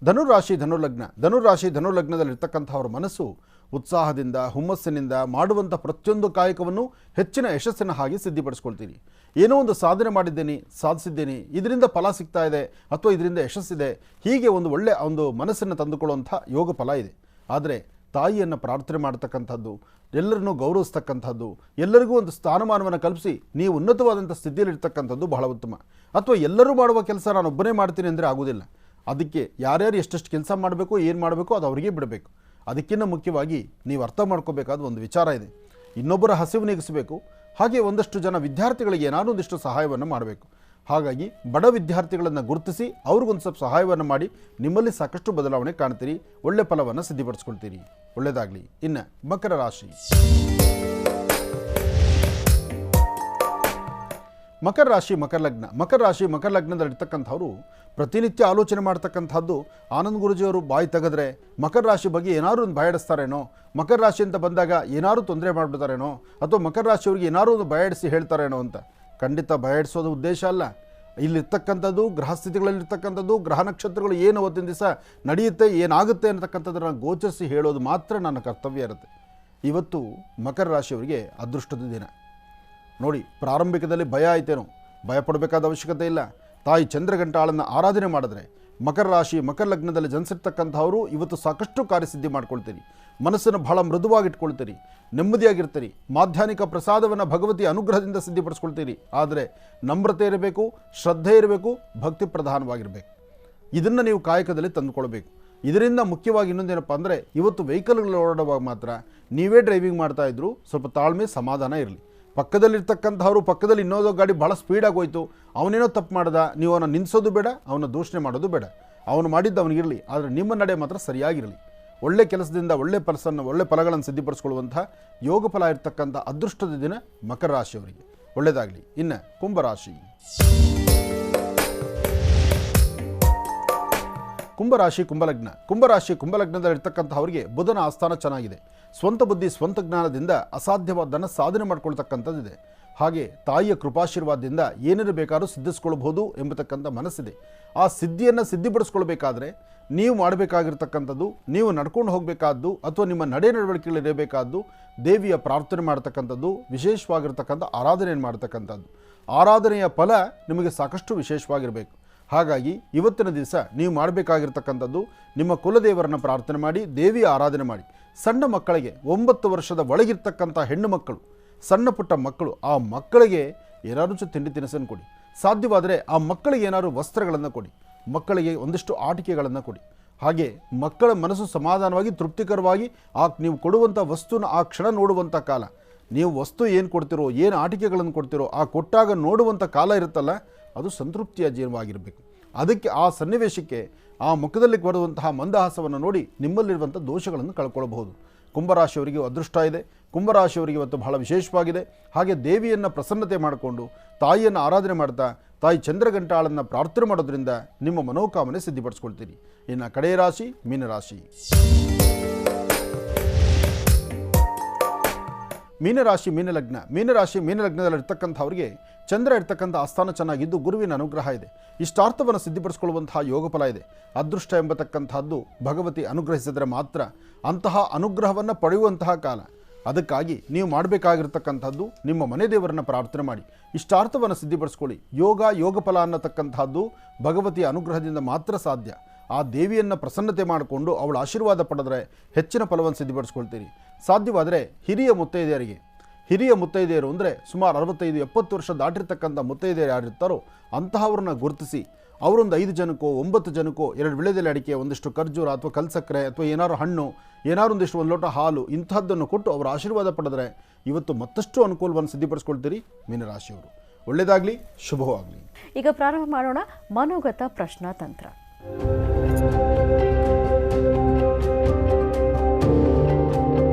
ಧನುರಾಶಿ, ಧನುಲಗ್ನದಲ್ಲಿರ್ತಕ್ಕಂಥವ್ರ ಮನಸ್ಸು ಉತ್ಸಾಹದಿಂದ, ಹುಮ್ಮಸ್ಸಿನಿಂದ ಮಾಡುವಂಥ ಪ್ರತಿಯೊಂದು ಕಾಯಕವನ್ನು ಹೆಚ್ಚಿನ ಯಶಸ್ಸಿನ ಹಾಗೆ ಸಿದ್ಧಿಪಡಿಸ್ಕೊಳ್ತೀರಿ. ಏನೋ ಒಂದು ಸಾಧನೆ ಸಾಧಿಸಿದ್ದೇನೆ, ಇದರಿಂದ ಫಲ ಸಿಗ್ತಾ ಇದೆ, ಅಥವಾ ಇದರಿಂದ ಯಶಸ್ಸಿದೆ, ಹೀಗೆ ಒಂದು ಒಳ್ಳೆಯ ಒಂದು ಮನಸ್ಸನ್ನು ತಂದುಕೊಳ್ಳುವಂಥ ಯೋಗ ಫಲ ಇದೆ. ಆದರೆ ತಾಯಿಯನ್ನು ಪ್ರಾರ್ಥನೆ ಮಾಡ್ತಕ್ಕಂಥದ್ದು, ಎಲ್ಲರನ್ನೂ ಗೌರವಿಸ್ತಕ್ಕಂಥದ್ದು, ಎಲ್ಲರಿಗೂ ಒಂದು ಸ್ಥಾನಮಾನವನ್ನು ಕಲ್ಪಿಸಿ ನೀವು ಉನ್ನತವಾದಂಥ ಸ್ಥಿತಿಯಲ್ಲಿರ್ತಕ್ಕಂಥದ್ದು ಬಹಳ ಉತ್ತಮ. ಅಥವಾ ಎಲ್ಲರೂ ಮಾಡುವ ಕೆಲಸ ನಾನು ಒಬ್ಬನೇ ಮಾಡ್ತೀನಿ ಅಂದರೆ ಆಗೋದಿಲ್ಲ. ಅದಕ್ಕೆ ಯಾರ್ಯಾರು ಎಷ್ಟೆಷ್ಟು ಕೆಲಸ ಮಾಡಬೇಕು, ಏನು ಮಾಡಬೇಕು ಅದು ಅವರಿಗೆ ಬಿಡಬೇಕು. ಅದಕ್ಕಿಂತ ಮುಖ್ಯವಾಗಿ ನೀವು ಅರ್ಥ ಮಾಡ್ಕೋಬೇಕಾದ ಒಂದು ವಿಚಾರ ಇದೆ. ಇನ್ನೊಬ್ಬರ ಹಸಿವು ನೀಗಿಸಬೇಕು. ಹಾಗೆ ಒಂದಷ್ಟು ಜನ ವಿದ್ಯಾರ್ಥಿಗಳಿಗೆ ಏನಾದರೂ ಒಂದಿಷ್ಟು ಸಹಾಯವನ್ನು ಮಾಡಬೇಕು. ಹಾಗಾಗಿ ಬಡ ವಿದ್ಯಾರ್ಥಿಗಳನ್ನು ಗುರುತಿಸಿ ಅವ್ರಿಗೊಂದು ಸ್ವಲ್ಪ ಸಹಾಯವನ್ನು ಮಾಡಿ ನಿಮ್ಮಲ್ಲಿ ಸಾಕಷ್ಟು ಬದಲಾವಣೆ ಕಾಣ್ತೀರಿ, ಒಳ್ಳೆ ಫಲವನ್ನು ಸಿದ್ಧಪಡಿಸ್ಕೊಳ್ತೀರಿ. ಒಳ್ಳೆಯದಾಗಲಿ. ಇನ್ನು ಮಕರ ರಾಶಿ. ಮಕರ ರಾಶಿ ಮಕರ ಲಗ್ನ. ಮಕರ ರಾಶಿ ಮಕರ ಲಗ್ನದಲ್ಲಿರ್ತಕ್ಕಂಥವ್ರು ಪ್ರತಿನಿತ್ಯ ಆಲೋಚನೆ ಮಾಡ್ತಕ್ಕಂಥದ್ದು, ಆನಂದ್ ಗುರುಜಿಯವರು ಬಾಯಿ ತೆಗೆದ್ರೆ ಮಕರ ರಾಶಿ ಬಗ್ಗೆ ಏನಾದ್ರು ಒಂದು ಭಯಾಡಿಸ್ತಾರೇನೋ, ಮಕರ ರಾಶಿ ಅಂತ ಬಂದಾಗ ಏನಾದ್ರು ತೊಂದರೆ ಮಾಡಿಬಿಡ್ತಾರೇನೋ, ಅಥವಾ ಮಕರ ರಾಶಿಯವ್ರಿಗೆ ಏನಾದ್ರು ಒಂದು ಭಯಾಡಿಸಿ ಹೇಳ್ತಾರೇನೋ ಅಂತ. ಖಂಡಿತ ಭಯಾಡಿಸೋದು ಉದ್ದೇಶ ಅಲ್ಲ. ಇಲ್ಲಿರ್ತಕ್ಕಂಥದ್ದು ಗ್ರಹಸ್ಥಿತಿಗಳಲ್ಲಿರ್ತಕ್ಕಂಥದ್ದು, ಗ್ರಹ ನಕ್ಷತ್ರಗಳು ಏನು ಅವತ್ತಿನ ದಿವಸ ನಡೆಯುತ್ತೆ, ಏನಾಗುತ್ತೆ ಅಂತಕ್ಕಂಥದ್ದನ್ನು ಗೋಚರಿಸಿ ಹೇಳೋದು ಮಾತ್ರ ನನ್ನ ಕರ್ತವ್ಯ ಇರುತ್ತೆ. ಇವತ್ತು ಮಕರ ರಾಶಿಯವರಿಗೆ ಅದೃಷ್ಟದ ದಿನ. ನೋಡಿ, ಪ್ರಾರಂಭಿಕದಲ್ಲಿ ಭಯ ಆಯ್ತೇನೋ, ಭಯಪಡಬೇಕಾದ ಅವಶ್ಯಕತೆ ಇಲ್ಲ. ತಾಯಿ ಚಂದ್ರಘಂಟಾಳನ್ನು ಆರಾಧನೆ ಮಾಡಿದ್ರೆ ಮಕರ ರಾಶಿ ಮಕರ ಲಗ್ನದಲ್ಲಿ ಜನಿಸಿರ್ತಕ್ಕಂಥವರು ಇವತ್ತು ಸಾಕಷ್ಟು ಕಾರ್ಯಸಿದ್ಧಿ ಮಾಡ್ಕೊಳ್ತೀರಿ, ಮನಸ್ಸನ್ನು ಬಹಳ ಮೃದುವಾಗಿಟ್ಕೊಳ್ತೀರಿ, ನೆಮ್ಮದಿಯಾಗಿರ್ತೀರಿ. ಮಾಧ್ಯಾಹ್ನಿಕ ಪ್ರಸಾದವನ್ನು ಭಗವತಿ ಅನುಗ್ರಹದಿಂದ ಸಿದ್ಧಪಡಿಸ್ಕೊಳ್ತೀರಿ. ಆದರೆ ನಮ್ರತೆ ಇರಬೇಕು, ಶ್ರದ್ಧೆ ಇರಬೇಕು, ಭಕ್ತಿ ಪ್ರಧಾನವಾಗಿರಬೇಕು. ಇದನ್ನು ನೀವು ಕಾಯಕದಲ್ಲಿ ತಂದುಕೊಳ್ಬೇಕು. ಇದರಿಂದ ಮುಖ್ಯವಾಗಿ ಇನ್ನೊಂದೇನಪ್ಪ ಅಂದರೆ, ಇವತ್ತು ವೆಹಿಕಲ್ಗಳು ಓಡಾಡುವಾಗ ಮಾತ್ರ ನೀವೇ ಡ್ರೈವಿಂಗ್ ಮಾಡ್ತಾ ಇದ್ರು ಸ್ವಲ್ಪ ತಾಳ್ಮೆ ಸಮಾಧಾನ ಇರಲಿ. ಪಕ್ಕದಲ್ಲಿರ್ತಕ್ಕಂಥವ್ರು ಪಕ್ಕದಲ್ಲಿ ಇನ್ನೋದೋ ಗಾಡಿ ಭಾಳ ಸ್ಪೀಡಾಗಿ ಹೋಯ್ತು, ಅವನೇನೋ ತಪ್ಪು ಮಾಡ್ದ, ನೀವು ಅವನ ನಿಲ್ಲಿಸೋದು ಬೇಡ, ಅವನ ದೂಷಣೆ ಮಾಡೋದು ಬೇಡ. ಅವನು ಮಾಡಿದ್ದು ಅವನಿಗಿರಲಿ, ಆದರೆ ನಿಮ್ಮ ನಡೆ ಮಾತ್ರ ಸರಿಯಾಗಿರಲಿ. ಒಳ್ಳೆ ಕೆಲಸದಿಂದ ಒಳ್ಳೆ ಫಲಗಳನ್ನು ಸಿದ್ಧಪಡಿಸ್ಕೊಳ್ಳುವಂಥ ಯೋಗ ಫಲ ಇರತಕ್ಕಂಥ ಅದೃಷ್ಟದ ದಿನ ಮಕರ ರಾಶಿಯವರಿಗೆ. ಒಳ್ಳೆಯದಾಗಲಿ. ಇನ್ನು ಕುಂಭರಾಶಿ. ಕುಂಭರಾಶಿ ಕುಂಭಲಗ್ನ. ಕುಂಭರಾಶಿ ಕುಂಭಲಗ್ನದಲ್ಲಿರ್ತಕ್ಕಂಥವ್ರಿಗೆ ಬುಧನ ಆಸ್ಥಾನ ಚೆನ್ನಾಗಿದೆ. ಸ್ವಂತ ಬುದ್ಧಿ ಸ್ವಂತ ಜ್ಞಾನದಿಂದ ಅಸಾಧ್ಯವಾದನ್ನು ಸಾಧನೆ ಮಾಡ್ಕೊಳ್ತಕ್ಕಂಥದ್ದಿದೆ. ಹಾಗೆ ತಾಯಿಯ ಕೃಪಾಶೀರ್ವಾದದಿಂದ ಏನೇನು ಬೇಕಾದ್ರೂ ಸಿದ್ಧಿಸ್ಕೊಳ್ಬೋದು ಎಂಬತಕ್ಕಂಥ ಮನಸ್ಸಿದೆ. ಆ ಸಿದ್ಧಿಯನ್ನು ಸಿದ್ಧಿಪಡಿಸ್ಕೊಳ್ಬೇಕಾದ್ರೆ ನೀವು ಮಾಡಬೇಕಾಗಿರ್ತಕ್ಕಂಥದ್ದು, ನೀವು ನಡ್ಕೊಂಡು ಹೋಗಬೇಕಾದ್ದು ಅಥವಾ ನಿಮ್ಮ ನಡೆ ನಡವಳಿಕೆಗಳಿರಬೇಕಾದ್ದು ದೇವಿಯ ಪ್ರಾರ್ಥನೆ ಮಾಡ್ತಕ್ಕಂಥದ್ದು, ವಿಶೇಷವಾಗಿರ್ತಕ್ಕಂಥ ಆರಾಧನೆಯನ್ನು ಮಾಡ್ತಕ್ಕಂಥದ್ದು. ಆರಾಧನೆಯ ಫಲ ನಿಮಗೆ ಸಾಕಷ್ಟು ವಿಶೇಷವಾಗಿರಬೇಕು. ಹಾಗಾಗಿ ಇವತ್ತಿನ ದಿವಸ ನೀವು ಮಾಡಬೇಕಾಗಿರ್ತಕ್ಕಂಥದ್ದು, ನಿಮ್ಮ ಕುಲದೇವರನ್ನು ಪ್ರಾರ್ಥನೆ ಮಾಡಿ, ದೇವಿಯ ಆರಾಧನೆ ಮಾಡಿ. ಸಣ್ಣ ಮಕ್ಕಳಿಗೆ 9 ವರ್ಷದ ಒಳಗಿರ್ತಕ್ಕಂಥ ಹೆಣ್ಣು ಮಕ್ಕಳು, ಸಣ್ಣ ಪುಟ್ಟ ಮಕ್ಕಳು, ಆ ಮಕ್ಕಳಿಗೆ ಏನಾದ್ರು ತಿಂಡಿ ತಿನಿಸನ್ನು ಕೊಡಿ. ಸಾಧ್ಯವಾದರೆ ಆ ಮಕ್ಕಳಿಗೆ ಏನಾದ್ರು ವಸ್ತ್ರಗಳನ್ನು ಕೊಡಿ, ಮಕ್ಕಳಿಗೆ ಒಂದಿಷ್ಟು ಆಟಿಕೆಗಳನ್ನು ಕೊಡಿ. ಹಾಗೆ ಮಕ್ಕಳ ಮನಸ್ಸು ಸಮಾಧಾನವಾಗಿ ತೃಪ್ತಿಕರವಾಗಿ ನೀವು ಕೊಡುವಂಥ ವಸ್ತುನ ಆ ಕ್ಷಣ ನೋಡುವಂಥ ಕಾಲ, ನೀವು ವಸ್ತು ಏನು ಕೊಡ್ತಿರೋ, ಏನು ಆಟಿಕೆಗಳನ್ನು ಕೊಡ್ತಿರೋ, ಆ ಕೊಟ್ಟಾಗ ನೋಡುವಂಥ ಕಾಲ ಇರುತ್ತಲ್ಲ, ಅದು ಸಂತೃಪ್ತಿಯ ಜೀವನವಾಗಿರಬೇಕು. ಅದಕ್ಕೆ ಆ ಸನ್ನಿವೇಶಕ್ಕೆ ಆ ಮುಖದಲ್ಲಿ ಬರುವಂತಹ ಮಂದಹಾಸವನ್ನು ನೋಡಿ ನಿಮ್ಮಲ್ಲಿರುವಂಥ ದೋಷಗಳನ್ನು ಕಳ್ಕೊಳ್ಬಹುದು. ಕುಂಭರಾಶಿಯವರಿಗೆ ಅದೃಷ್ಟ ಇದೆ. ಕುಂಭರಾಶಿಯವರಿಗೆ ಇವತ್ತು ಬಹಳ ವಿಶೇಷವಾಗಿದೆ. ಹಾಗೆ ದೇವಿಯನ್ನು ಪ್ರಸನ್ನತೆ ಮಾಡಿಕೊಂಡು ತಾಯಿಯನ್ನು ಆರಾಧನೆ ಮಾಡ್ತಾ ತಾಯಿ ಚಂದ್ರಘಂಟಾಳನ್ನು ಪ್ರಾರ್ಥನೆ ಮಾಡೋದ್ರಿಂದ ನಿಮ್ಮ ಮನೋಕಾಮನೆ ಸಿದ್ಧಿಪಡಿಸ್ಕೊಳ್ತೀರಿ. ಇನ್ನು ಕಡೆಯ ರಾಶಿ ಮೀನರಾಶಿ. ಮೀನರಾಶಿ ಮೀನಲಗ್ನ. ಮೀನರಾಶಿ ಮೀನಲಗ್ನದಲ್ಲಿರ್ತಕ್ಕಂಥವ್ರಿಗೆ ಚಂದ್ರ ಇರ್ತಕ್ಕಂಥ ಆಸ್ಥಾನ ಚೆನ್ನಾಗಿದ್ದು ಗುರುವಿನ ಅನುಗ್ರಹ ಇದೆ. ಇಷ್ಟಾರ್ಥವನ್ನು ಸಿದ್ಧಪಡಿಸ್ಕೊಳ್ಳುವಂತಹ ಯೋಗ ಫಲ ಇದೆ. ಅದೃಷ್ಟ ಎಂಬತಕ್ಕಂಥದ್ದು ಭಗವತಿ ಅನುಗ್ರಹಿಸಿದರೆ ಮಾತ್ರ ಅಂತಹ ಅನುಗ್ರಹವನ್ನು ಪಡೆಯುವಂತಹ ಕಾಲ. ಅದಕ್ಕಾಗಿ ನೀವು ಮಾಡಬೇಕಾಗಿರ್ತಕ್ಕಂಥದ್ದು, ನಿಮ್ಮ ಮನೆ ದೇವರನ್ನು ಪ್ರಾರ್ಥನೆ ಮಾಡಿ ಇಷ್ಟಾರ್ಥವನ್ನು ಸಿದ್ಧಪಡಿಸ್ಕೊಳ್ಳಿ. ಯೋಗ ಫಲ ಅನ್ನತಕ್ಕಂಥದ್ದು ಭಗವತಿಯ ಅನುಗ್ರಹದಿಂದ ಮಾತ್ರ ಸಾಧ್ಯ. ಆ ದೇವಿಯನ್ನು ಪ್ರಸನ್ನತೆ ಮಾಡಿಕೊಂಡು ಅವಳ ಆಶೀರ್ವಾದ ಪಡೆದರೆ ಹೆಚ್ಚಿನ ಫಲವನ್ನು ಸಿದ್ಧಪಡಿಸ್ಕೊಳ್ತೀರಿ. ಸಾಧ್ಯವಾದರೆ ಹಿರಿಯ ಮುತ್ತೈದೆಯರು ಅಂದರೆ ಸುಮಾರು 65-70 ವರ್ಷ ದಾಟಿರ್ತಕ್ಕಂಥ ಮುತ್ತೈದೆಯರು ಯಾರಿರ್ತಾರೋ ಅಂತಹವ್ರನ್ನ ಗುರುತಿಸಿ ಅವರೊಂದು 5 ಜನಕ್ಕೋ 9 ಜನಕ್ಕೋ 2 ವಿಳೆದೆಲೆ ಅಡಿಕೆ, ಒಂದಿಷ್ಟು ಖರ್ಜೂರ ಅಥವಾ ಕಲ್ಸಕ್ಕರೆ ಅಥವಾ ಏನಾದ್ರು ಹಣ್ಣು, ಏನಾದ್ರು ಒಂದಿಷ್ಟು 1 ಲೋಟ ಹಾಲು ಇಂತಹದ್ದನ್ನು ಕೊಟ್ಟು ಅವರ ಆಶೀರ್ವಾದ ಪಡೆದರೆ ಇವತ್ತು ಮತ್ತಷ್ಟು ಅನುಕೂಲವನ್ನು ಸಿದ್ಧಪಡಿಸ್ಕೊಳ್ತೀರಿ ಮೀನರಾಶಿಯವರು. ಒಳ್ಳೆಯದಾಗಲಿ, ಶುಭವಾಗಲಿ. ಈಗ ಪ್ರಾರಂಭ ಮಾಡೋಣ ಮನೋಗತ ಪ್ರಶ್ನಾ ತಂತ್ರ.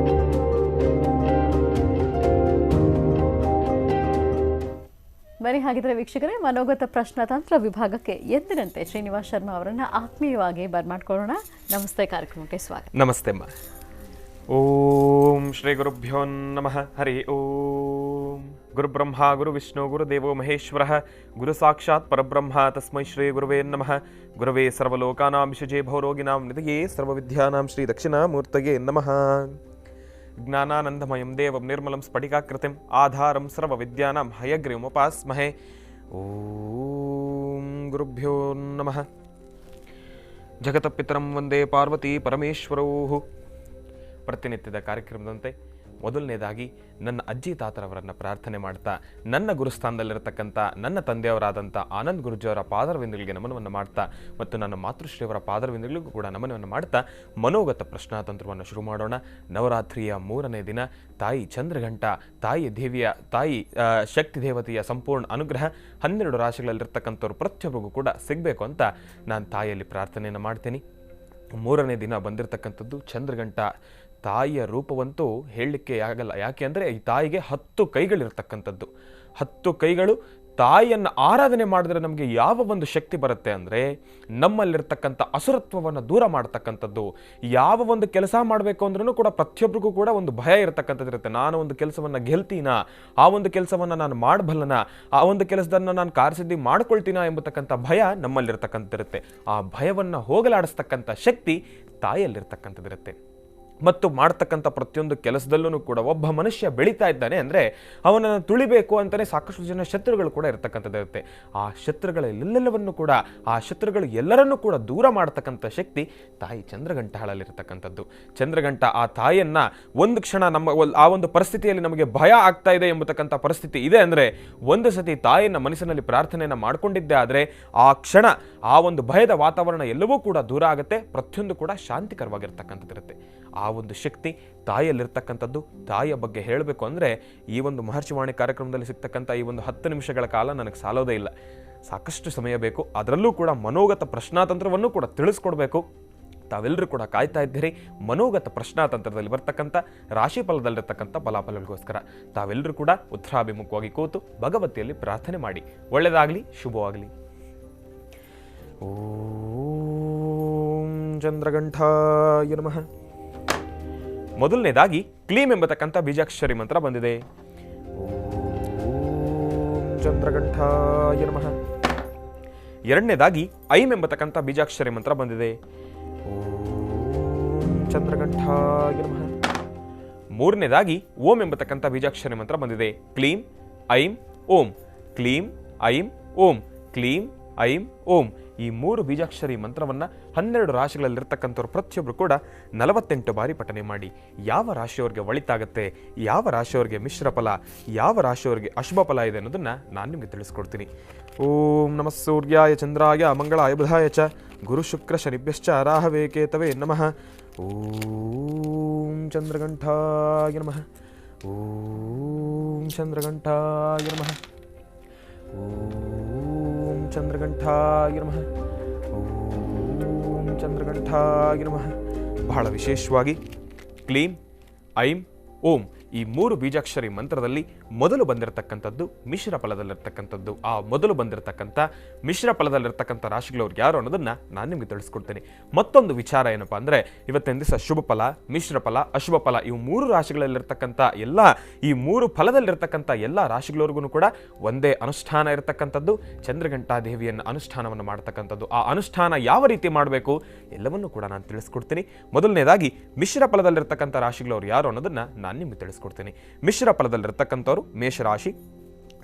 ಬನ್ನಿ ಹಾಗಿದ್ರೆ ವೀಕ್ಷಕರೇ, ಮನೋಗತ ಪ್ರಶ್ನಾತಂತ್ರ ವಿಭಾಗಕ್ಕೆ ಎಂದಿನಂತೆ ಶ್ರೀನಿವಾಸ್ ಶರ್ಮಾ ಅವರನ್ನ ಆತ್ಮೀಯವಾಗಿ ಬರ್ಮಾಡ್ಕೊಳ್ಳೋಣ. ನಮಸ್ತೆ, ಕಾರ್ಯಕ್ರಮಕ್ಕೆ ಸ್ವಾಗತ. ನಮಸ್ತೆ ಅಮ್ಮ. ಓಂ ಶ್ರೀ ಗುರುಭ್ಯೋ ನಮಃ. ಹರಿ ಓಂ. ಗುರುಬ್ರಹ್ಮ ಗುರುವಿಷ್ಣು ಗುರುದೇವೋ ಮಹೇಶ್ವರ ಗುರು ಸಾಕ್ಷಾತ್ ಪರಬ್ರಹ್ಮ ತಸ್ಮೈ ಶ್ರೀ ಗುರುವೇ ನಮಃ. ಗುರವೇ ಸರ್ವಲೋಕಾನಾಂ ವಿಷಜೇ ಭವರೋಗಿನಾಂ ನಿಧಯೇ ಸರ್ವವಿದ್ಯಾನಾಂ ಶ್ರೀ ದಕ್ಷಿಣಾಮೂರ್ತಯೇ ನಮಃ. ಜ್ಞಾನಾನಂದಮಯಂ ದೇವಂ ನಿರ್ಮಲಂ ಸ್ಫಟಿಕಾಕೃತಿಂ ಆಧಾರಂ ಸರ್ವವಿದ್ಯಾನಾಂ ಹಯಗ್ರೀವಮುಪಾಸ್ಮಹೇ. ಓಂ ಗುರುಭ್ಯೋ ನಮಃ. ಜಗತಪಿತರಂ ವಂದೇ ಪಾರ್ವತಿ ಪರಮೇಶ್ವರೌ. ಪ್ರತಿನಿತ್ಯದ ಕಾರ್ಯಕ್ರಮದಂತೆ ಮೊದಲನೇದಾಗಿ ನನ್ನ ಅಜ್ಜಿ ತಾತರವರನ್ನು ಪ್ರಾರ್ಥನೆ ಮಾಡ್ತಾ, ನನ್ನ ಗುರುಸ್ಥಾನದಲ್ಲಿರತಕ್ಕಂಥ ನನ್ನ ತಂದೆಯವರಾದಂಥ ಆನಂದ್ ಗುರುಜಿಯವರ ಪಾದರವಿಂದಗಳಿಗೆ ನಮನವನ್ನು ಮಾಡ್ತಾ ಮತ್ತು ನನ್ನ ಮಾತೃಶ್ರೀಯವರ ಪಾದರವಿಂದಗಳಿಗೂ ಕೂಡ ನಮನವನ್ನು ಮಾಡ್ತಾ ಮನೋಗತ ಪ್ರಶ್ನಾತಂತ್ರವನ್ನು ಶುರು ಮಾಡೋಣ. ನವರಾತ್ರಿಯ 3ನೇ ದಿನ ತಾಯಿ ಚಂದ್ರಘಂಟ, ತಾಯಿ ದೇವಿಯ ತಾಯಿ ಶಕ್ತಿ ದೇವತೆಯ ಸಂಪೂರ್ಣ ಅನುಗ್ರಹ 12 ರಾಶಿಗಳಲ್ಲಿರ್ತಕ್ಕಂಥವ್ರು ಪ್ರತಿಯೊಬ್ಬರಿಗೂ ಕೂಡ ಸಿಗಬೇಕು ಅಂತ ನಾನು ತಾಯಿಯಲ್ಲಿ ಪ್ರಾರ್ಥನೆಯನ್ನು ಮಾಡ್ತೀನಿ. 3ನೇ ದಿನ ಬಂದಿರತಕ್ಕಂಥದ್ದು ಚಂದ್ರಘಂಟ. ತಾಯಿಯ ರೂಪವಂತೂ ಹೇಳಲಿಕ್ಕೆ ಆಗಲ್ಲ. ಯಾಕೆ ಅಂದರೆ ಈ ತಾಯಿಗೆ 10 ಕೈಗಳಿರ್ತಕ್ಕಂಥದ್ದು. 10 ಕೈಗಳು. ತಾಯಿಯನ್ನು ಆರಾಧನೆ ಮಾಡಿದ್ರೆ ನಮಗೆ ಯಾವ ಒಂದು ಶಕ್ತಿ ಬರುತ್ತೆ ಅಂದರೆ ನಮ್ಮಲ್ಲಿರ್ತಕ್ಕಂಥ ಅಸುರತ್ವವನ್ನು ದೂರ ಮಾಡ್ತಕ್ಕಂಥದ್ದು. ಯಾವ ಒಂದು ಕೆಲಸ ಮಾಡಬೇಕು ಅಂದ್ರೂ ಕೂಡ ಪ್ರತಿಯೊಬ್ಬರಿಗೂ ಕೂಡ ಒಂದು ಭಯ ಇರತಕ್ಕಂಥದ್ದು ಇರುತ್ತೆ. ನಾನು ಒಂದು ಕೆಲಸವನ್ನು ಗೆಲ್ತೀನಾ, ಆ ಒಂದು ಕೆಲಸವನ್ನು ನಾನು ಮಾಡಬಲ್ಲನಾ, ಆ ಒಂದು ಕೆಲಸದನ್ನು ನಾನು ಕಾರ್ಯಸಿದ್ಧಿ ಮಾಡ್ಕೊಳ್ತೀನಾ ಎಂಬತಕ್ಕಂಥ ಭಯ ನಮ್ಮಲ್ಲಿರ್ತಕ್ಕಂಥದ್ದಿರುತ್ತೆ. ಆ ಭಯವನ್ನು ಹೋಗಲಾಡಿಸ್ತಕ್ಕಂಥ ಶಕ್ತಿ ತಾಯಿಯಲ್ಲಿರ್ತಕ್ಕಂಥದ್ದಿರುತ್ತೆ. ಮತ್ತು ಮಾಡ್ತಕ್ಕಂಥ ಪ್ರತಿಯೊಂದು ಕೆಲಸದಲ್ಲೂ ಕೂಡ ಒಬ್ಬ ಮನುಷ್ಯ ಬೆಳೀತಾ ಇದ್ದಾನೆ ಅಂದರೆ ಅವನನ್ನು ತುಳಿಬೇಕು ಅಂತಲೇ ಸಾಕಷ್ಟು ಜನ ಶತ್ರುಗಳು ಕೂಡ ಇರತಕ್ಕಂಥದ್ದಿರುತ್ತೆ. ಆ ಶತ್ರುಗಳೆಲ್ಲವನ್ನೂ ಕೂಡ, ಆ ಶತ್ರುಗಳು ಎಲ್ಲರನ್ನೂ ಕೂಡ ದೂರ ಮಾಡ್ತಕ್ಕಂಥ ಶಕ್ತಿ ತಾಯಿ ಚಂದ್ರಘಂಟಾಳಲ್ಲಿರ್ತಕ್ಕಂಥದ್ದು. ಚಂದ್ರಘಂಟ ಆ ತಾಯಿಯನ್ನು ಒಂದು ಕ್ಷಣ ಆ ಒಂದು ಪರಿಸ್ಥಿತಿಯಲ್ಲಿ ನಮಗೆ ಭಯ ಆಗ್ತಾ ಇದೆ ಎಂಬತಕ್ಕಂಥ ಪರಿಸ್ಥಿತಿ ಇದೆ ಅಂದರೆ ಒಂದು ಸತಿ ತಾಯಿಯನ್ನು ಮನಸ್ಸಿನಲ್ಲಿ ಪ್ರಾರ್ಥನೆಯನ್ನು ಮಾಡಿಕೊಂಡಿದ್ದೆ ಆದರೆ ಆ ಕ್ಷಣ ಆ ಒಂದು ಭಯದ ವಾತಾವರಣ ಎಲ್ಲವೂ ಕೂಡ ದೂರ ಆಗುತ್ತೆ. ಪ್ರತಿಯೊಂದು ಕೂಡ ಶಾಂತಿಕರವಾಗಿರ್ತಕ್ಕಂಥದ್ದಿರುತ್ತೆ. ಆ ಒಂದು ಶಕ್ತಿ ತಾಯಿಯಲ್ಲಿರ್ತಕ್ಕಂಥದ್ದು. ತಾಯಿಯ ಬಗ್ಗೆ ಹೇಳಬೇಕು ಅಂದರೆ ಈ ಒಂದು ಮಹರ್ಷಿವಾಣಿ ಕಾರ್ಯಕ್ರಮದಲ್ಲಿ ಸಿಗ್ತಕ್ಕಂಥ ಈ ಒಂದು 10 ನಿಮಿಷಗಳ ಕಾಲ ನನಗೆ ಸಾಲೋದೇ ಇಲ್ಲ. ಸಾಕಷ್ಟು ಸಮಯ ಬೇಕು. ಅದರಲ್ಲೂ ಕೂಡ ಮನೋಗತ ಪ್ರಶ್ನಾತಂತ್ರವನ್ನು ಕೂಡ ತಿಳಿಸ್ಕೊಡ್ಬೇಕು. ತಾವೆಲ್ಲರೂ ಕೂಡ ಕಾಯ್ತಾ ಇದ್ದೀರಿ ಮನೋಗತ ಪ್ರಶ್ನಾತಂತ್ರದಲ್ಲಿ ಬರ್ತಕ್ಕಂಥ ರಾಶಿ ಫಲದಲ್ಲಿರ್ತಕ್ಕಂಥ ಫಲಾಫಲಗಳಿಗೋಸ್ಕರ. ತಾವೆಲ್ಲರೂ ಕೂಡ ಉತ್ತರಾಭಿಮುಖವಾಗಿ ಕೂತು ಭಗವತಿಯಲ್ಲಿ ಪ್ರಾರ್ಥನೆ ಮಾಡಿ. ಒಳ್ಳೆಯದಾಗಲಿ, ಶುಭವಾಗಲಿ. ಓಂ ಚಂದ್ರಘಂಟಾಯ ನಮಃ. ಮೊದಲನೇದಾಗಿ ಕ್ಲೀಮ್ ಎಂಬತಕ್ಕಂಥ ಬೀಜಾಕ್ಷರಿ ಮಂತ್ರ ಬಂದಿದೆ. ಓಂ ಚಂದ್ರಘಂಟಾಯ ನಮಃ. ಎರಡನೇದಾಗಿ ಐಂ ಎಂಬತಕ್ಕಂಥ ಬೀಜಾಕ್ಷರಿ ಮಂತ್ರ ಬಂದಿದೆ. ಓಂ ಚಂದ್ರಘಂಟಾಯ ನಮಃ. ಮೂರನೇದಾಗಿ ಓಂ ಎಂಬತಕ್ಕಂಥ ಬೀಜಾಕ್ಷರಿ ಮಂತ್ರ ಬಂದಿದೆ. ಕ್ಲೀಂ ಐಂ ಓಂ, ಕ್ಲೀಂ ಐಂ ಓಂ, ಕ್ಲೀಂ ಐಂ ಓಂ. ಈ 3 ಬೀಜಾಕ್ಷರಿ ಮಂತ್ರವನ್ನು 12 ರಾಶಿಗಳಲ್ಲಿರ್ತಕ್ಕಂಥವ್ರು ಪ್ರತಿಯೊಬ್ಬರು ಕೂಡ 48 ಬಾರಿ ಪಠನೆ ಮಾಡಿ. ಯಾವ ರಾಶಿಯವರಿಗೆ ಒಳಿತಾಗತ್ತೆ, ಯಾವ ರಾಶಿಯವರಿಗೆ ಮಿಶ್ರ ಫಲ, ಯಾವ ರಾಶಿಯವರಿಗೆ ಅಶುಭ ಫಲ ಇದೆ ಅನ್ನೋದನ್ನು ನಾನು ನಿಮಗೆ ತಿಳಿಸ್ಕೊಡ್ತೀನಿ. ಓಂ ನಮಃ ಸೂರ್ಯಾಯ ಚಂದ್ರಾಯ ಮಂಗಳಾಯ ಬುಧಾಯ ಚ ಗುರು ಶುಕ್ರ ಶನಿಭ್ಯಶ್ಚ ರಾಹವೇ ಕೇತವೇ ನಮಃ. ಓಂ ಚಂದ್ರಘಂಟಾಯ ನಮಃ. ಓಂ ಚಂದ್ರಘಂಟಾಯ ನಮಃ. ಓಂ ಚಂದ್ರಘಂಟಾಯ ನಮಃ. ಓಂ ಚಂದ್ರಘಂಟಾಯ ನಮಃ. ಬಹಳ ವಿಶೇಷವಾಗಿ ಕ್ಲೀಂ ಐಂ ಓಂ ಈ 3 ಬೀಜಾಕ್ಷರಿ ಮಂತ್ರದಲ್ಲಿ ಮೊದಲು ಬಂದಿರತಕ್ಕಂಥದ್ದು ಮಿಶ್ರ ಫಲದಲ್ಲಿರ್ತಕ್ಕಂಥದ್ದು. ಆ ಮೊದಲು ಬಂದಿರತಕ್ಕಂಥ ಮಿಶ್ರ ಫಲದಲ್ಲಿರ್ತಕ್ಕಂಥ ರಾಶಿಗಳವ್ರು ಯಾರು ಅನ್ನೋದನ್ನು ನಾನು ನಿಮಗೆ ತಿಳಿಸ್ಕೊಡ್ತೇನೆ. ಮತ್ತೊಂದು ವಿಚಾರ ಏನಪ್ಪ ಅಂದರೆ ಇವತ್ತಿನ ದಿವಸ ಶುಭ ಫಲ, ಮಿಶ್ರ ಫಲ, ಅಶುಭ ಫಲ ಇವು 3 ರಾಶಿಗಳಲ್ಲಿರ್ತಕ್ಕಂಥ ಈ 3 ಫಲದಲ್ಲಿರ್ತಕ್ಕಂಥ ಎಲ್ಲ ರಾಶಿಗಳವರೆಗೂ ಕೂಡ ಒಂದೇ ಅನುಷ್ಠಾನ ಇರತಕ್ಕಂಥದ್ದು. ಚಂದ್ರಘಂಟಾ ದೇವಿಯನ್ನು ಅನುಷ್ಠಾನವನ್ನು ಮಾಡ್ತಕ್ಕಂಥದ್ದು. ಆ ಅನುಷ್ಠಾನ ಯಾವ ರೀತಿ ಮಾಡಬೇಕು ಎಲ್ಲವನ್ನೂ ಕೂಡ ನಾನು ತಿಳಿಸ್ಕೊಡ್ತೀನಿ. ಮೊದಲನೇದಾಗಿ ಮಿಶ್ರ ಫಲದಲ್ಲಿರ್ತಕ್ಕಂಥ ರಾಶಿಗಳವ್ರು ಯಾರು ಅನ್ನೋದನ್ನು ನಾನು ನಿಮಗೆ ತಿಳಿಸ್ಕೊಡ್ತೀನಿ. ಮಿಶ್ರ ಫಲದಲ್ಲಿರ್ತಕ್ಕಂಥವ್ರು ಮೇಷರಾಶಿ,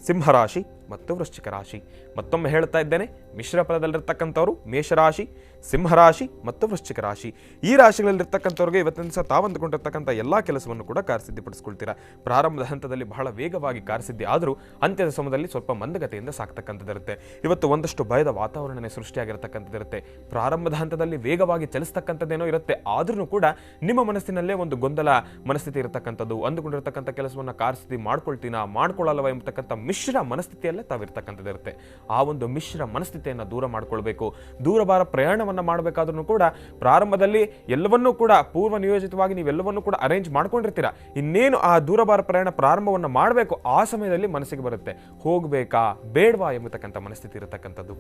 ಸಿಂಹರಾಶಿ ಮತ್ತು ವೃಶ್ಚಿಕ ರಾಶಿ. ಮತ್ತೊಮ್ಮೆ ಹೇಳ್ತಾ ಇದ್ದೇನೆ, ಮಿಶ್ರ ಫಲದಲ್ಲಿರ್ತಕ್ಕಂಥವ್ರು ಮೇಷರಾಶಿ, ಸಿಂಹರಾಶಿ ಮತ್ತು ವೃಶ್ಚಿಕ ರಾಶಿ. ಈ ರಾಶಿಗಳಲ್ಲಿರ್ತಕ್ಕಂಥವ್ರಿಗೆ ಇವತ್ತಿನ ದಿವಸ ತಾವಂದುಕೊಂಡಿರ್ತಕ್ಕಂಥ ಎಲ್ಲ ಕೆಲಸವನ್ನು ಕೂಡ ಕಾರ್ಯಸಿದ್ಧಿಪಡಿಸ್ಕೊಳ್ತೀರಾ. ಪ್ರಾರಂಭದ ಹಂತದಲ್ಲಿ ಬಹಳ ವೇಗವಾಗಿ ಕಾರ್ಯಸಿದ್ಧಿ ಆದರೂ ಅಂತ್ಯದ ಸಮಯದಲ್ಲಿ ಸ್ವಲ್ಪ ಮಂದಗತಿಯಿಂದ ಸಾಕ್ತಕ್ಕಂಥದ್ದಿರುತ್ತೆ. ಇವತ್ತು ಒಂದಷ್ಟು ಭಯದ ವಾತಾವರಣನೇ ಸೃಷ್ಟಿಯಾಗಿರ್ತಕ್ಕಂಥದ್ದಿರುತ್ತೆ. ಪ್ರಾರಂಭದ ಹಂತದಲ್ಲಿ ವೇಗವಾಗಿ ಚಲಿಸ್ತಕ್ಕಂಥದ್ದೇನೋ ಇರುತ್ತೆ, ಆದ್ರೂ ಕೂಡ ನಿಮ್ಮ ಮನಸ್ಸಿನಲ್ಲೇ ಒಂದು ಗೊಂದಲ ಮನಸ್ಥಿತಿ ಇರತಕ್ಕಂಥದ್ದು. ಅಂದುಕೊಂಡಿರ್ತಕ್ಕಂಥ ಕೆಲಸವನ್ನು ಕಾರ್ಯಸಿದ್ಧಿ ಮಾಡ್ಕೊಳ್ತೀನಾ ಮಾಡ್ಕೊಳ್ಳಲ್ವ ಎಂಬತಕ್ಕಂಥ ಮಿಶ್ರ ಮನಸ್ಥಿತಿಯಲ್ಲೇ ತಾವಿರ್ತಕ್ಕಂಥದ್ದಿರುತ್ತೆ. ಆ ಒಂದು ಮಿಶ್ರ ಮನಸ್ಥಿತಿಯನ್ನು ದೂರ ಮಾಡ್ಕೊಳ್ಬೇಕು. ದೂರಭಾರ ಪ್ರಯಾಣವನ್ನು ಮಾಡಬೇಕಾದ್ರೂ ಕೂಡ ಪ್ರಾರಂಭದಲ್ಲಿ ಎಲ್ಲವನ್ನೂ ಕೂಡ ಪೂರ್ವ ನಿಯೋಜಿತವಾಗಿ ನೀವೆಲ್ಲವನ್ನೂ ಕೂಡ ಅರೇಂಜ್ ಮಾಡ್ಕೊಂಡಿರ್ತೀರಾ. ಇನ್ನೇನು ಆ ದೂರಭಾರ ಪ್ರಯಾಣ ಪ್ರಾರಂಭವನ್ನು ಮಾಡಬೇಕು ಆ ಸಮಯದಲ್ಲಿ ಮನಸ್ಸಿಗೆ ಬರುತ್ತೆ, ಹೋಗಬೇಕಾ ಬೇಡವಾ ಎಂಬತಕ್ಕಂಥ ಮನಸ್ಥಿತಿ ಇರತಕ್ಕಂಥದ್ದು.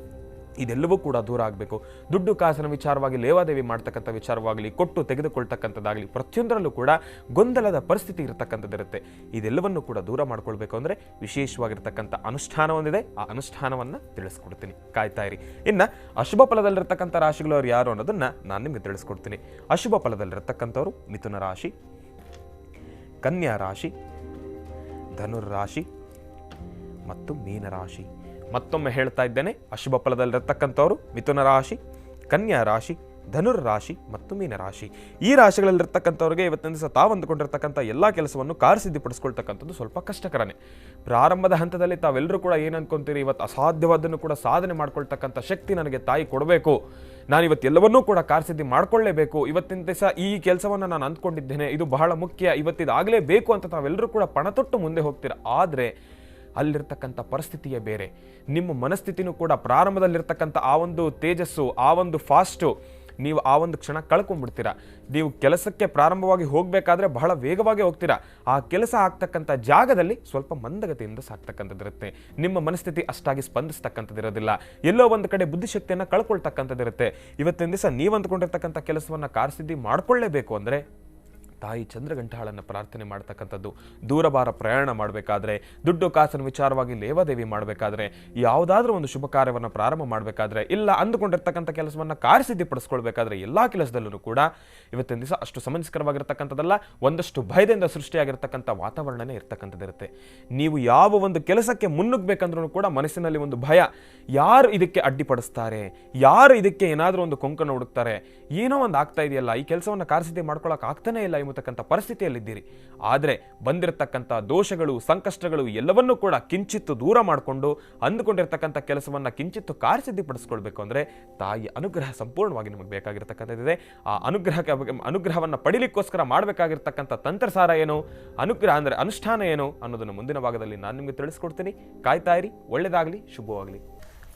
ಇದೆಲ್ಲವೂ ಕೂಡ ದೂರ ಆಗಬೇಕು. ದುಡ್ಡು ಕಾಸಿನ ವಿಚಾರವಾಗಿ ಲೇವಾದೇವಿ ಮಾಡ್ತಕ್ಕಂಥ ವಿಚಾರವಾಗಲಿ, ಕೊಟ್ಟು ತೆಗೆದುಕೊಳ್ತಕ್ಕಂಥದ್ದಾಗಲಿ ಪ್ರತಿಯೊಂದರಲ್ಲೂ ಕೂಡ ಗೊಂದಲದ ಪರಿಸ್ಥಿತಿ ಇರತಕ್ಕಂಥದ್ದಿರುತ್ತೆ. ಇದೆಲ್ಲವನ್ನೂ ಕೂಡ ದೂರ ಮಾಡ್ಕೊಳ್ಬೇಕು ಅಂದರೆ ವಿಶೇಷವಾಗಿರ್ತಕ್ಕಂಥ ಅನುಷ್ಠಾನ ಒಂದಿದೆ. ಆ ಅನುಷ್ಠಾನವನ್ನು ತಿಳಿಸ್ಕೊಡ್ತೀನಿ, ಕಾಯ್ತಾ ಇರಿ. ಇನ್ನು ಅಶುಭ ಫಲದಲ್ಲಿರ್ತಕ್ಕಂಥ ರಾಶಿಗಳವ್ರು ಯಾರು ಅನ್ನೋದನ್ನು ನಾನು ನಿಮಗೆ ತಿಳಿಸ್ಕೊಡ್ತೀನಿ. ಅಶುಭ ಫಲದಲ್ಲಿರ್ತಕ್ಕಂಥವ್ರು ಮಿಥುನ ರಾಶಿ, ಕನ್ಯಾ ರಾಶಿ, ಧನುರ್ರಾಶಿ ಮತ್ತು ಮೀನರಾಶಿ. ಮತ್ತೊಮ್ಮೆ ಹೇಳ್ತಾ ಇದ್ದೇನೆ, ಅಶುಭ ಫಲದಲ್ಲಿರ್ತಕ್ಕಂಥವ್ರು ಮಿಥುನ ರಾಶಿ, ಕನ್ಯಾ ರಾಶಿ ಧನುರ್ ರಾಶಿ ಮತ್ತು ಮೀನರಾಶಿ. ಈ ರಾಶಿಗಳಲ್ಲಿರ್ತಕ್ಕಂಥವ್ರಿಗೆ ಇವತ್ತಿನ ದಿವಸ ತಾವು ಅಂದುಕೊಂಡಿರ್ತಕ್ಕಂಥ ಎಲ್ಲ ಕೆಲಸವನ್ನು ಕಾರ್ಯಸಿದ್ಧಿಪಡಿಸ್ಕೊಳ್ತಕ್ಕಂಥದ್ದು ಸ್ವಲ್ಪ ಕಷ್ಟಕರನೇ. ಪ್ರಾರಂಭದ ಹಂತದಲ್ಲಿ ತಾವೆಲ್ಲರೂ ಕೂಡ ಏನು ಅನ್ಕೊಂತೀರಿ, ಇವತ್ತು ಅಸಾಧ್ಯವಾದನ್ನು ಕೂಡ ಸಾಧನೆ ಮಾಡ್ಕೊಳ್ತಕ್ಕಂಥ ಶಕ್ತಿ ನನಗೆ ತಾಯಿ ಕೊಡಬೇಕು, ನಾನು ಇವತ್ತೆಲ್ಲವನ್ನೂ ಕೂಡ ಕಾರ್ಯಸಿದ್ಧಿ ಮಾಡ್ಕೊಳ್ಳೇಬೇಕು, ಇವತ್ತಿನ ದಿವಸ ಈ ಕೆಲಸವನ್ನು ನಾನು ಅಂದ್ಕೊಂಡಿದ್ದೇನೆ, ಇದು ಬಹಳ ಮುಖ್ಯ, ಇವತ್ತಿದಾಗಲೇಬೇಕು ಅಂತ ತಾವೆಲ್ಲರೂ ಕೂಡ ಪಣತೊಟ್ಟು ಮುಂದೆ ಹೋಗ್ತೀರ. ಆದರೆ ಅಲ್ಲಿರ್ತಕ್ಕಂಥ ಪರಿಸ್ಥಿತಿಯೇ ಬೇರೆ. ನಿಮ್ಮ ಮನಸ್ಥಿತಿನೂ ಕೂಡ ಪ್ರಾರಂಭದಲ್ಲಿರ್ತಕ್ಕಂಥ ಆ ಒಂದು ತೇಜಸ್ಸು, ಆ ಒಂದು ಫಾಸ್ಟು, ನೀವು ಆ ಒಂದು ಕ್ಷಣ ಕಳ್ಕೊಂಡ್ಬಿಡ್ತೀರಾ. ನೀವು ಕೆಲಸಕ್ಕೆ ಪ್ರಾರಂಭವಾಗಿ ಹೋಗಬೇಕಾದ್ರೆ ಬಹಳ ವೇಗವಾಗಿ ಹೋಗ್ತೀರಾ. ಆ ಕೆಲಸ ಆಗ್ತಕ್ಕಂಥ ಜಾಗದಲ್ಲಿ ಸ್ವಲ್ಪ ಮಂದಗತಿಯಿಂದ ಸಾಕ್ತಕ್ಕಂಥದ್ದಿರುತ್ತೆ. ನಿಮ್ಮ ಮನಸ್ಥಿತಿ ಅಷ್ಟಾಗಿ ಸ್ಪಂದಿಸ್ತಕ್ಕಂಥದ್ದಿರೋದಿಲ್ಲ. ಎಲ್ಲೋ ಒಂದು ಕಡೆ ಬುದ್ಧಿಶಕ್ತಿಯನ್ನು ಕಳ್ಕೊಳ್ತಕ್ಕಂಥದ್ದಿರುತ್ತೆ. ಇವತ್ತಿನ ದಿವಸ ನೀವು ಅಂದ್ಕೊಂಡಿರ್ತಕ್ಕಂಥ ಕೆಲಸವನ್ನು ಕಾರ್ಯಸಿದ್ಧಿ ಮಾಡ್ಕೊಳ್ಳೇಬೇಕು ಅಂದರೆ ತಾಯಿ ಚಂದ್ರಗಂಟಾಳನ್ನು ಪ್ರಾರ್ಥನೆ ಮಾಡ್ತಕ್ಕಂಥದ್ದು. ದೂರಭಾರ ಪ್ರಯಾಣ ಮಾಡಬೇಕಾದ್ರೆ, ದುಡ್ಡು ಕಾಸಿನ ವಿಚಾರವಾಗಿ ಲೇವಾದೇವಿ ಮಾಡಬೇಕಾದ್ರೆ, ಯಾವುದಾದ್ರೂ ಒಂದು ಶುಭ ಕಾರ್ಯವನ್ನು ಪ್ರಾರಂಭ ಮಾಡಬೇಕಾದ್ರೆ, ಇಲ್ಲ ಅಂದುಕೊಂಡಿರ್ತಕ್ಕಂಥ ಕೆಲಸವನ್ನು ಕಾರ್ಯಸಿದ್ಧಿಪಡಿಸ್ಕೊಳ್ಬೇಕಾದ್ರೆ ಎಲ್ಲ ಕೆಲಸದಲ್ಲೂ ಕೂಡ ಇವತ್ತಿನ ದಿವಸ ಅಷ್ಟು ಸಮಂಜಸಕರವಾಗಿರ್ತಕ್ಕಂಥದ್ದಲ್ಲ, ಒಂದಷ್ಟು ಭಯದಿಂದ ಸೃಷ್ಟಿಯಾಗಿರ್ತಕ್ಕಂಥ ವಾತಾವರಣನೇ ಇರ್ತಕ್ಕಂಥದ್ದಿರುತ್ತೆ. ನೀವು ಯಾವ ಒಂದು ಕೆಲಸಕ್ಕೆ ಮುನ್ನುಗ್ಬೇಕಂದ್ರೂ ಕೂಡ ಮನಸ್ಸಿನಲ್ಲಿ ಒಂದು ಭಯ, ಯಾರು ಇದಕ್ಕೆ ಅಡ್ಡಿಪಡಿಸ್ತಾರೆ, ಯಾರು ಇದಕ್ಕೆ ಏನಾದರೂ ಒಂದು ಕೊಂಕನ್ನು ಹುಡುಕ್ತಾರೆ, ಏನೋ ಒಂದು ಆಗ್ತಾ ಇದೆಯಲ್ಲ, ಈ ಕೆಲಸವನ್ನು ಕಾರ್ಯಸಿದ್ಧಿ ಮಾಡ್ಕೊಳ್ಳೋಕೆ ಆಗ್ತಾನೇ ಇಲ್ಲ ಎಂಬತಕ್ಕಂಥ ಪರಿಸ್ಥಿತಿಯಲ್ಲಿದ್ದೀರಿ. ಆದರೆ ಬಂದಿರತಕ್ಕಂಥ ದೋಷಗಳು, ಸಂಕಷ್ಟಗಳು ಎಲ್ಲವನ್ನೂ ಕೂಡ ಕಿಂಚಿತ್ತು ದೂರ ಮಾಡಿಕೊಂಡು ಅಂದುಕೊಂಡಿರ್ತಕ್ಕಂಥ ಕೆಲಸವನ್ನು ಕಿಂಚಿತ್ತು ಕಾರ್ಯಸಿದ್ಧಿಪಡಿಸ್ಕೊಳ್ಬೇಕು ಅಂದರೆ ತಾಯಿಯ ಅನುಗ್ರಹ ಸಂಪೂರ್ಣವಾಗಿ ನಮಗೆ ಬೇಕಾಗಿರ್ತಕ್ಕಂಥದ್ದಿದೆ. ಆ ಅನುಗ್ರಹವನ್ನು ಪಡಿಲಿಕ್ಕೋಸ್ಕರ ಮಾಡಬೇಕಾಗಿರ್ತಕ್ಕಂಥ ತಂತ್ರಸಾರ ಏನು, ಅನುಗ್ರಹ ಅಂದರೆ ಅನುಷ್ಠಾನ ಏನು ಅನ್ನೋದನ್ನು ಮುಂದಿನ ಭಾಗದಲ್ಲಿ ನಾನು ನಿಮಗೆ ತಿಳಿಸ್ಕೊಡ್ತೀನಿ. ಕಾಯ್ತಾ ಇರಿ. ಒಳ್ಳೆಯದಾಗಲಿ, ಶುಭವಾಗಲಿ.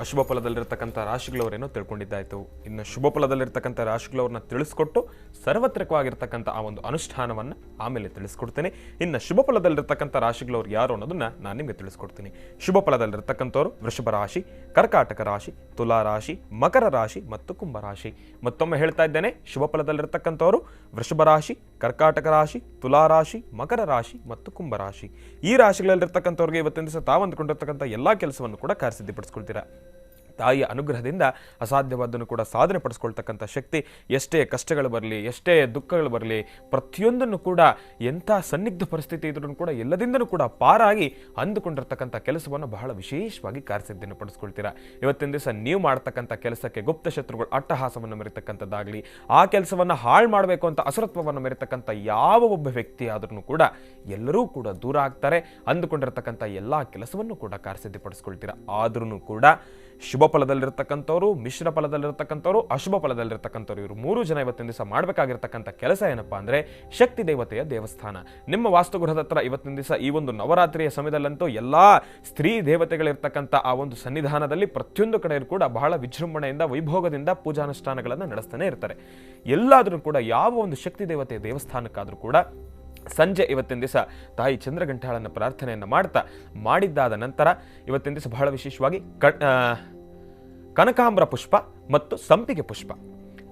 ಅಶುಭ ಫಲದಲ್ಲಿರ್ತಕ್ಕಂಥ ರಾಶಿಗಳವರೇನೋ ತಿಳ್ಕೊಂಡಿದ್ದಾಯಿತು. ಇನ್ನು ಶುಭ ಫಲದಲ್ಲಿರ್ತಕ್ಕಂಥ ರಾಶಿಗಳವ್ರನ್ನ ತಿಳಿಸ್ಕೊಟ್ಟು ಸಾರ್ವತ್ರಿಕವಾಗಿರ್ತಕ್ಕಂಥ ಆ ಒಂದು ಅನುಷ್ಠಾನವನ್ನು ಆಮೇಲೆ ತಿಳಿಸ್ಕೊಡ್ತೇನೆ. ಇನ್ನು ಶುಭ ಫಲದಲ್ಲಿರ್ತಕ್ಕಂಥ ರಾಶಿಗಳವ್ರು ಯಾರು ಅನ್ನೋದನ್ನ ನಾನು ನಿಮಗೆ ತಿಳಿಸ್ಕೊಡ್ತೀನಿ. ಶುಭ ಫಲದಲ್ಲಿರ್ತಕ್ಕಂಥವ್ರು ವೃಷಭ ರಾಶಿ, ಕರ್ಕಾಟಕ ರಾಶಿ, ತುಲಾ ರಾಶಿ, ಮಕರ ರಾಶಿ ಮತ್ತು ಕುಂಭ ರಾಶಿ. ಮತ್ತೊಮ್ಮೆ ಹೇಳ್ತಾ ಇದ್ದೇನೆ, ಶುಭ ಫಲದಲ್ಲಿರ್ತಕ್ಕಂಥವ್ರು ವೃಷಭ ರಾಶಿ, ಕರ್ಕಾಟಕ ರಾಶಿ, ತುಲಾ ರಾಶಿ, ಮಕರ ರಾಶಿ ಮತ್ತು ಕುಂಭ ರಾಶಿ. ಈ ರಾಶಿಗಳಲ್ಲಿರ್ತಕ್ಕಂಥವ್ರಿಗೆ ಇವತ್ತಿನ ದಿವಸ ತಾವು ಅಂದುಕೊಂಡಿರ್ತಕ್ಕಂಥ ಎಲ್ಲ ಕೆಲಸವನ್ನು ಕೂಡ ಕಾರ್ಯಸಿದ್ಧಿಪಡಿಸ್ಕೊಳ್ತೀರಾ. ತಾಯಿಯ ಅನುಗ್ರಹದಿಂದ ಅಸಾಧ್ಯವಾದನ್ನು ಕೂಡ ಸಾಧನೆ ಪಡಿಸ್ಕೊಳ್ತಕ್ಕಂಥ ಶಕ್ತಿ, ಎಷ್ಟೇ ಕಷ್ಟಗಳು ಬರಲಿ, ಎಷ್ಟೇ ದುಃಖಗಳು ಬರಲಿ, ಪ್ರತಿಯೊಂದನ್ನು ಕೂಡ ಎಂಥ ಸನ್ನಿಗ್ಧ ಪರಿಸ್ಥಿತಿ ಇದ್ರೂ ಕೂಡ ಎಲ್ಲದಿಂದನೂ ಕೂಡ ಪಾರಾಗಿ ಅಂದುಕೊಂಡಿರ್ತಕ್ಕಂಥ ಕೆಲಸವನ್ನು ಬಹಳ ವಿಶೇಷವಾಗಿ ಕಾರ್ಯಸಿದ್ಧಿಯನ್ನು ಪಡಿಸ್ಕೊಳ್ತೀರಾ. ಇವತ್ತಿನ ದಿವಸ ನೀವು ಮಾಡ್ತಕ್ಕಂಥ ಕೆಲಸಕ್ಕೆ ಗುಪ್ತ ಶತ್ರುಗಳು ಅಟ್ಟಹಾಸವನ್ನು ಮೆರೀತಕ್ಕಂಥದ್ದಾಗಲಿ, ಆ ಕೆಲಸವನ್ನು ಹಾಳು ಮಾಡಬೇಕು ಅಂತ ಅಸುರತ್ವವನ್ನು ಮೆರೀತಕ್ಕಂಥ ಯಾವ ಒಬ್ಬ ವ್ಯಕ್ತಿ ಆದ್ರೂ ಕೂಡ ಎಲ್ಲರೂ ಕೂಡ ದೂರ ಆಗ್ತಾರೆ. ಅಂದುಕೊಂಡಿರ್ತಕ್ಕಂಥ ಎಲ್ಲ ಕೆಲಸವನ್ನು ಕೂಡ ಕಾರ್ಯಸಿದ್ಧಿಪಡಿಸ್ಕೊಳ್ತೀರಾ. ಆದ್ರೂ ಕೂಡ ಶುಭ ಫಲದಲ್ಲಿರ್ತಕ್ಕಂಥವ್ರು, ಮಿಶ್ರ ಫಲದಲ್ಲಿರ್ತಕ್ಕಂಥವ್ರು, ಅಶುಭ ಫಲದಲ್ಲಿರ್ತಕ್ಕಂಥವ್ರು, ಇವರು 3 ಜನ ಇವತ್ತಿನ ದಿವಸ ಮಾಡಬೇಕಾಗಿರ್ತಕ್ಕಂಥ ಕೆಲಸ ಏನಪ್ಪಾ ಅಂದರೆ ಶಕ್ತಿ ದೇವತೆಯ ದೇವಸ್ಥಾನ. ನಿಮ್ಮ ವಾಸ್ತುಗೃಹದ ಹತ್ರ ಇವತ್ತಿನ ದಿವಸ ಈ ಒಂದು ನವರಾತ್ರಿಯ ಸಮಯದಲ್ಲಂತೂ ಎಲ್ಲ ಸ್ತ್ರೀ ದೇವತೆಗಳಿರ್ತಕ್ಕಂಥ ಆ ಒಂದು ಸನ್ನಿಧಾನದಲ್ಲಿ ಪ್ರತಿಯೊಂದು ಕಡೆ ಕೂಡ ಬಹಳ ವಿಜೃಂಭಣೆಯಿಂದ, ವೈಭೋಗದಿಂದ ಪೂಜಾನುಷ್ಠಾನಗಳನ್ನು ನಡೆಸ್ತಾನೆ ಇರ್ತಾರೆ. ಎಲ್ಲಾದ್ರೂ ಕೂಡ ಯಾವ ಒಂದು ಶಕ್ತಿ ದೇವತೆಯ ದೇವಸ್ಥಾನಕ್ಕಾದ್ರೂ ಕೂಡ ಸಂಜೆ ಇವತ್ತಿನ ದಿವಸ ತಾಯಿ ಚಂದ್ರಗಂಟಾಳನ್ನು ಪ್ರಾರ್ಥನೆಯನ್ನು ಮಾಡಿದ್ದಾದ ನಂತರ ಇವತ್ತಿನ ದಿವಸ ಬಹಳ ವಿಶೇಷವಾಗಿ ಕನಕಾಂಬ್ರ ಪುಷ್ಪ ಮತ್ತು ಸಂಪಿಗೆ ಪುಷ್ಪ,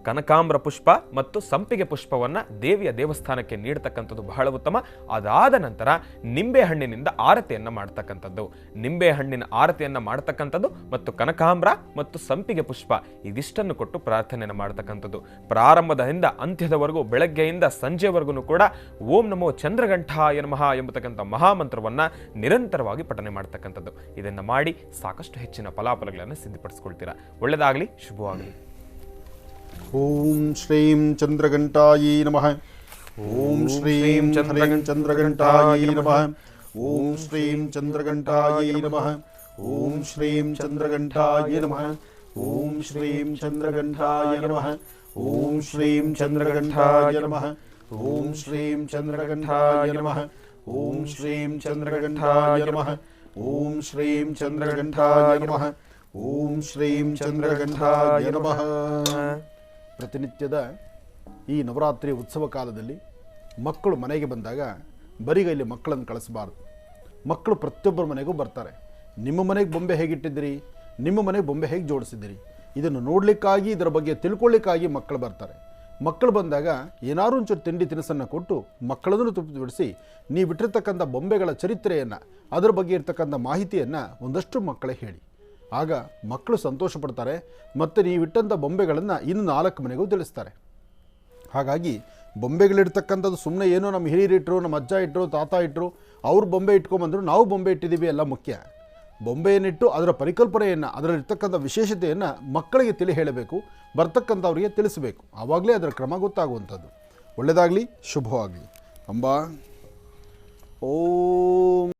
ಕನಕಾಂಬ್ರ ಪುಷ್ಪ ಮತ್ತು ಸಂಪಿಗೆ ಪುಷ್ಪವನ್ನು ದೇವಿಯ ದೇವಸ್ಥಾನಕ್ಕೆ ನೀಡತಕ್ಕಂಥದ್ದು ಬಹಳ ಉತ್ತಮ. ಅದಾದ ನಂತರ ನಿಂಬೆ ಹಣ್ಣಿನಿಂದ ಆರತಿಯನ್ನು ಮಾಡ್ತಕ್ಕಂಥದ್ದು, ನಿಂಬೆ ಹಣ್ಣಿನ ಆರತಿಯನ್ನು ಮಾಡ್ತಕ್ಕಂಥದ್ದು ಮತ್ತು ಕನಕಾಂಬ್ರ ಮತ್ತು ಸಂಪಿಗೆ ಪುಷ್ಪ ಇದಿಷ್ಟನ್ನು ಕೊಟ್ಟು ಪ್ರಾರ್ಥನೆಯನ್ನು ಮಾಡ್ತಕ್ಕಂಥದ್ದು. ಪ್ರಾರಂಭದಿಂದ ಅಂತ್ಯದವರೆಗೂ, ಬೆಳಗ್ಗೆಯಿಂದ ಸಂಜೆವರೆಗೂ ಕೂಡ ಓಂ ನಮೋ ಚಂದ್ರಗಂಠಾಯ ನಮಃ ಎಂಬತಕ್ಕಂಥ ಮಹಾಮಂತ್ರವನ್ನು ನಿರಂತರವಾಗಿ ಪಠನೆ ಮಾಡ್ತಕ್ಕಂಥದ್ದು. ಇದನ್ನು ಮಾಡಿ ಸಾಕಷ್ಟು ಹೆಚ್ಚಿನ ಫಲಾಫಲಗಳನ್ನು ಸಿದ್ಧಪಡಿಸ್ಕೊಳ್ತೀರಾ. ಒಳ್ಳೆಯದಾಗಲಿ, ಶುಭವಾಗಲಿ. ಓಂ ಶ್ರೀಂ ಚಂದ್ರಘಂಟಾಯೈ ನಮಃ. ಓಂ ಶ್ರೀಂ ಚಂದ್ರಘಂಟಾಯೈ ನಮಃ. ಓಂ ಶ್ರೀಂ ಚಂದ್ರಘಂಟಾಯೈ ನಮಃ. ಓಂ ಶ್ರೀಂ ಚಂದ್ರಘಂಟಾಯೈ ನಮಃ. ಓಂ ಶ್ರೀಂ ಚಂದ್ರಘಂಟಾಯ ನಮಃ. ಓಂ ಶ್ರೀಂ ಚಂದ್ರಘಂಟಾಯ ನಮಃ. ಓಂ ಶ್ರೀಂ ಚಂದ್ರಘಂಟಾಯ ನಮಃ. ಓಂ ಶ್ರೀಂ ಚಂದ್ರಘಂಟಾಯ ನಮಃ. ಓಂ ಶ್ರೀಂ ಚಂದ್ರಘಂಟಾಯ ನಮಃ. ಓಂ ಶ್ರೀಂ ಚಂದ್ರಘಂಟಾಯ ನಮಃ. ಪ್ರತಿನಿತ್ಯದ ಈ ನವರಾತ್ರಿ ಉತ್ಸವ ಕಾಲದಲ್ಲಿ ಮಕ್ಕಳು ಮನೆಗೆ ಬಂದಾಗ ಬರಿಗೈಲಿ ಮಕ್ಕಳನ್ನು ಕಳಿಸಬಾರ್ದು. ಮಕ್ಕಳು ಪ್ರತಿಯೊಬ್ಬರ ಮನೆಗೂ ಬರ್ತಾರೆ. ನಿಮ್ಮ ಮನೆಗೆ ಬೊಂಬೆ ಹೇಗಿಟ್ಟಿದ್ದೀರಿ, ನಿಮ್ಮ ಮನೆಗೆ ಬೊಂಬೆ ಹೇಗೆ ಜೋಡಿಸಿದ್ದೀರಿ, ಇದನ್ನು ನೋಡಲಿಕ್ಕಾಗಿ, ಇದರ ಬಗ್ಗೆ ತಿಳ್ಕೊಳ್ಳಿಕ್ಕಾಗಿ ಮಕ್ಕಳು ಬರ್ತಾರೆ. ಮಕ್ಕಳು ಬಂದಾಗ ಏನಾದ್ರು ಒಂಚೂರು ತಿಂಡಿ ತಿನಿಸನ್ನು ಕೊಟ್ಟು ಮಕ್ಕಳನ್ನು ತೃಪ್ತಿಪಡಿಸಿ ನೀವಿಟ್ಟಿರ್ತಕ್ಕಂಥ ಬೊಂಬೆಗಳ ಚರಿತ್ರೆಯನ್ನು, ಅದರ ಬಗ್ಗೆ ಇರ್ತಕ್ಕಂಥ ಮಾಹಿತಿಯನ್ನು ಒಂದಷ್ಟು ಮಕ್ಕಳಿಗೆ ಹೇಳಿ. ಆಗ ಮಕ್ಕಳು ಸಂತೋಷ ಪಡ್ತಾರೆ ಮತ್ತು ನೀವಿಟ್ಟಂಥ ಬೊಂಬೆಗಳನ್ನು ಇನ್ನು 4 ಮನೆಗೂ ತಿಳಿಸ್ತಾರೆ. ಹಾಗಾಗಿ ಬೊಂಬೆಗಳಿರ್ತಕ್ಕಂಥದ್ದು ಸುಮ್ಮನೆ ಏನೋ ನಮ್ಮ ಹಿರಿಯರು ಇಟ್ಟರು, ನಮ್ಮ ಅಜ್ಜ ಇಟ್ಟರು, ತಾತ ಇಟ್ಟರು, ಅವ್ರು ಬೊಂಬೆ ಇಟ್ಕೊಂಬಂದರು, ನಾವು ಬೊಂಬೆ ಇಟ್ಟಿದ್ದೀವಿ ಎಲ್ಲ ಮುಖ್ಯ. ಬೊಂಬೆಯನ್ನಿಟ್ಟು ಅದರ ಪರಿಕಲ್ಪನೆಯನ್ನು, ಅದರಲ್ಲಿರ್ತಕ್ಕಂಥ ವಿಶೇಷತೆಯನ್ನು ಮಕ್ಕಳಿಗೆ ತಿಳಿ ಹೇಳಬೇಕು. ಬರ್ತಕ್ಕಂಥವ್ರಿಗೆ ತಿಳಿಸಬೇಕು. ಆವಾಗಲೇ ಅದರ ಕ್ರಮ ಗೊತ್ತಾಗುವಂಥದ್ದು. ಒಳ್ಳೆಯದಾಗಲಿ, ಶುಭವಾಗಲಿ. ಅಂಬಾ ಓಂ